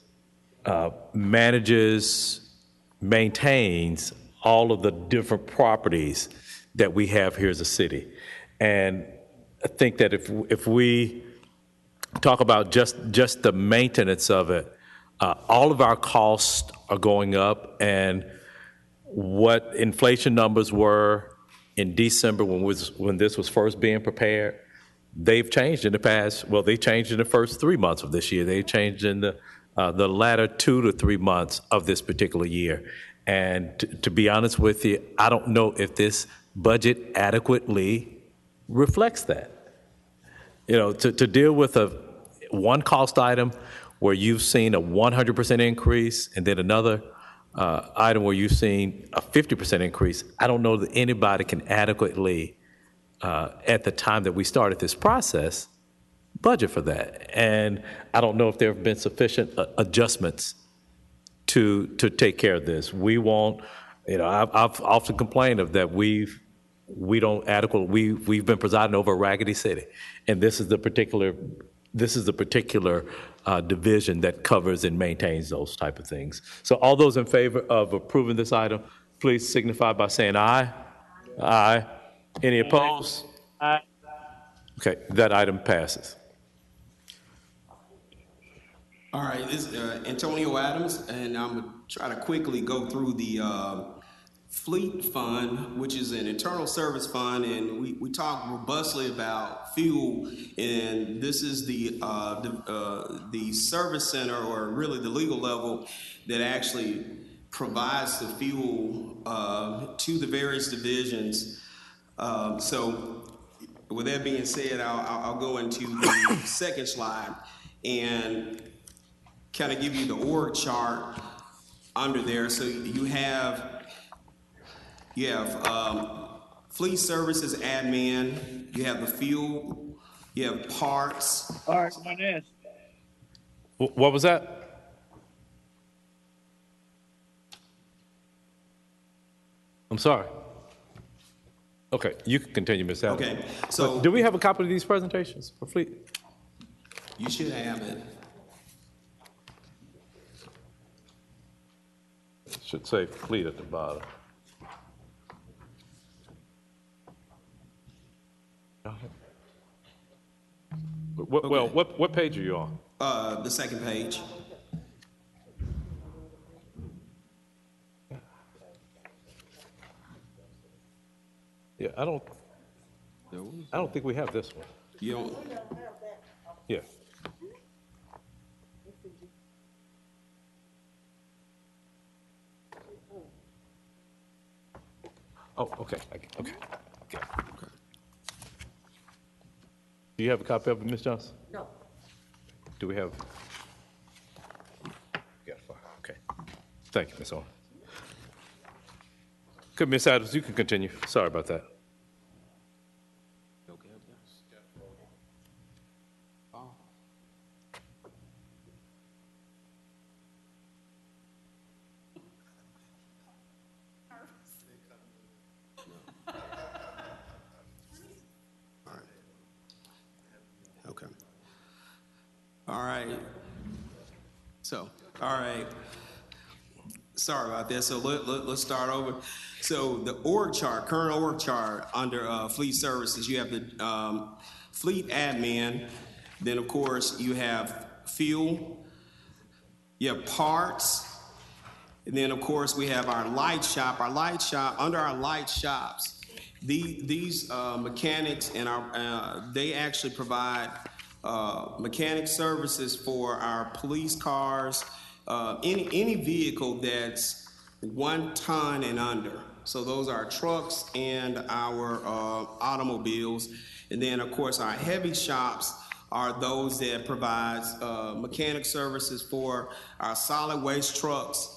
maintains all of the different properties that we have here as a city. And I think that if we talk about just the maintenance of it, all of our costs are going up, and what inflation numbers were in December when this was first being prepared, they've changed in the past. Well, they changed in the first 3 months of this year. They changed in the latter 2 to 3 months of this particular year. And to be honest with you, I don't know if this budget adequately reflects that. To deal with one cost item where you've seen a 100% increase and then another item where you've seen a 50% increase, I don't know that anybody can adequately, at the time that we started this process, budget for that. And I don't know if there have been sufficient adjustments to take care of this. We won't, I've often complained of that we've been presiding over a raggedy city, and this is the particular division that covers and maintains those type of things. So all those in favor of approving this item, please signify by saying aye. Aye. Any opposed? Aye. Okay, that item passes. All right, this is Antonio Adams, and I'm going to try to quickly go through the Fleet Fund, which is an internal service fund, and we talk robustly about fuel, and this is the service center, or really the legal level, that actually provides the fuel to the various divisions. So with that being said, I'll go into the second slide and kind of give you the org chart under there. So you have fleet services admin, you have the fuel, you have parts. What was that? I'm sorry. Okay, you can continue, Ms. Adams. Okay, so but do we have a copy of these presentations for fleet? You should have it. It should say fleet at the bottom. Well, what page are you on? The second page. Yeah, I don't I don't think we have this one. You don't, Yeah. Oh, okay, okay. Do you have a copy of it, Ms. Johnson? No. Do we have? Yeah, fine, okay. Thank you, Ms. Owen. Good, Ms. Adams, you can continue. Sorry about that. Okay. All right. So, all right. Sorry about that. So let's start over. So the org chart, current org chart under fleet services, you have the fleet admin. Then, of course, you have fuel. You have parts. And then, of course, we have our light shop. Our light shop, under our light shops, these mechanics and they actually provide mechanic services for our police cars, any vehicle that's 1 ton and under. So those are trucks and our automobiles. And then, of course, our heavy shops are those that provide mechanic services for our solid waste trucks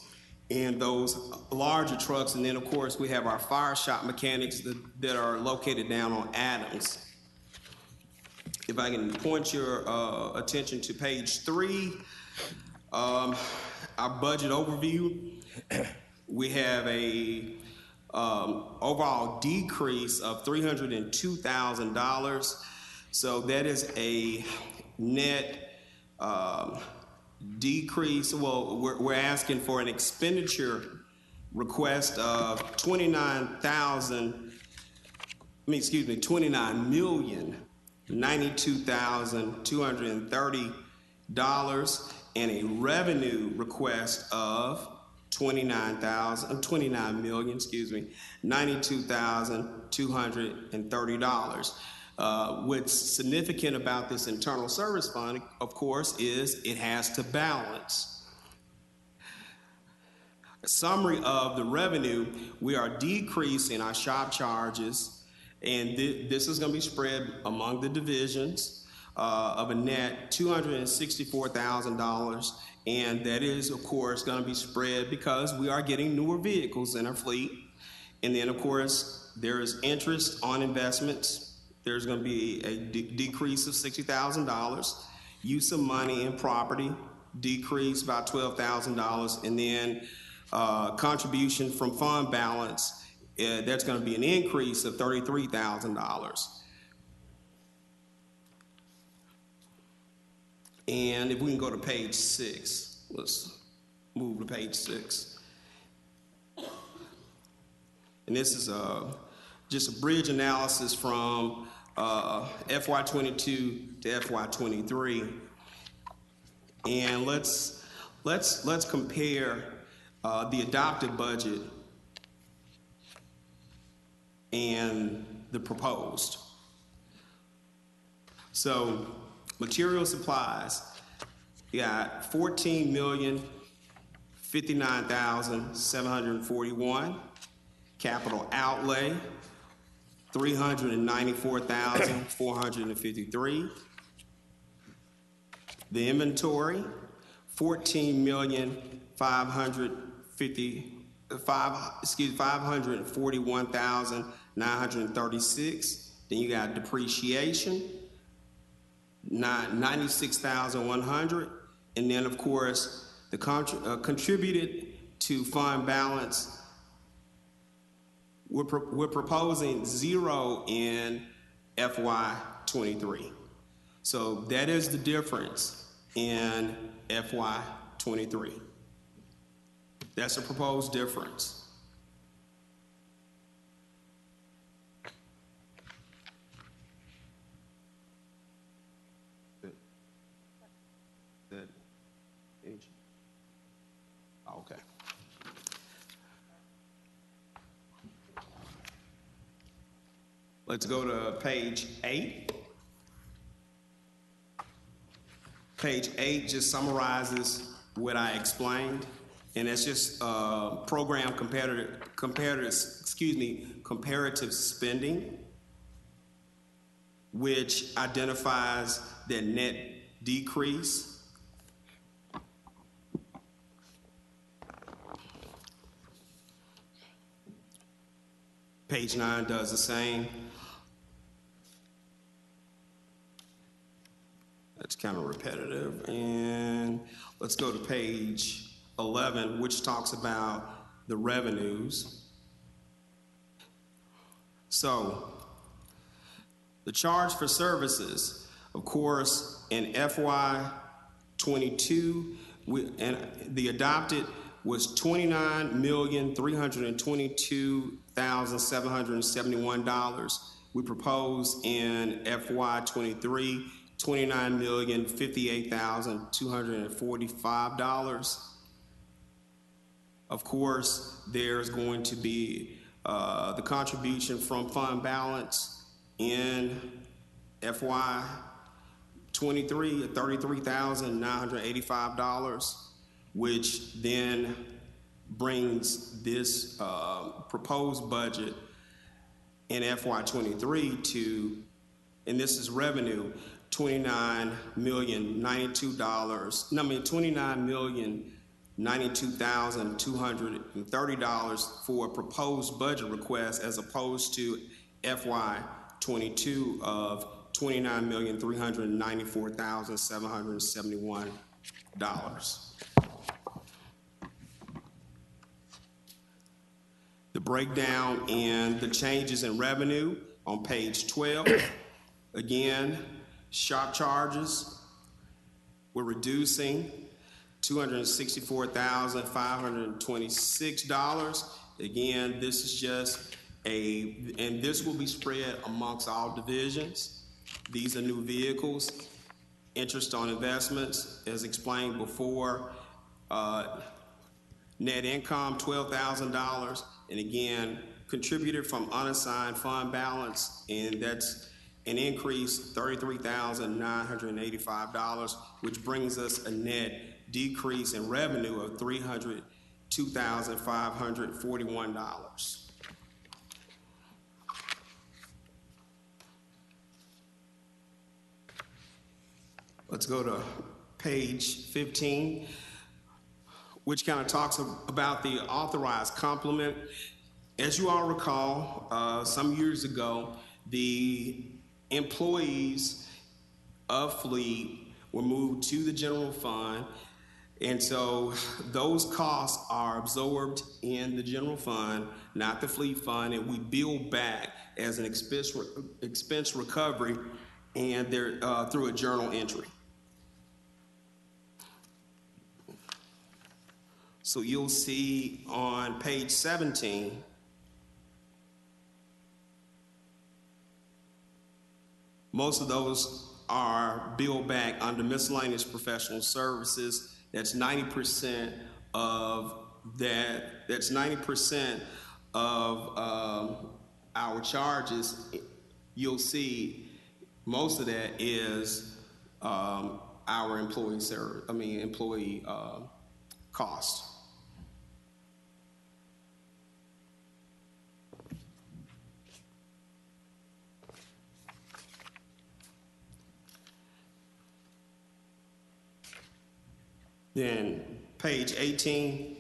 and those larger trucks. And then, of course, we have our fire shop mechanics that are located down on Adams. If I can point your attention to page 3, our budget overview, we have a overall decrease of $302,000. So that is a net decrease. Well, we're asking for an expenditure request of $29,092,230 and a revenue request of $92,230. What's significant about this internal service fund, of course, is it has to balance. A summary of the revenue, we are decreasing our shop charges, and this is going to be spread among the divisions of a net $264,000, and that is, of course, going to be spread because we are getting newer vehicles in our fleet. And then, of course, there is interest on investments. There's going to be a decrease of $60,000. Use of money in property, decrease about $12,000. And then contribution from fund balance, that's going to be an increase of $33,000. And if we can go to page 6, let's move to page 6. And this is just a bridge analysis from FY22 to FY23, and let's compare the adopted budget and the proposed. So, material supplies, you got $14,059,741. Capital outlay, $394,453. The inventory, $541,936. Then you got depreciation, $96,100, and then of course the contributed to fund balance. We're proposing 0 in FY23. So that is the difference in FY23. That's a proposed difference. Okay. Let's go to page 8. Page 8 just summarizes what I explained, and it's just program comparative spending, which identifies the net decrease. Page 9 does the same. That's kind of repetitive. And let's go to page 11, which talks about the revenues. So, the charge for services, of course, in FY22, and the adopted was $29,322,771. We proposed in FY23 $29,058,245. Of course, there's going to be the contribution from fund balance in FY23 at $33,985, which then brings this proposed budget in FY23 to, and this is revenue, $29,092,230 for a proposed budget request, as opposed to FY22 of $29,394,771. The breakdown and the changes in revenue on page 12. Again, shop charges, we're reducing $264,526. Again, this is just and this will be spread amongst all divisions. These are new vehicles. Interest on investments, as explained before. Net income, $12,000. And again, contributed from unassigned fund balance, and that's an increase, $33,985, which brings us a net decrease in revenue of $302,541. Let's go to page 15, which kind of talks about the authorized complement. As you all recall, some years ago, the employees of Fleet were moved to the general fund, and so those costs are absorbed in the general fund, not the Fleet fund, and we bill back as an expense recovery, and they're through a journal entry. So you'll see on page 17, most of those are billed back under miscellaneous professional services. That's 90% of that. That's 90% of our charges. You'll see most of that is our employee cost. Then page 18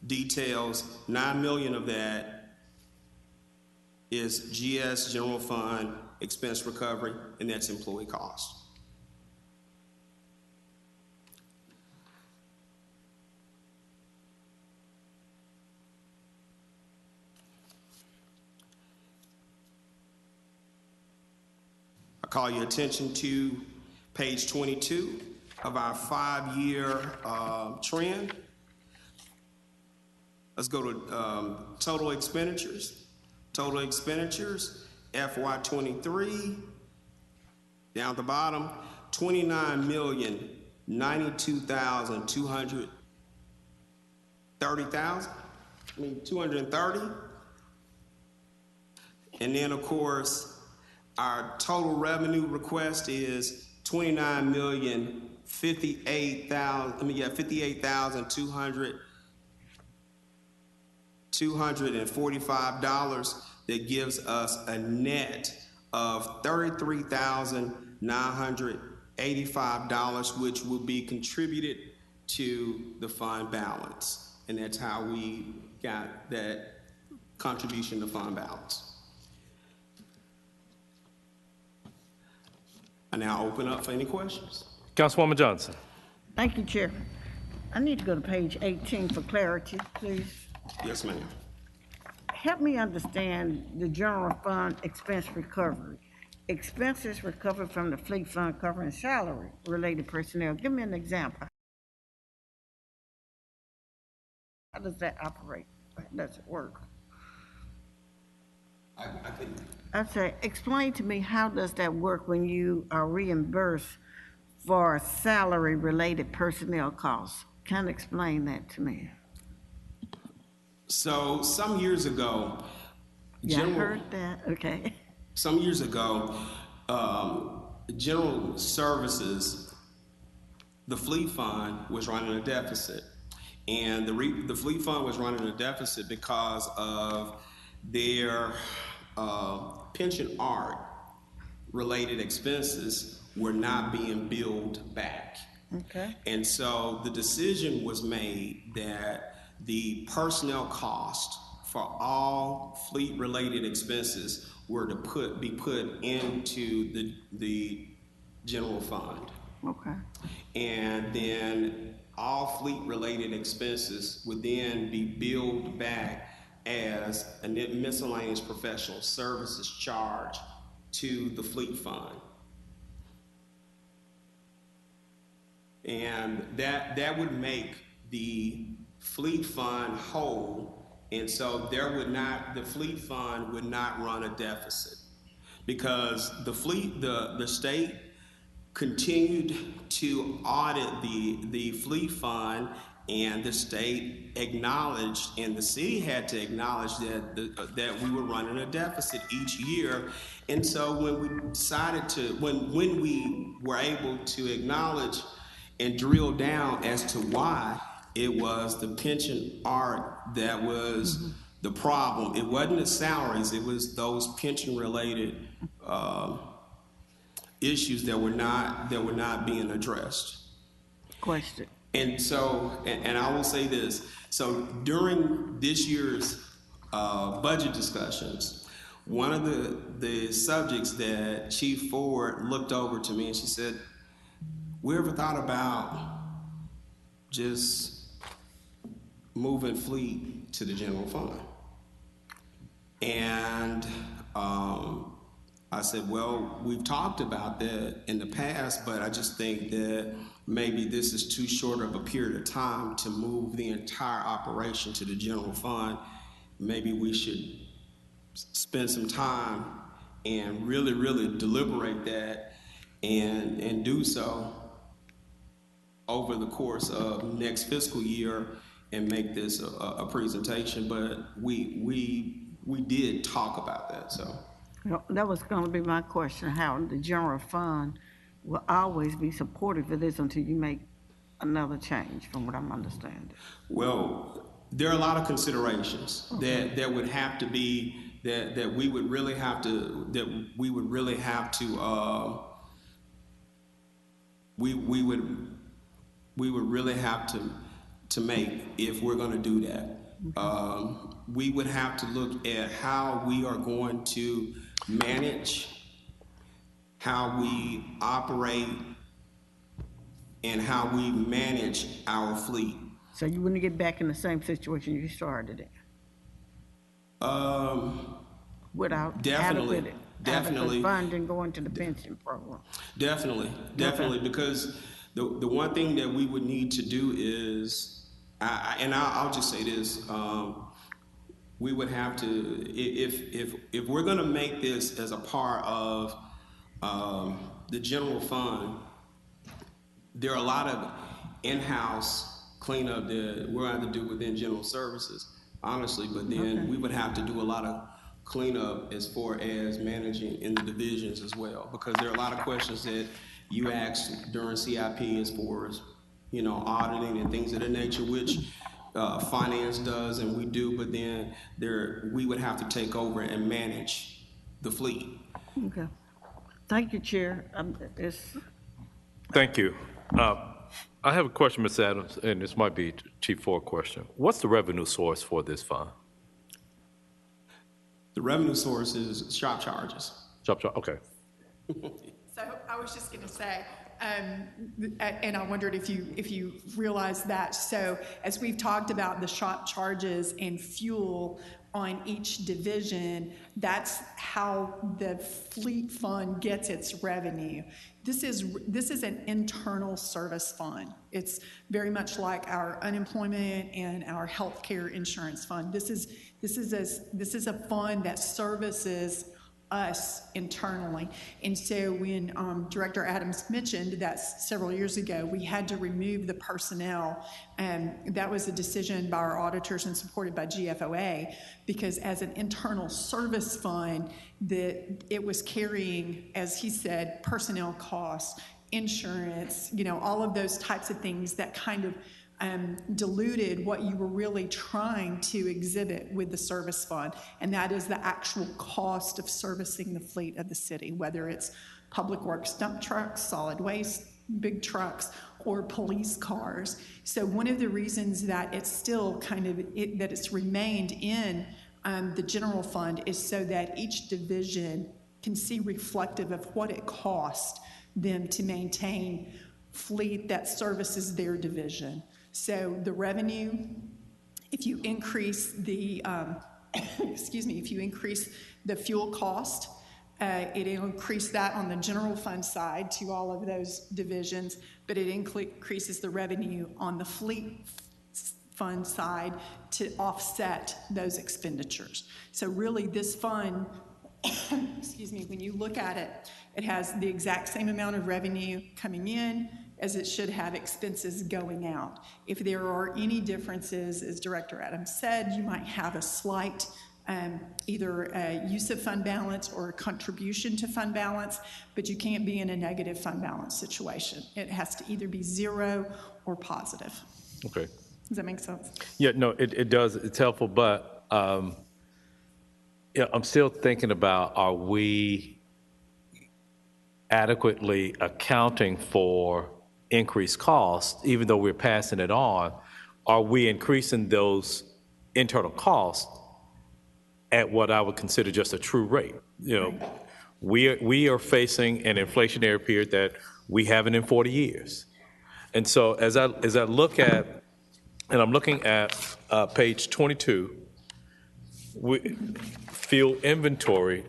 details $9 million of that is GS, general fund, expense recovery, and that's employee cost. I call your attention to page 22 of our 5-year trend. Let's go to total expenditures. Total expenditures, FY23, down at the bottom, $29,092,230. And then, of course, our total revenue request is $245. That gives us a net of $33,985, which will be contributed to the fund balance. And that's how we got that contribution to fund balance. I now open up for any questions. Councilwoman Johnson. Thank you, Chair. I need to go to page 18 for clarity, please. Yes, ma'am. Help me understand the general fund expense recovery. Expenses recovered from the fleet fund covering salary-related personnel. Give me an example. How does that operate? How does it work? I couldn't. I say, explain to me, how does that work when you are reimbursed for salary-related personnel costs? Kind of explain that to me. So some years ago, Yeah, I heard that. Okay. Some years ago, General Services, the fleet fund was running a deficit. And the fleet fund was running a deficit because of their pension art related expenses were not being billed back. Okay. And so the decision was made that the personnel cost for all fleet related expenses were to be put into the general fund. Okay. And then all fleet related expenses would then be billed back as a miscellaneous professional services charge to the fleet fund. And that would make the fleet fund whole, and so the fleet fund would not run a deficit, because the state continued to audit the fleet fund, and the state acknowledged, and the city had to acknowledge that we were running a deficit each year. And so when we decided when we were able to acknowledge and drill down as to why, it was the pension art that was the problem. It wasn't the salaries, it was those pension related issues that were not being addressed. Question. And so, and I will say this, so during this year's budget discussions, one of the subjects that Chief Ford looked over to me and she said, "We ever thought about just moving fleet to the general fund?" And I said, "Well, we've talked about that in the past, but I just think that maybe this is too short of a period of time to move the entire operation to the general fund. Maybe we should spend some time and really, really deliberate that and do so over the course of next fiscal year and make this a presentation." But we did talk about that, so. That was going to be my question, how the general fund will always be supportive of this until you make another change, from what I'm understanding. Well, there are a lot of considerations that would have to be, that we would really have to make if we're going to do that. We would have to look at how we are going to manage, how we operate, and how we manage our fleet. So you wouldn't get back in the same situation you started in? Without Definitely. adequate funding going to the pension program? Definitely, because the one thing that we would need to do is, I'll just say this, we would have to, if we're going to make this as a part of the general fund, there are a lot of in-house cleanup that we're going to have to do within general services, honestly, but then we would have to do a lot of cleanup as far as managing in the divisions as well, because there are a lot of questions that you asked during CIP as far as, you know, auditing and things of that nature, which finance does and we do, but then we would have to take over and manage the fleet. Okay. Thank you, Chair. Thank you. I have a question, Ms. Adams, and this might be Chief Ford question. What's the revenue source for this fund? The revenue source is shop charges. Okay. So I was just going to say, and I wondered if you realized that. So as we've talked about the shop charges and fuel on each division, that's how the fleet fund gets its revenue. This is an internal service fund. It's very much like our unemployment and our healthcare insurance fund. This is a fund that services us internally. And so when Director Adams mentioned that several years ago, we had to remove the personnel, and that was a decision by our auditors and supported by GFOA, because as an internal service fund, it was carrying, as he said, personnel costs, insurance, you know, all of those types of things that kind of diluted what you were really trying to exhibit with the service fund, and that is the actual cost of servicing the fleet of the city, whether it's public works dump trucks, solid waste, big trucks, or police cars. So one of the reasons that it's still that it's remained in the general fund is so that each division can see reflective of what it cost them to maintain fleet that services their division. So the revenue, if you increase the, if you increase the fuel cost, it'll increase that on the general fund side to all of those divisions, but it increases the revenue on the fleet fund side to offset those expenditures. So really this fund, when you look at it, it has the exact same amount of revenue coming in as it should have expenses going out. If there are any differences, as Director Adams said, you might have a slight either a use of fund balance or a contribution to fund balance, but you can't be in a negative fund balance situation. It has to either be zero or positive. Okay. Does that make sense? Yeah, no, it does. It's helpful, but yeah, I'm still thinking about, are we adequately accounting for increased costs, even though we're passing it on? Are we increasing those internal costs at what I would consider just a true rate? You know, we are facing an inflationary period that we haven't in 40 years. And so as I look at, and I'm looking at page 22, fuel inventory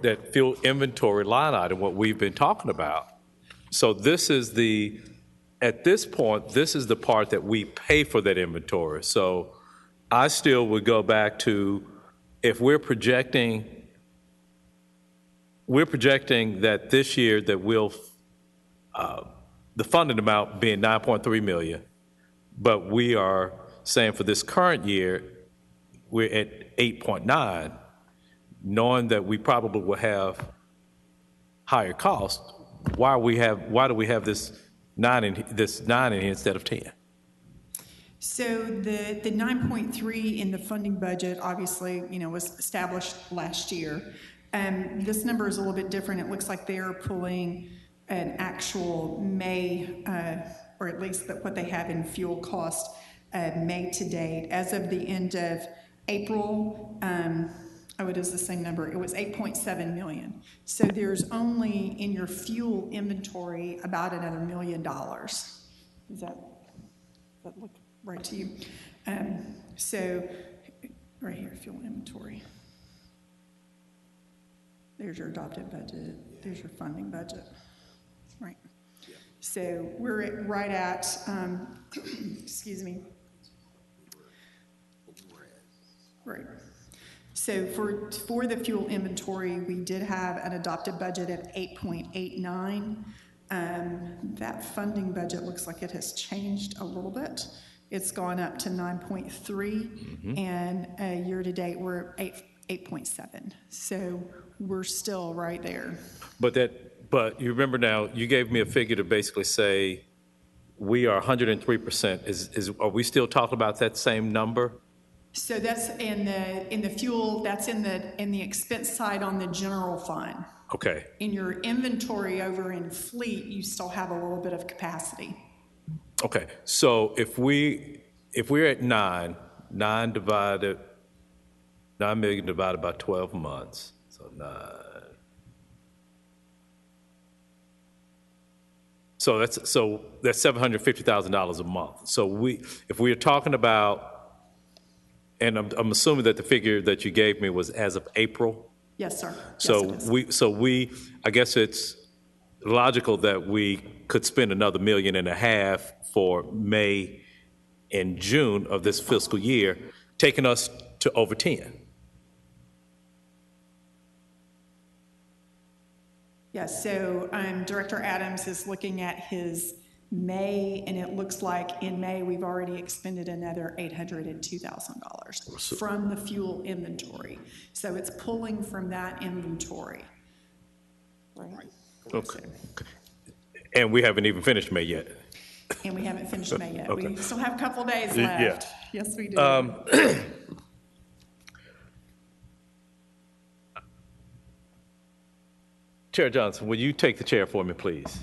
line item, what we've been talking about. So this is at this point, this is the part that we pay for that inventory. So I still would go back to, if we're projecting that this year that we'll, the funding amount being 9.3 million, but we are saying for this current year, we're at 8.9, knowing that we probably will have higher costs. Why do we have this 9 in here instead of 10? So the 9.3 in the funding budget, obviously, was established last year. This number is a little bit different. It looks like they are pulling an actual May, or at least what they have in fuel cost May to date. As of the end of April, it is the same number. It was 8.7 million. So there's only in your fuel inventory about another $1 million. Does that look right to you? So right here, fuel inventory. There's your adopted budget. There's your funding budget. Right. So we're right at, excuse me. Right. So for the fuel inventory, we did have an adopted budget at 8.89. That funding budget looks like it has changed a little bit. It's gone up to 9.3, and year to date we're at 8.7. So we're still right there. But you remember now, you gave me a figure to basically say, we are 103%. Are we still talking about that same number? So that's in the fuel, that's in the expense side on the general fund. Okay. In your inventory over in fleet, you still have a little bit of capacity. Okay, so if we're at 9 million divided by 12 months, so 9. So that's $750,000 a month. So if we are talking about, and I'm assuming that the figure that you gave me was as of April. Yes, sir. So Yes, it is. I guess it's logical that we could spend another $1.5 million for May and June of this fiscal year, taking us to over 10. Yes, so Director Adams is looking at his May, and it looks like in May, we've already expended another $802,000 from the fuel inventory. So it's pulling from that inventory. Right. Okay. And we haven't even finished May yet. And we haven't finished May yet. Okay. We still have a couple days Yeah. left. Yes, we do. Chair Johnson, will you take the chair for me, please?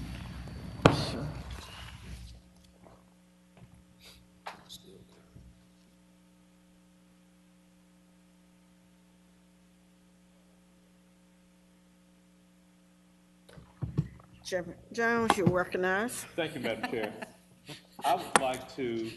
Chairman Jones, you're recognized. Thank you, Madam Chair. I would like to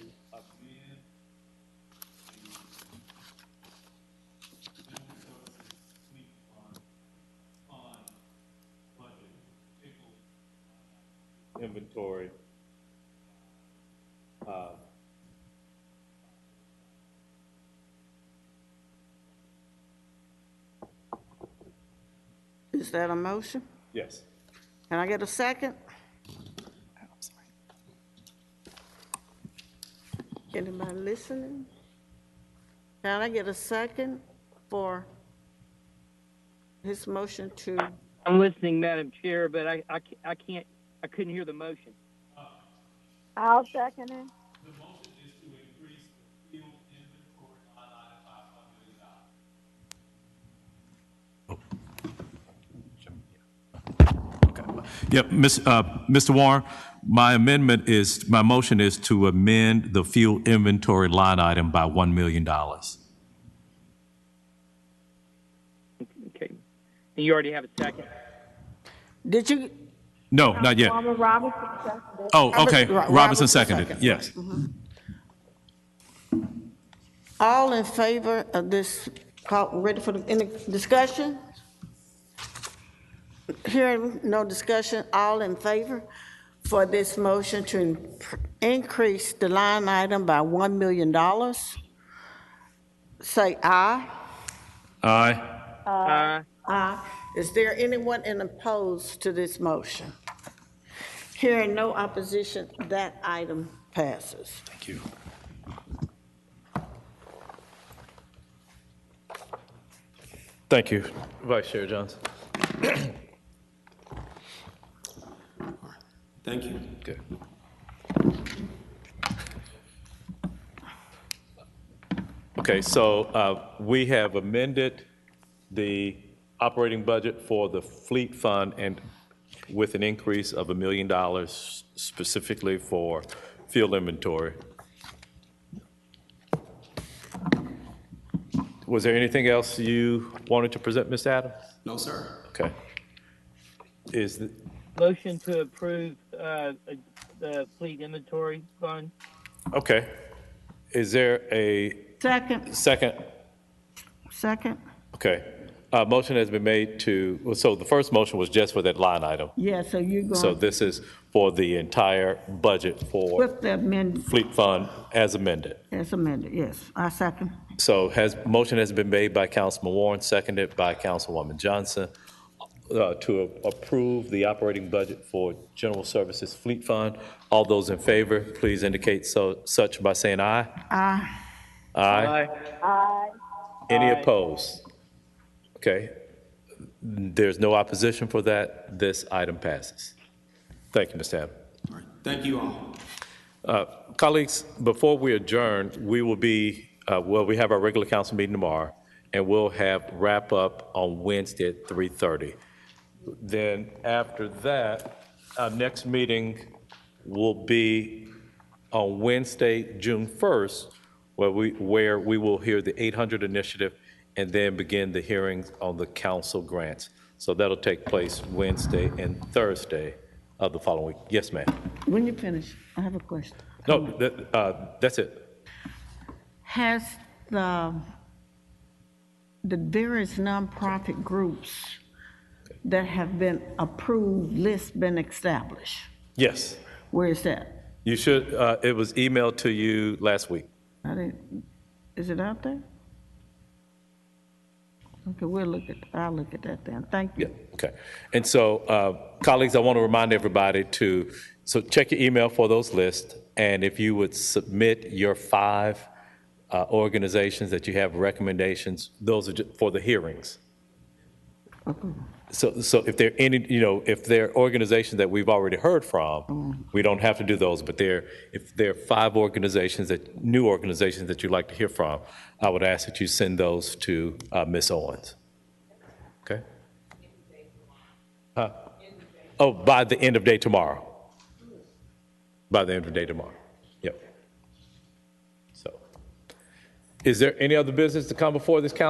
inventory. Is that a motion? Yes. Can I get a second? Anybody listening? Can I get a second for his motion to? I'm listening, Madam Chair, but I couldn't hear the motion. I'll second it. The motion is to increase the field inventory line item by $1 million. Yep, Mr. Warren, my motion is to amend the fuel inventory line item by $1 million. Okay. And you already have a second? Did you? No, not yet. Councilwoman Robinson seconded. Oh, okay. Robinson seconded. seconded, yes. All in favor of this, ready for any discussion? Hearing no discussion, all in favor for this motion to increase the line item by $1 million? Say aye. Aye. Aye. Is there anyone opposed to this motion? Hearing no opposition, that item passes. Thank you. Thank you, Vice Chair Johnson. Thank you. Good. Okay, so we have amended the operating budget for the fleet fund and with an increase of $1 million specifically for field inventory. Was there anything else you wanted to present, Ms. Adams? No, sir. Okay. Motion to approve the fleet inventory fund. Okay. Is there a Second. Second? Okay. Motion has been made so the first motion was just for that line item. Yeah, so you're going. So this is for the entire budget for With the amendment. fleet fund as amended. As amended, yes. I second. So motion has been made by Councilman Warren, seconded by Councilwoman Johnson, to approve the operating budget for General Services Fleet Fund. All those in favor, please indicate such by saying aye. Aye. Aye. Aye. Any Aye. opposed? Okay. There's no opposition for that. This item passes. Thank you, Mr. Hammond. All right, thank you all. Colleagues, before we adjourn, we will be, we have our regular council meeting tomorrow, and we'll have wrap up on Wednesday at 3:30. Then after that, our next meeting will be on Wednesday, June 1st, where we will hear the 800 initiative and then begin the hearings on the council grants. So that'll take place Wednesday and Thursday of the following week. Yes, ma'am. When you finish, I have a question. No, that's it. Has the various nonprofit groups that have been approved list been established? Yes. Where is that? You should, it was emailed to you last week. I didn't, is it out there? Okay, I'll look at that then. Thank you. Yeah, okay. And so, colleagues, I want to remind everybody so check your email for those lists, and if you would submit your 5 organizations that you have recommendations, those are for the hearings. Okay. So if there are any, if there are organizations that we've already heard from, we don't have to do those, but if there are 5 new organizations that you'd like to hear from, I would ask that you send those to Ms. Owens. Okay? Oh, by the end of day tomorrow. By the end of day tomorrow. Yep. So, is there any other business to come before this council?